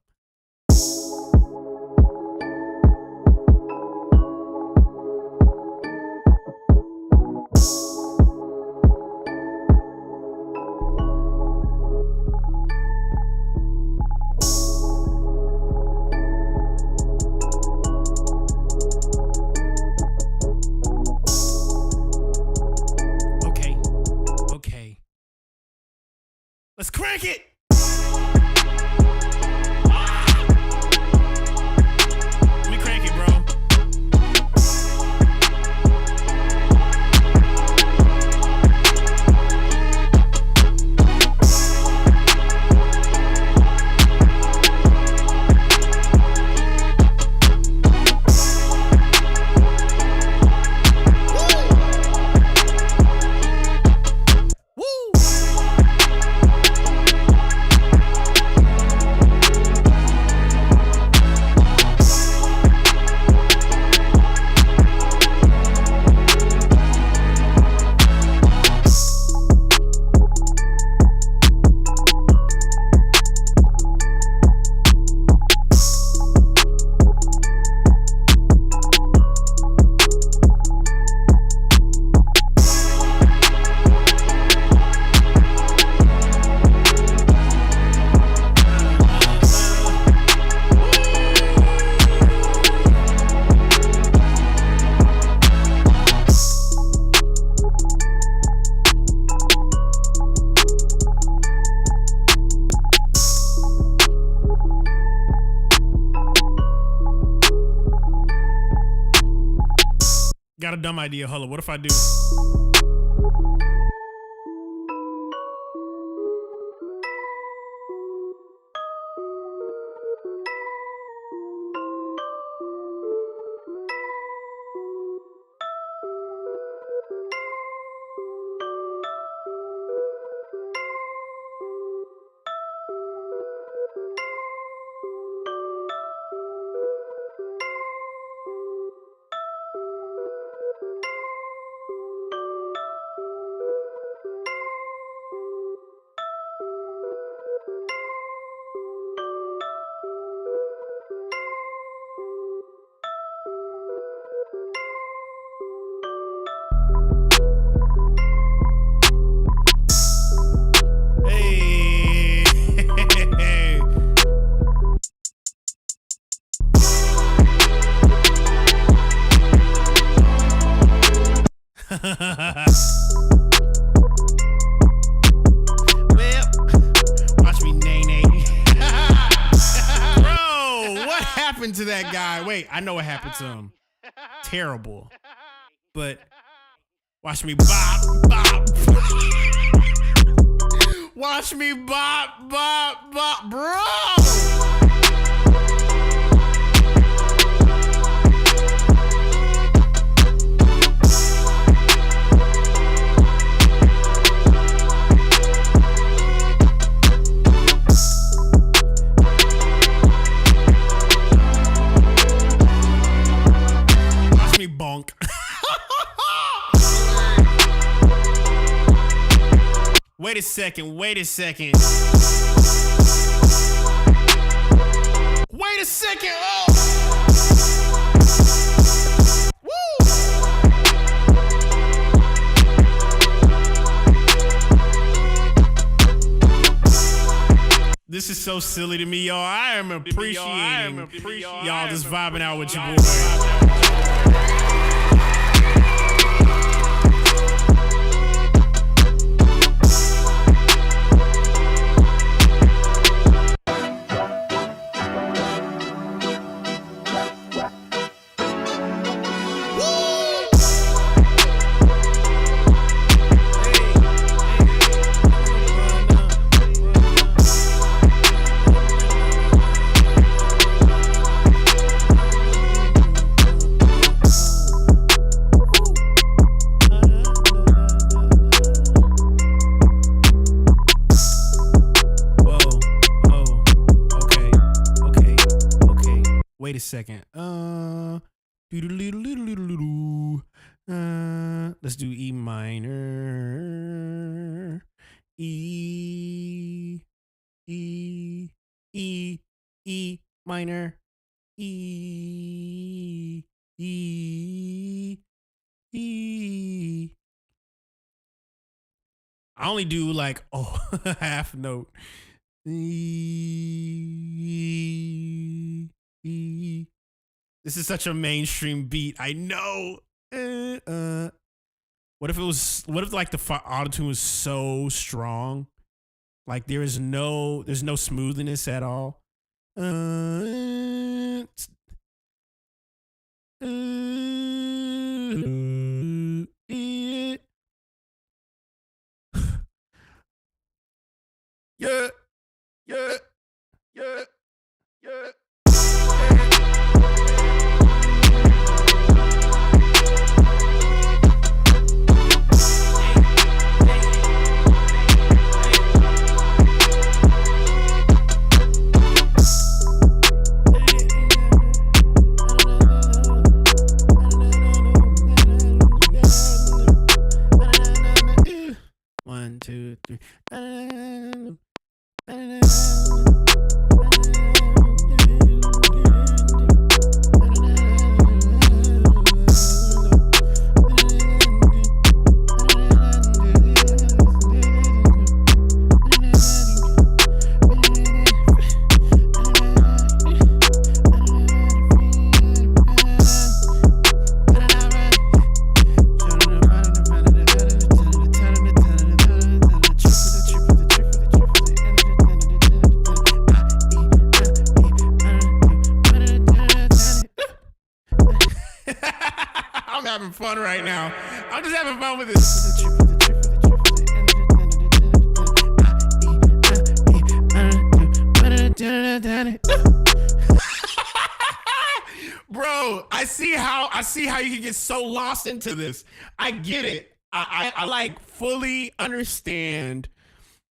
Let's crank it. got a dumb idea. Hold on. What if I do? Well, watch me nay. Bro, what happened to that guy? Wait, I know what happened to him. Terrible. But watch me bop, bop. Watch me bop, bop, bop, bro. Me bonk. Wait a second. Wait a second. Oh. Woo. This is so silly to me, y'all. I am appreciating y'all just vibing out with your boy. Wait a second. Let's do E minor. E minor. E. I only do like half note. This is such a mainstream beat. I know. What if like the autotune was so strong? Like there's no smoothness at all. Yeah. having fun right now. I'm just having fun with this. Bro, I see how you can get so lost into this. I get it. I like fully understand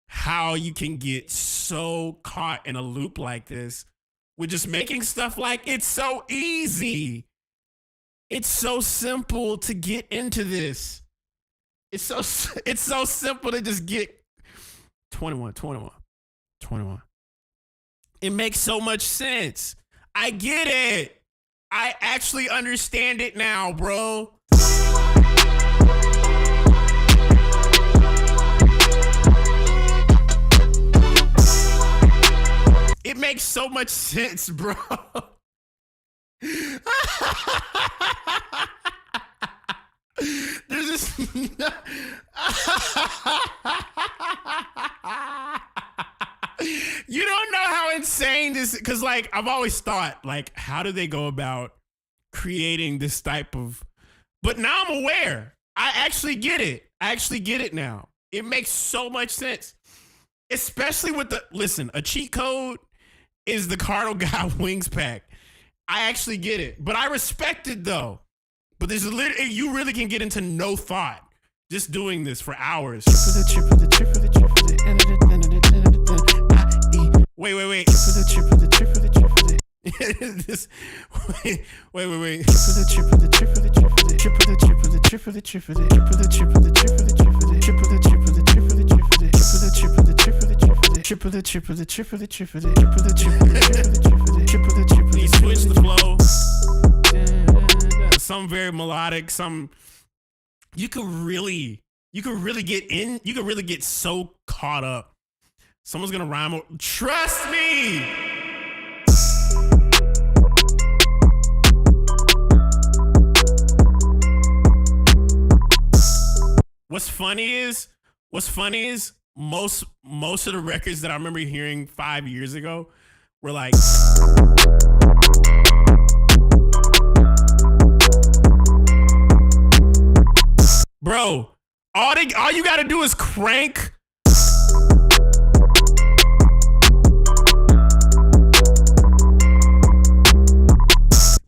how you can get so caught in a loop like this with just making stuff like it's so easy. It's so simple to get into this. It's so simple to just get 21. It makes so much sense. I get it. I actually understand it now, bro. It makes so much sense, bro. There's this. You don't know how insane this is, because like I've always thought, like, how do they go about creating this type of, but now I'm aware. I actually get it. I actually get it now. It makes so much sense. Especially with the, listen, a cheat code is the Cardinal Guy Wings pack. I actually get it, but I respect it though. But there's literally, you really can get into no thought just doing this for hours. Wait. Wait. This, wait. He switched the flow. Some very melodic, some you could really get in, you could really get so caught up. Someone's gonna rhyme. Trust me. What's funny is most of the records that I remember hearing 5 years ago were like, bro, all you gotta do is crank.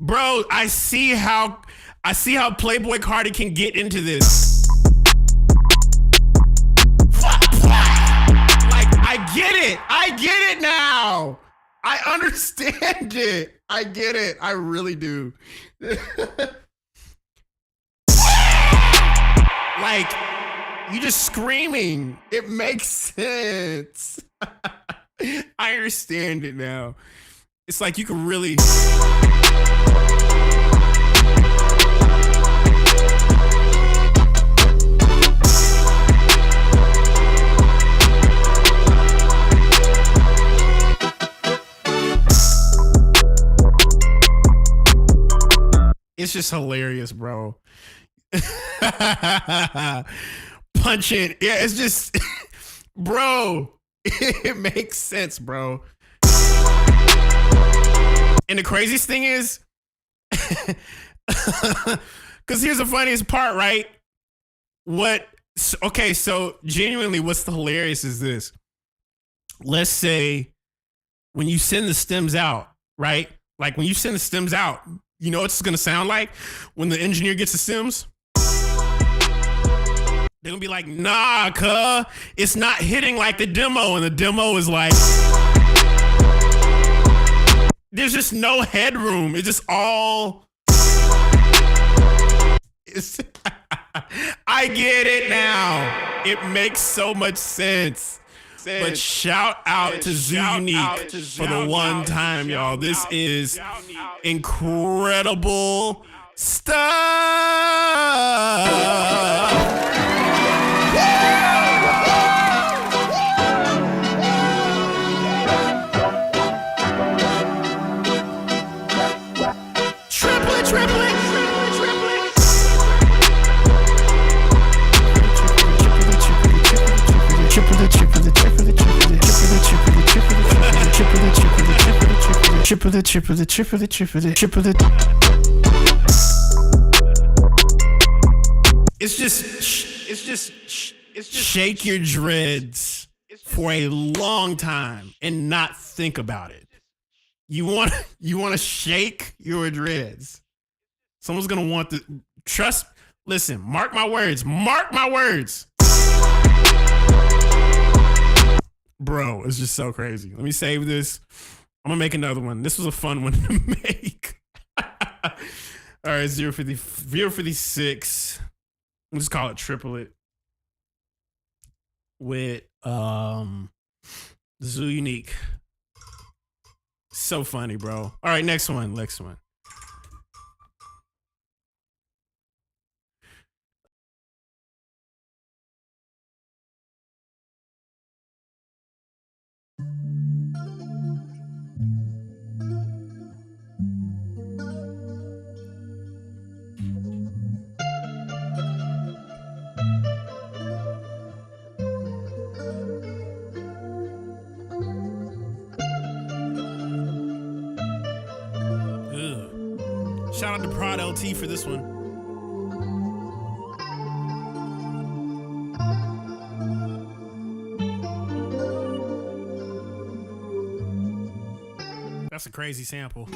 Bro, I see how Playboy Cardi can get into this. Like, I get it now. I understand it. I get it. I really do. Like, you just screaming. It makes sense. I understand it now. It's like you can really. It's just hilarious, bro. Punch it. Yeah, it's just, bro, it makes sense, bro. And the craziest thing is, because here's the funniest part, right? Okay, so genuinely, what's the hilarious is this. Let's say when you send the stems out, right? Like when you send the stems out, you know what it's gonna sound like when the engineer gets the stems? They're gonna be like, nah, cuh, it's not hitting like the demo. And the demo is like, there's just no headroom. It's just all. I get it now. It makes so much sense. But shout out to Zoo Unique for the one time, y'all. This is incredible stuff. Triple it. Shake your dreads for a long time and not think about it. You want to shake your dreads. Someone's gonna want to trust. Listen, mark my words. Mark my words. Bro, it's just so crazy. Let me save this. I'm gonna make another one. This was a fun one to make. All right, 056. We'll just call it triplet with Zoo Unique. So funny, bro. All right, next one. Ugh. Shout out to Prod LT for this one. That's a crazy sample.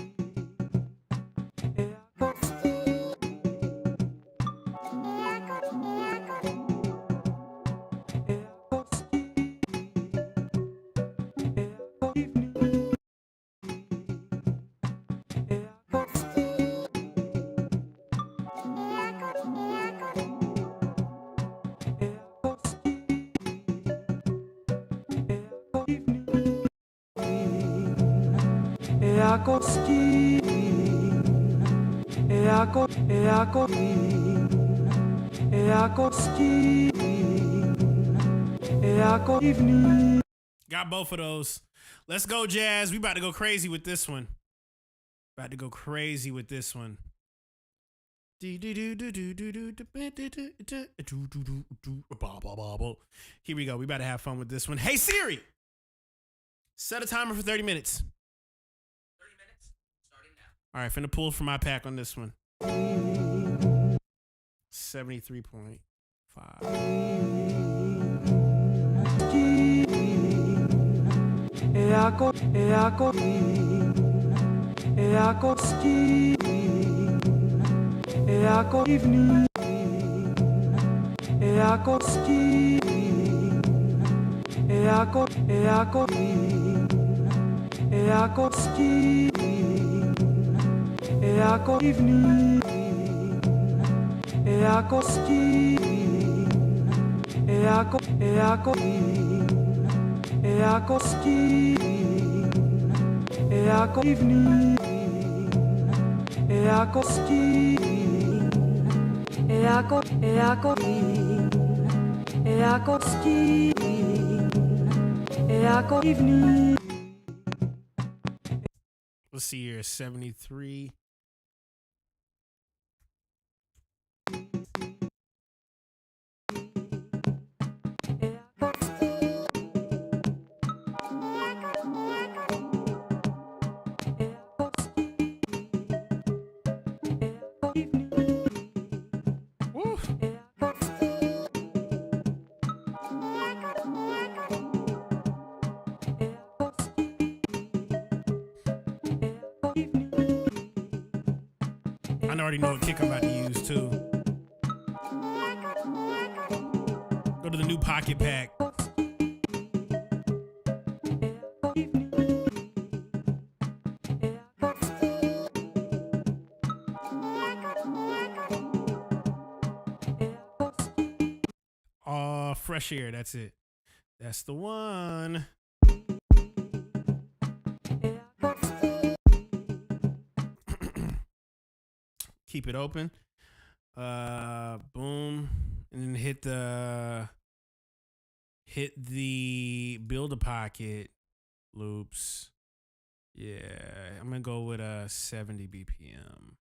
Got both of those. Let's go, Jazz. We about to go crazy with this one. Here we go. We about to have fun with this one. Hey, Siri. Set a timer for 30 minutes. 30 minutes? Starting now. All right, finna pull from my pack on this one. 73.5. Let's see here, 73. I already know what kick I'm about to use too. Go to the new pocket pack. Oh, fresh air. That's it. That's the one. Keep it open. Boom. And then hit the build a pocket loops. Yeah, I'm gonna go with 70 BPM.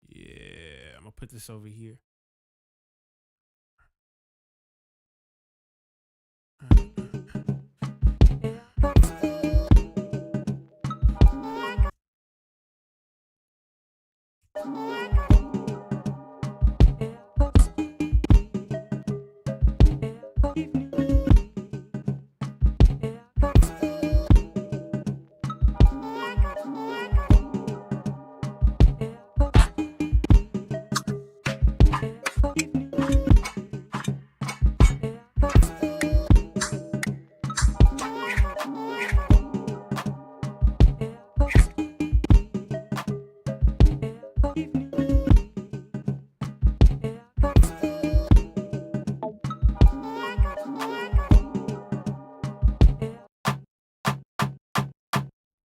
Yeah, I'm gonna put this over here.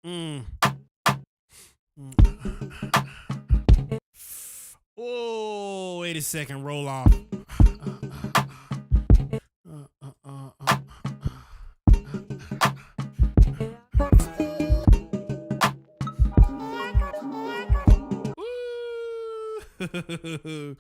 Mm. Oh, wait a second. Roll off. Woo.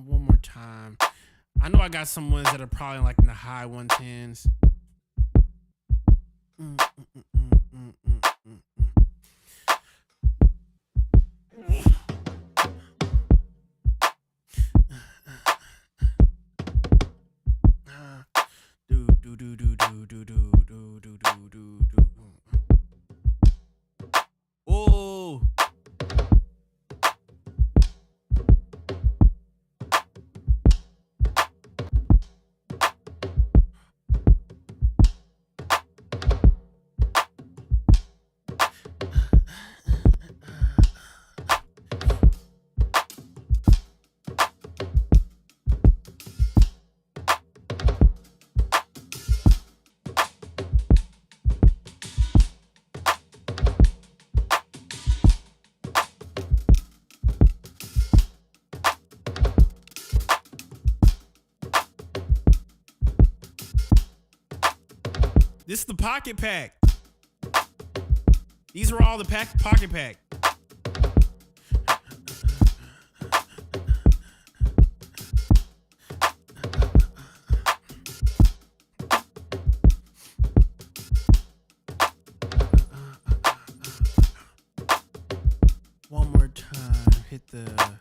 One more time. I know I got some ones that are probably like in the high 110s. Oh. This is the pocket pack. These are all the pocket pack. One more time. Hit the...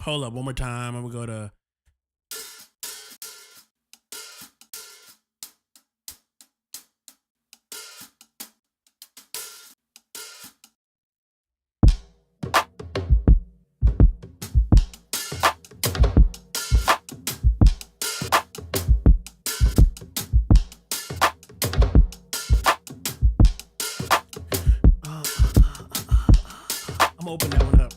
Hold up, one more time. I'm gonna go to... I'm gonna open that one up.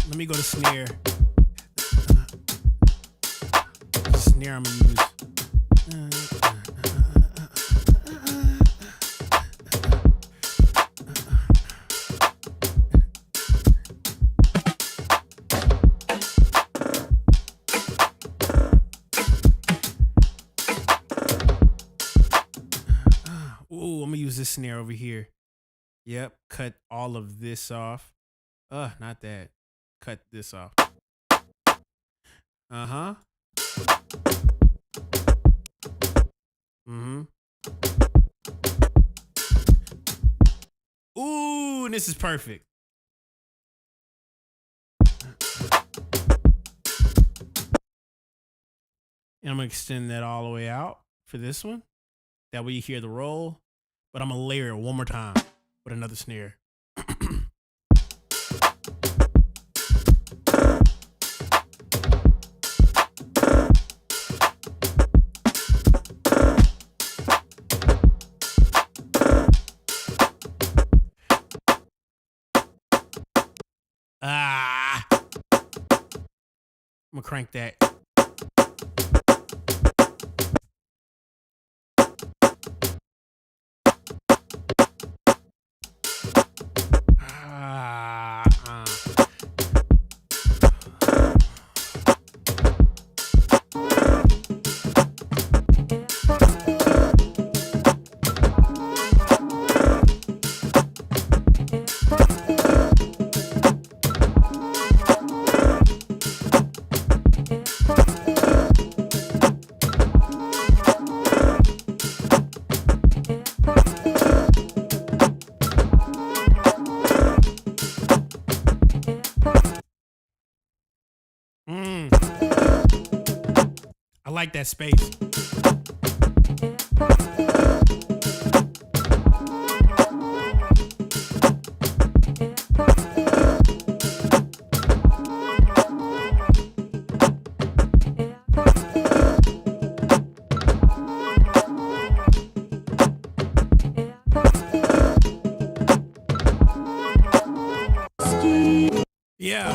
Let me go to snare. Snare I'm gonna use. Ooh, I'm gonna use this snare over here. Yep, cut all of this off. Not that. Cut this off. Uh-huh. This is perfect. And I'm going to extend that all the way out for this one. That way you hear the roll. But I'm going to layer it one more time with another snare. I'm going to crank that. I like that space. Yeah.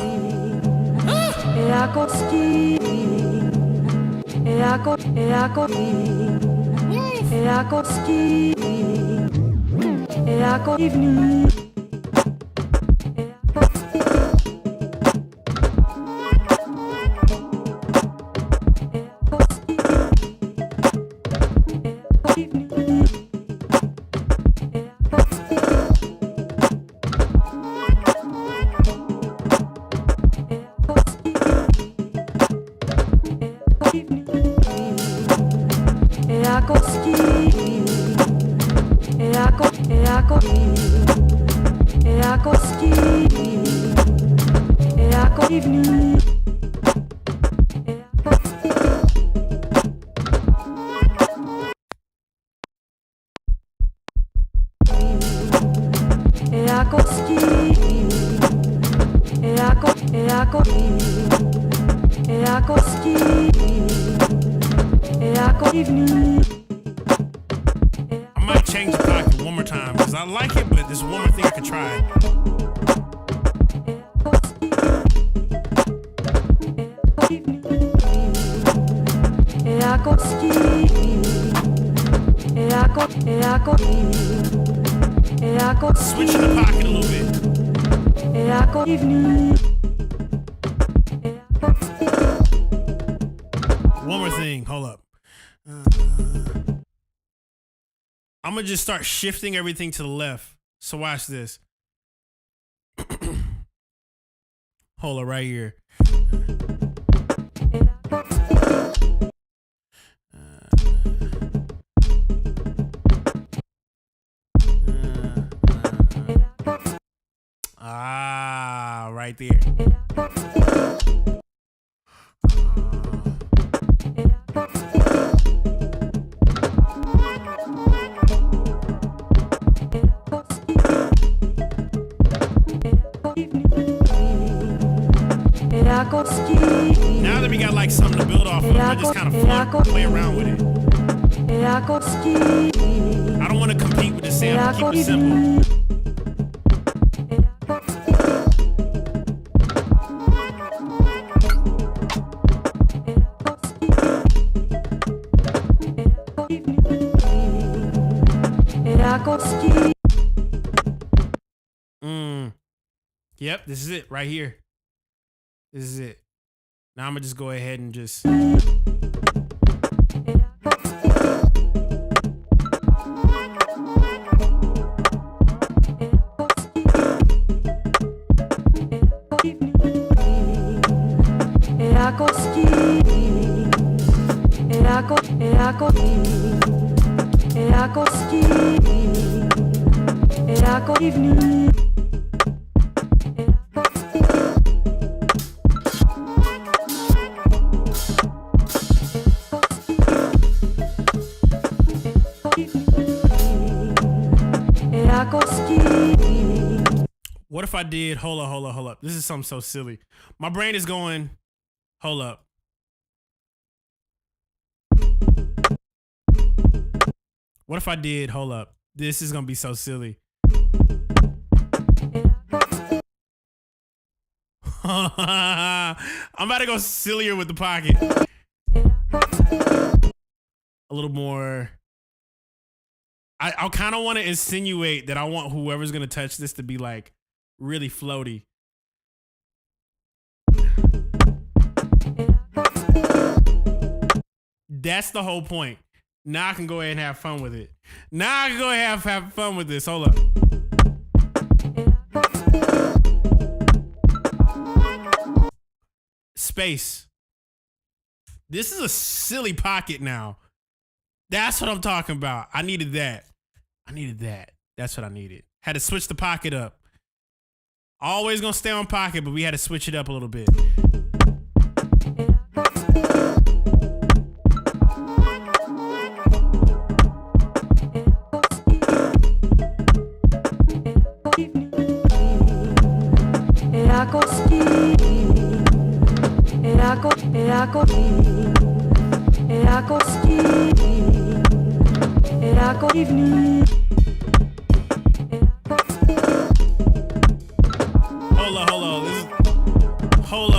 I might change the pocket one more time because I like it, but there's one more thing I could try. Switching the pocket a little bit. One more thing, hold up. I'm gonna just start shifting everything to the left. So watch this. Hold it right here. Right there. Now that we got like something to build off of, I just kind of play around with it. I don't want to compete with the sample, keep it simple. Yep, this is it right here. This is it. Now I'm gonna just go ahead and just. What if I did, hold up. This is something so silly. My brain is going, hold up. What if I did, hold up. This is going to be so silly. I'm about to go sillier with the pocket. A little more. I kind of want to insinuate that I want whoever's going to touch this to be like really floaty. That's the whole point. Now I can go ahead and have fun with it. Now I can go ahead and have fun with this. Hold up. Space. This is a silly pocket now. That's what I'm talking about. I needed that. That's what I needed. Had to switch the pocket up. Always gonna stay on pocket, but we had to switch it up a little bit. Hold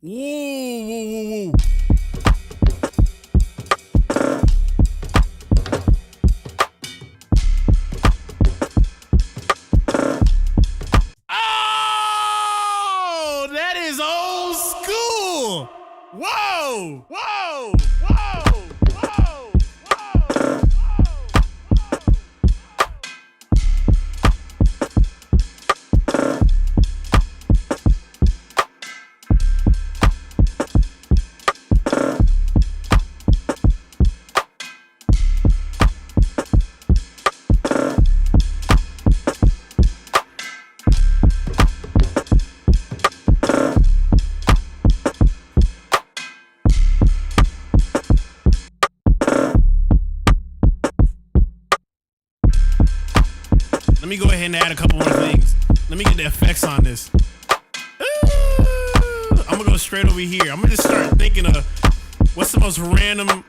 Whoa. Oh, that is old school. Whoa. Let me go ahead and add a couple more things. Let me get the effects on this. I'm gonna go straight over here. I'm gonna just start thinking of what's the most random.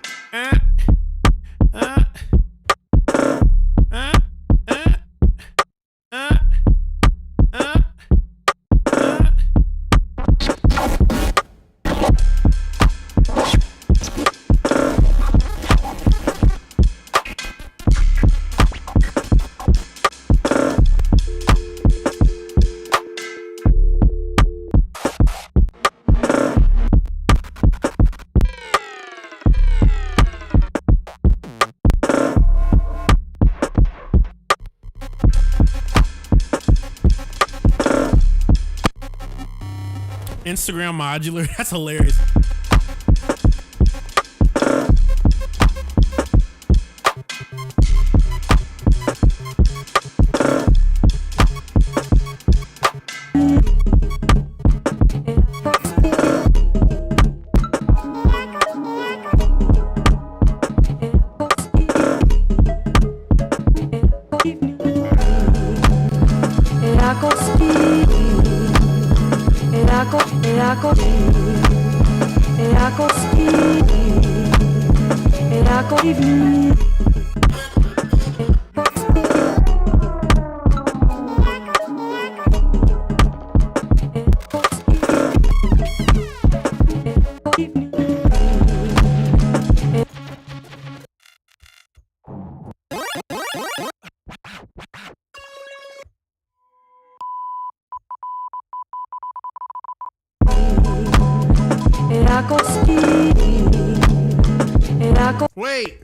Instagram modular. That's hilarious. Wait.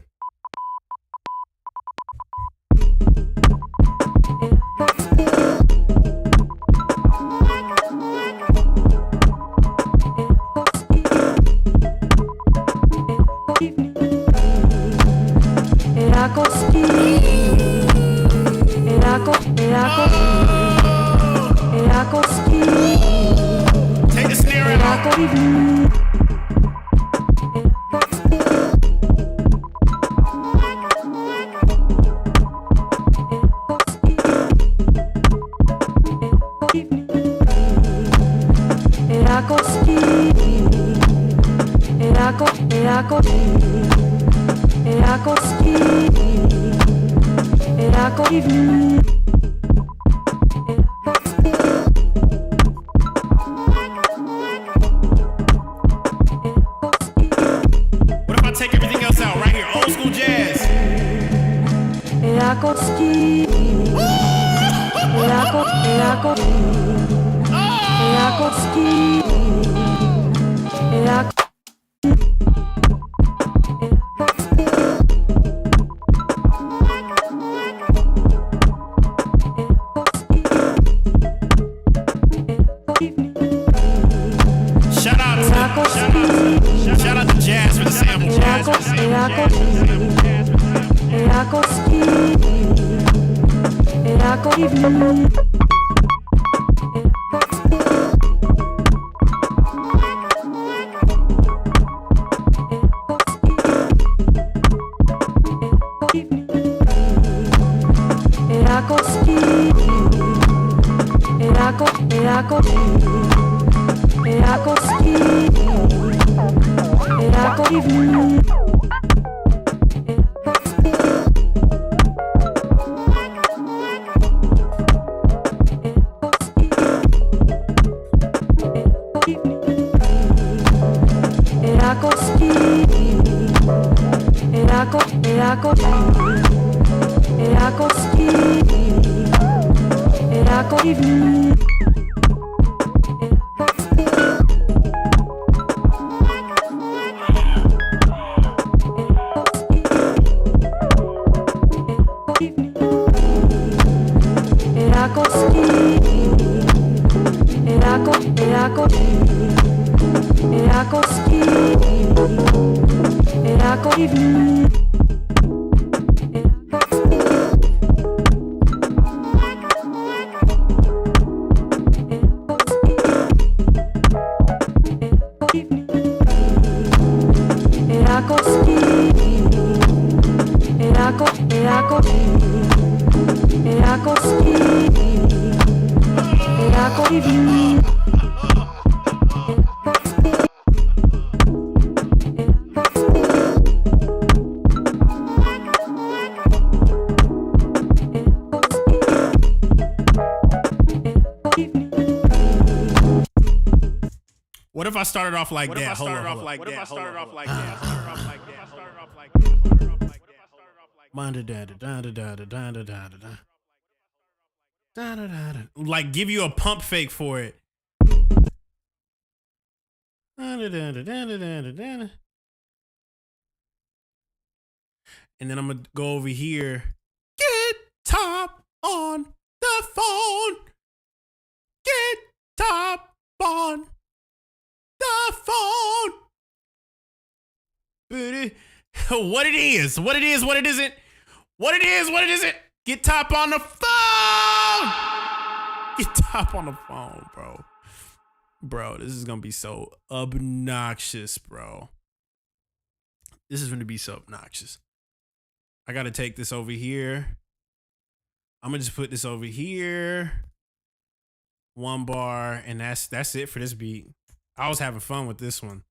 Take the snare out. What if I take everything else out right here? Old school jazz. Shout out to Jazz for the sample. Jazz for the sample. What if I started off like that? Hold on. What if I started off like that? Like give you a pump fake for it. And then I'm gonna go over here. Get top on the phone. Get top on the phone. What it is, what it is, what it isn't. What it is, what it isn't. Get top on the phone. Get top on the phone, bro. Bro, this is gonna be so obnoxious, bro. This is gonna be so obnoxious. I gotta take this over here. I'm gonna just put this over here. One bar, and that's it for this beat. I was having fun with this one.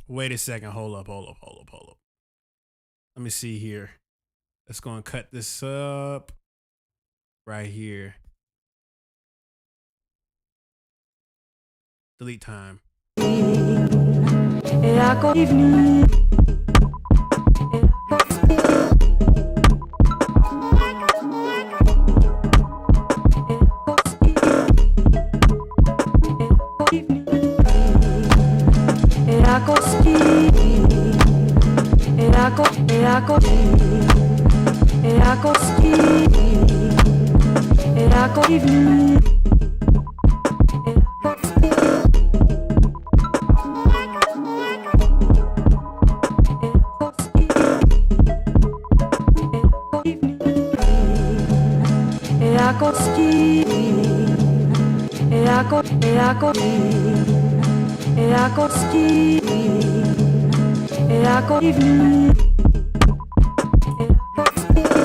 Wait a second. Hold up. Let me see here. Let's go and cut this up right here. Delete time.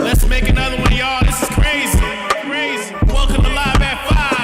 Let's make another one, y'all. This is crazy. Crazy. Welcome to Live at 5.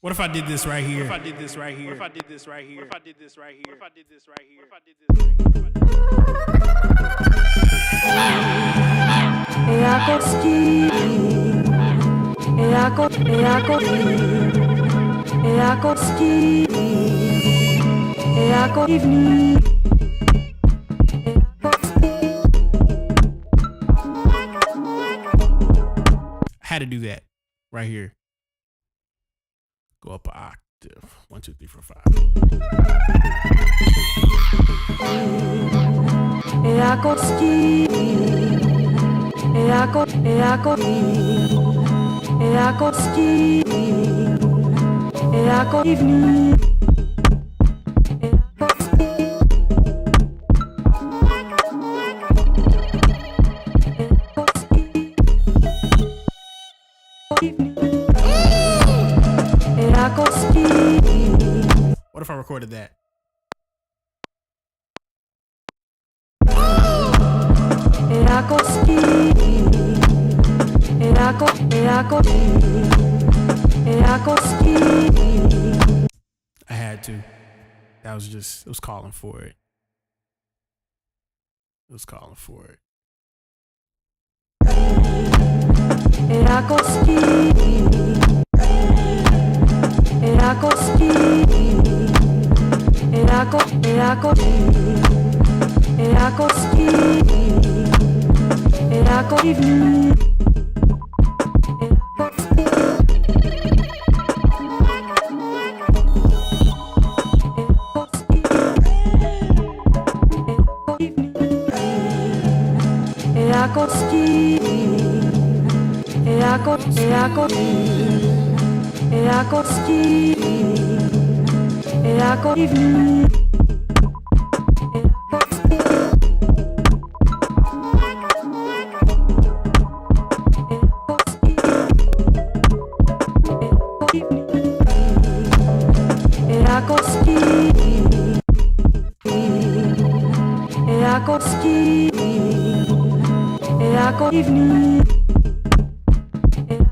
What if I did this right here? What if I did this right here? What if I did this right here? What if I did this right here? What if I did this right here? What if I did this right here? How to do that right here. Go up an octave. 1, 2, 3, 4, 5. What if I recorded that? I had to. That was just, it was calling for it. It was calling for it.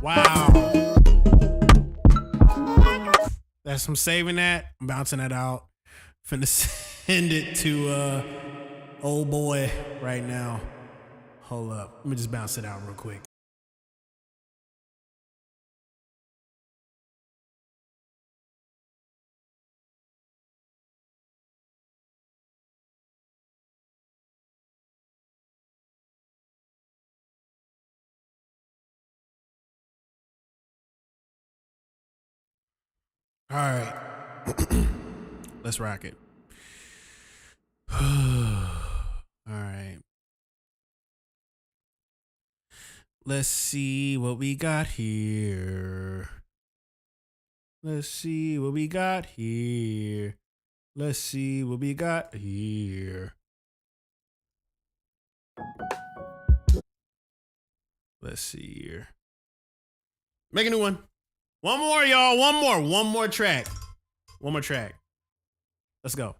Wow. That's I'm saving that. I'm bouncing that out. Finna send it to old boy right now. Hold up. Let me just bounce it out real quick. All right. Let's rock it. All right. Let's see what we got here. Let's see what we got here. Let's see what we got here. Let's see here. Make a new one. One more, y'all. One more track. One more track. Let's go.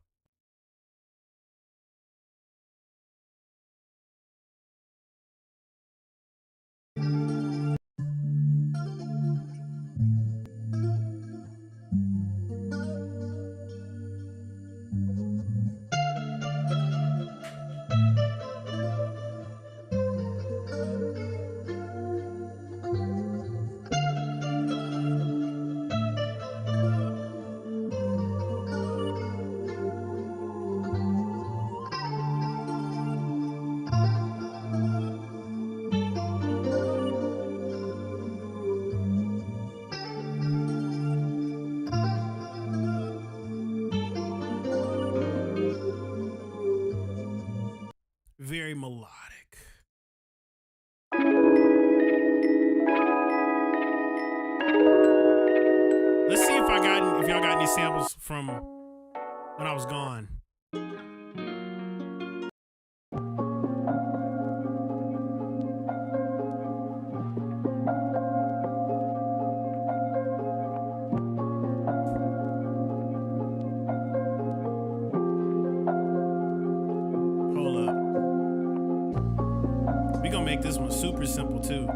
Very melodic. Let's see if y'all got any samples from when I was gone. Hold up. We gonna make this one super simple too.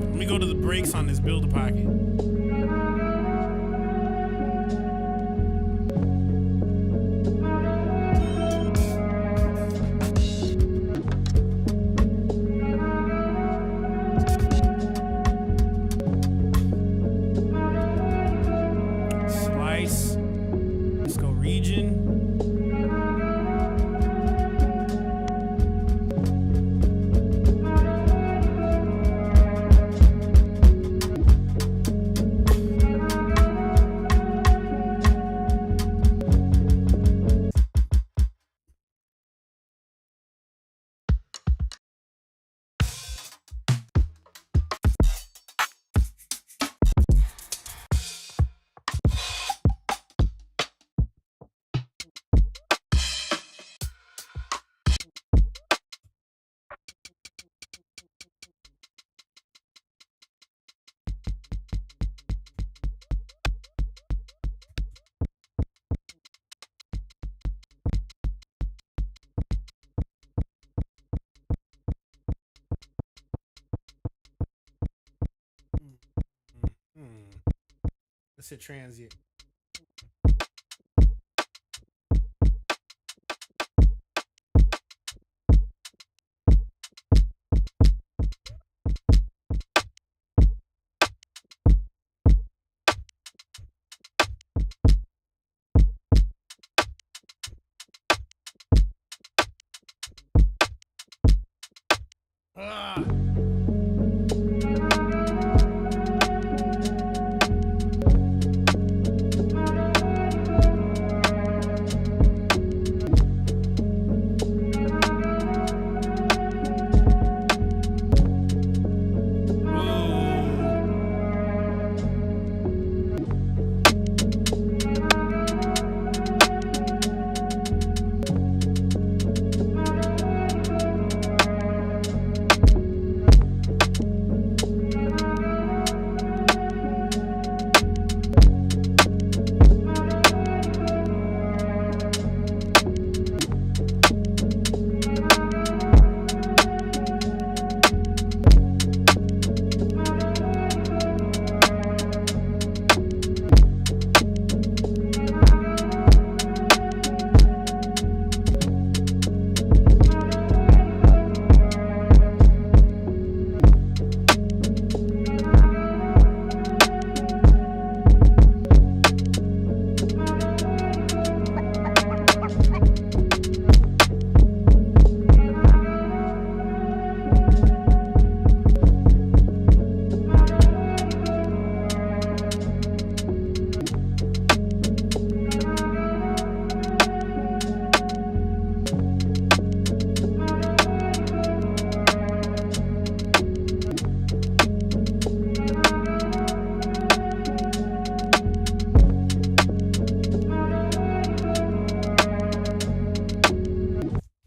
Let me go to the brakes on this builder pocket. Exit transient. Ah.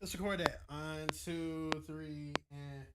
Let's record that. 1, 2, 3, and.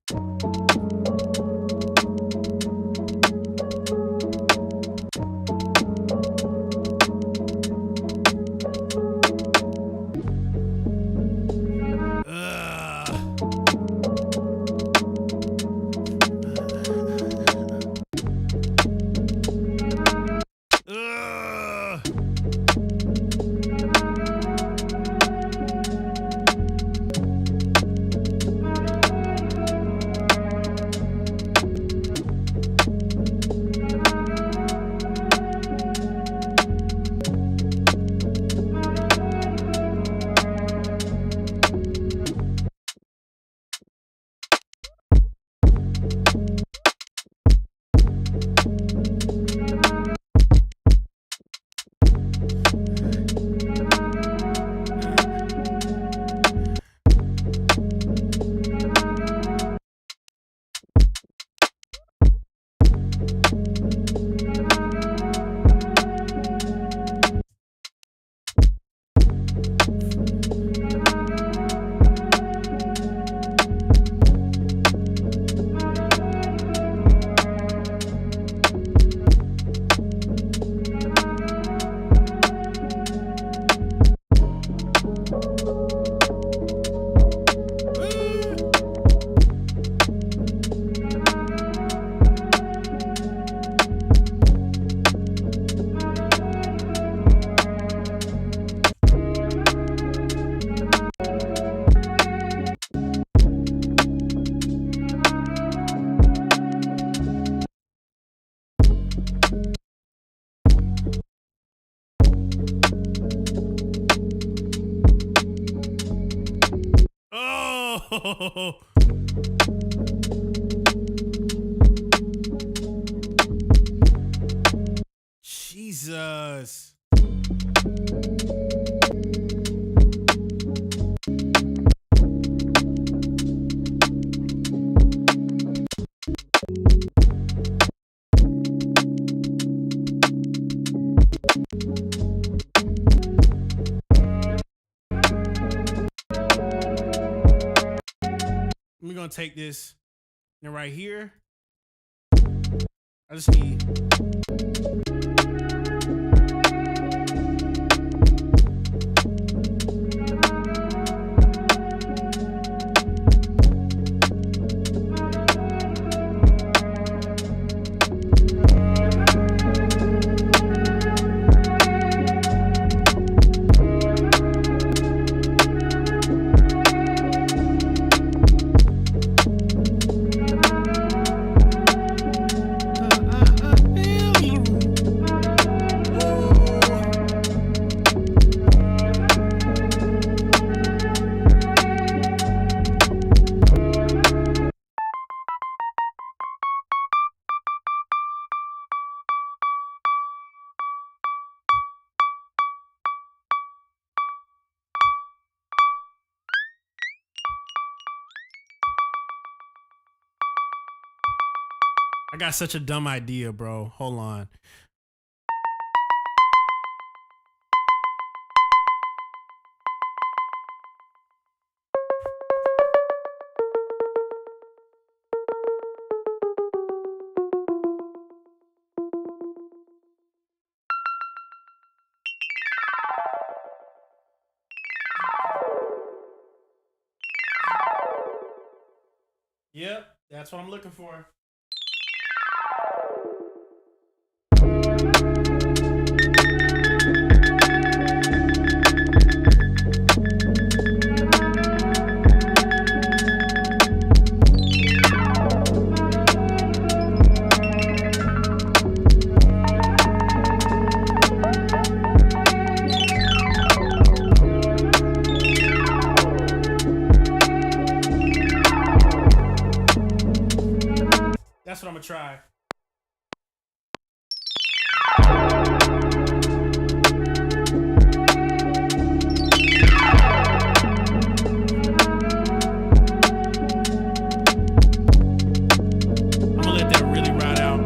Oh. Jesus. We're gonna take this and right here. I just need. I got such a dumb idea, bro. Hold on. Yep, that's what I'm looking for. That's what I'm gonna try. I'm gonna let that really ride out.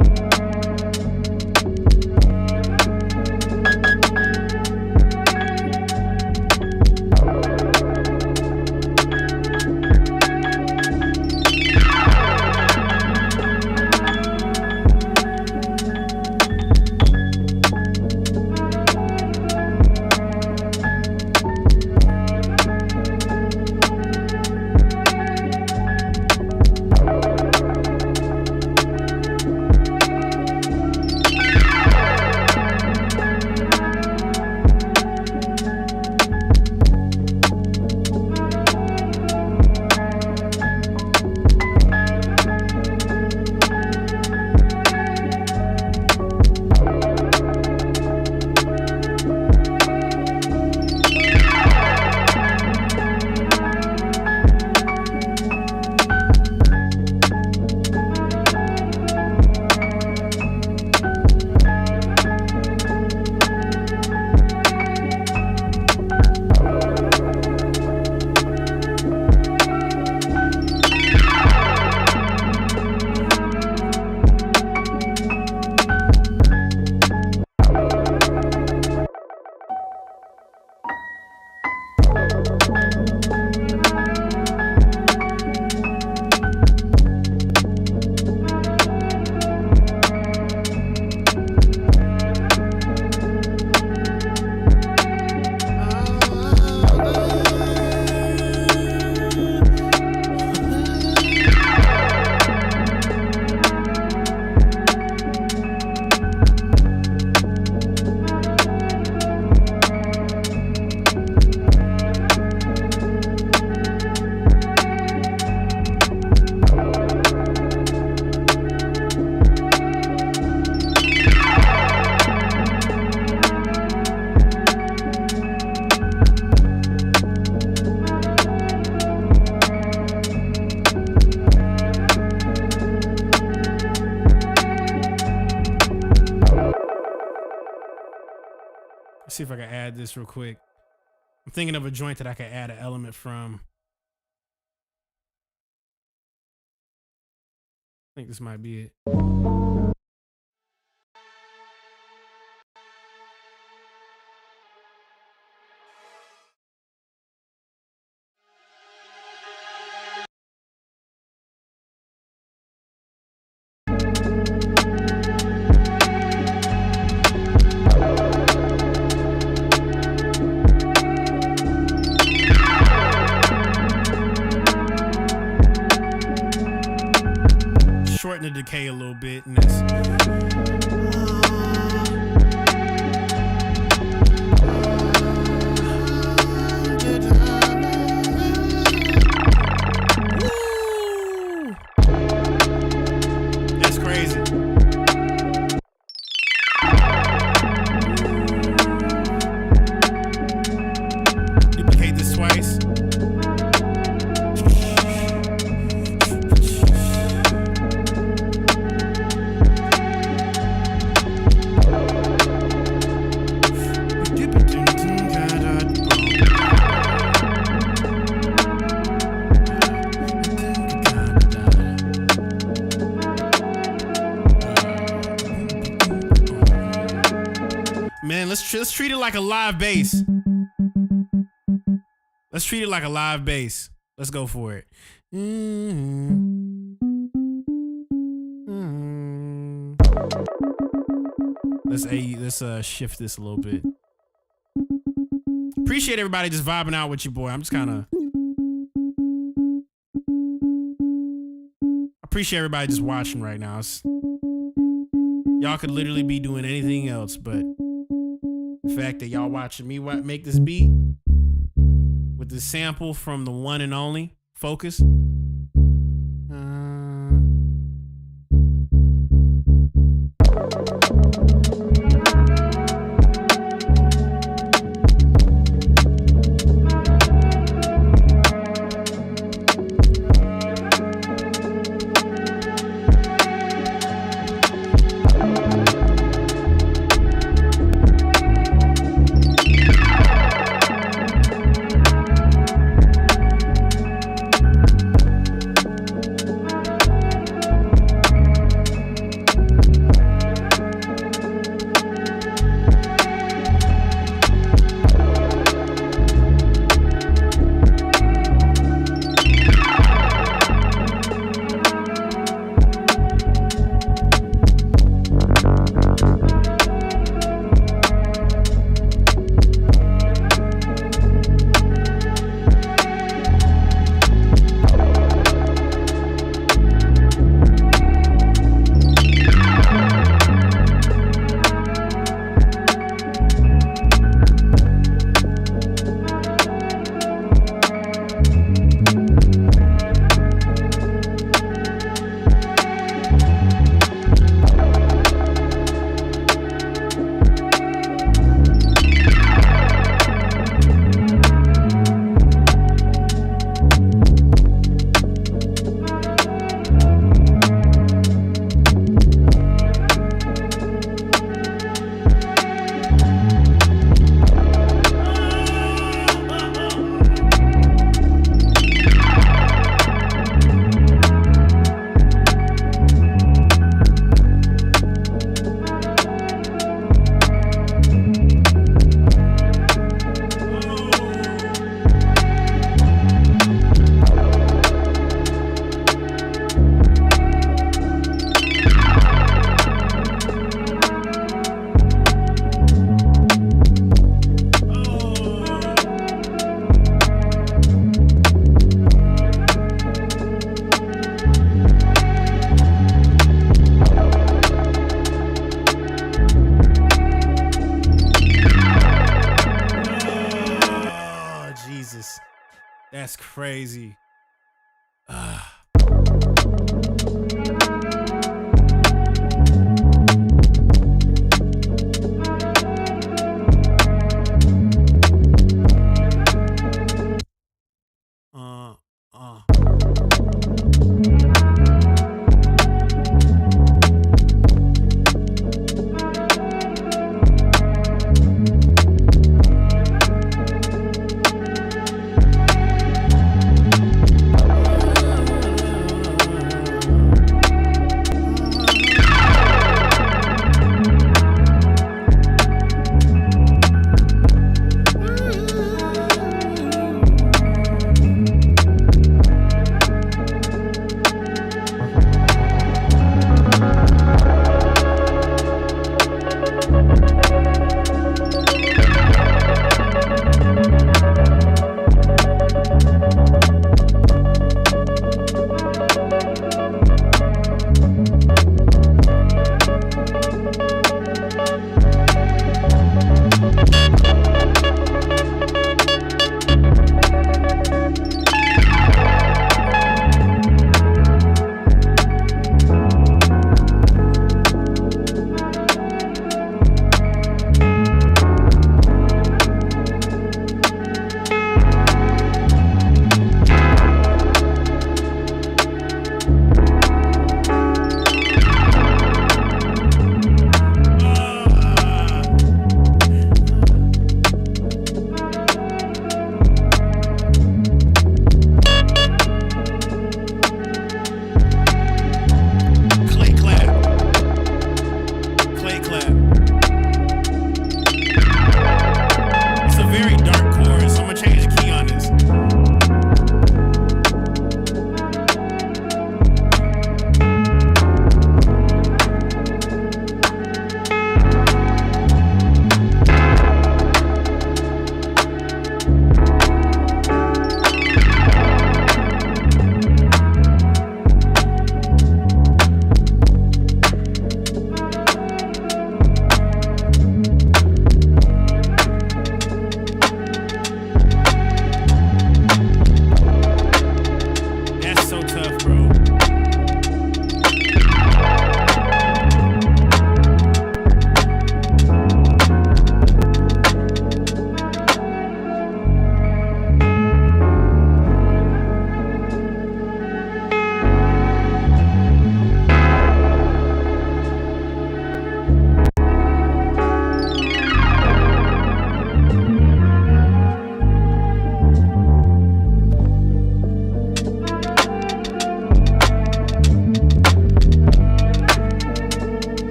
Let's see if I can add this real quick. I'm thinking of a joint that I can add an element from. I think this might be it. Shorten the decay a little bit, and that's woo! That's crazy. Duplicate this twice. let's treat it like a live bass. Let's treat it like a live bass. Let's go for it. Let's shift this a little bit. Appreciate everybody just vibing out with your boy. I'm just kind of appreciate everybody just watching right now. Y'all could literally be doing anything else, but the fact that y'all watching me make this beat with the sample from the one and only Focus. That's crazy.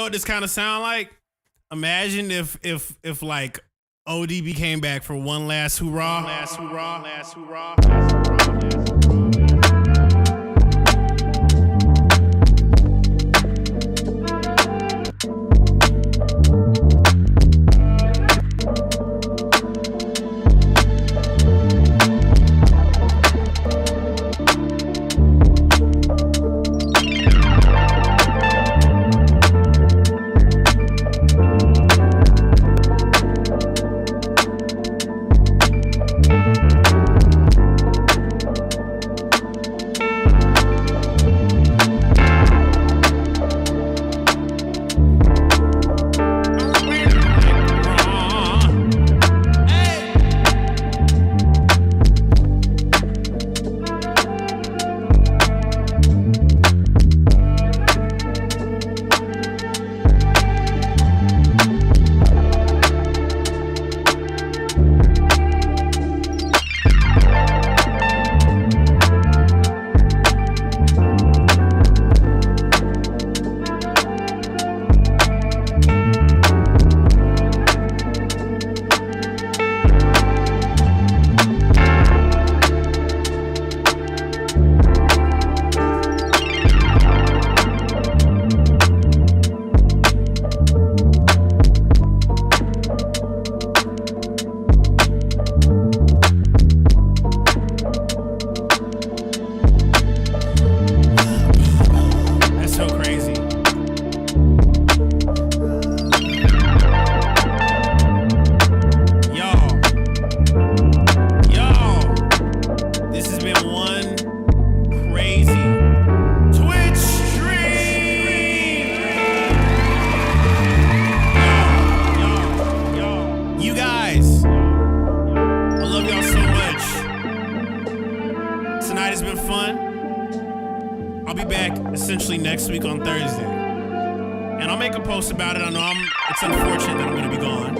what this kind of sound like? Imagine if like ODB came back for one last hoorah. Last hoorah. Last hoorah. Next week on Thursday, and I'll make a post about it. I know it's unfortunate that I'm going to be gone,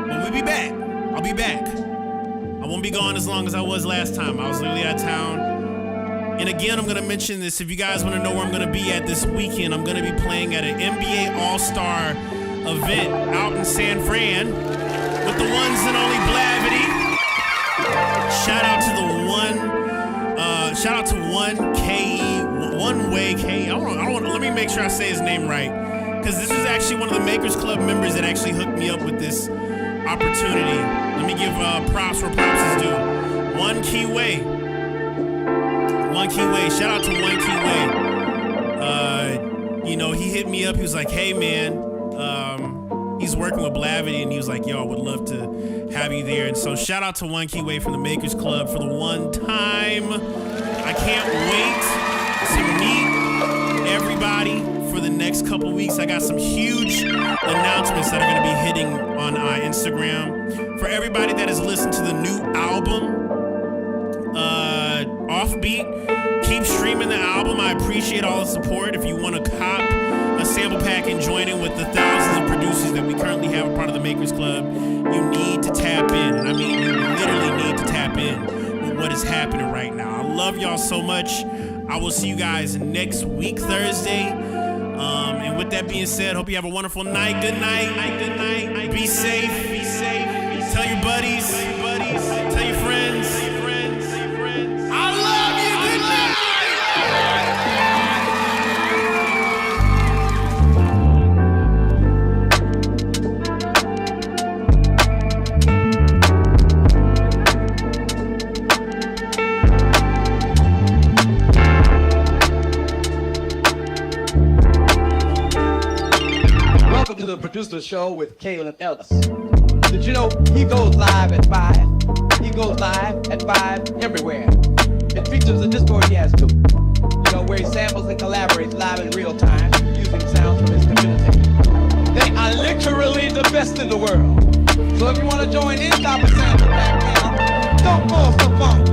but we'll be back. I'll be back. I won't be gone as long as I was last time. I was literally out of town. And again, I'm going to mention this. If you guys want to know where I'm going to be at this weekend, I'm going to be playing at an NBA All-Star event out in San Fran with the ones and only Blavity. Shout out to the shout out to One Way K. Let me make sure I say his name right, because this was actually one of the Makers Club members that actually hooked me up with this opportunity. Let me give props where props is due. One Key Way. Shout out to One Key Way. He hit me up. He was like, "Hey man," he's working with Blavity, and he was like, "Yo, I would love to have you there." And so shout out to One Key Way from the Makers Club for the one time. I can't wait to meet everybody for the next couple weeks. I got some huge announcements that are going to be hitting on Instagram. For everybody that has listened to the new album, Offbeat, keep streaming the album. I appreciate all the support. If you want to cop a sample pack and join in with the thousands of producers that we currently have a part of the Makers Club, you need to tap in. And I mean, you literally need to tap in with what is happening right now. I love y'all so much. I will see you guys next week, Thursday. And with that being said, hope you have a wonderful night. Good night. Be safe. Tell your buddies. Tell your friends. I love you. Good night. Welcome to the Producer Show with Kalen Ellis. Did you know he goes live at 5? He goes live at 5 everywhere. It features a Discord he has too. Where he samples and collaborates live in real time using sounds from his community. They are literally the best in the world. So if you want to join in, cop a sample back now. Don't force the funk.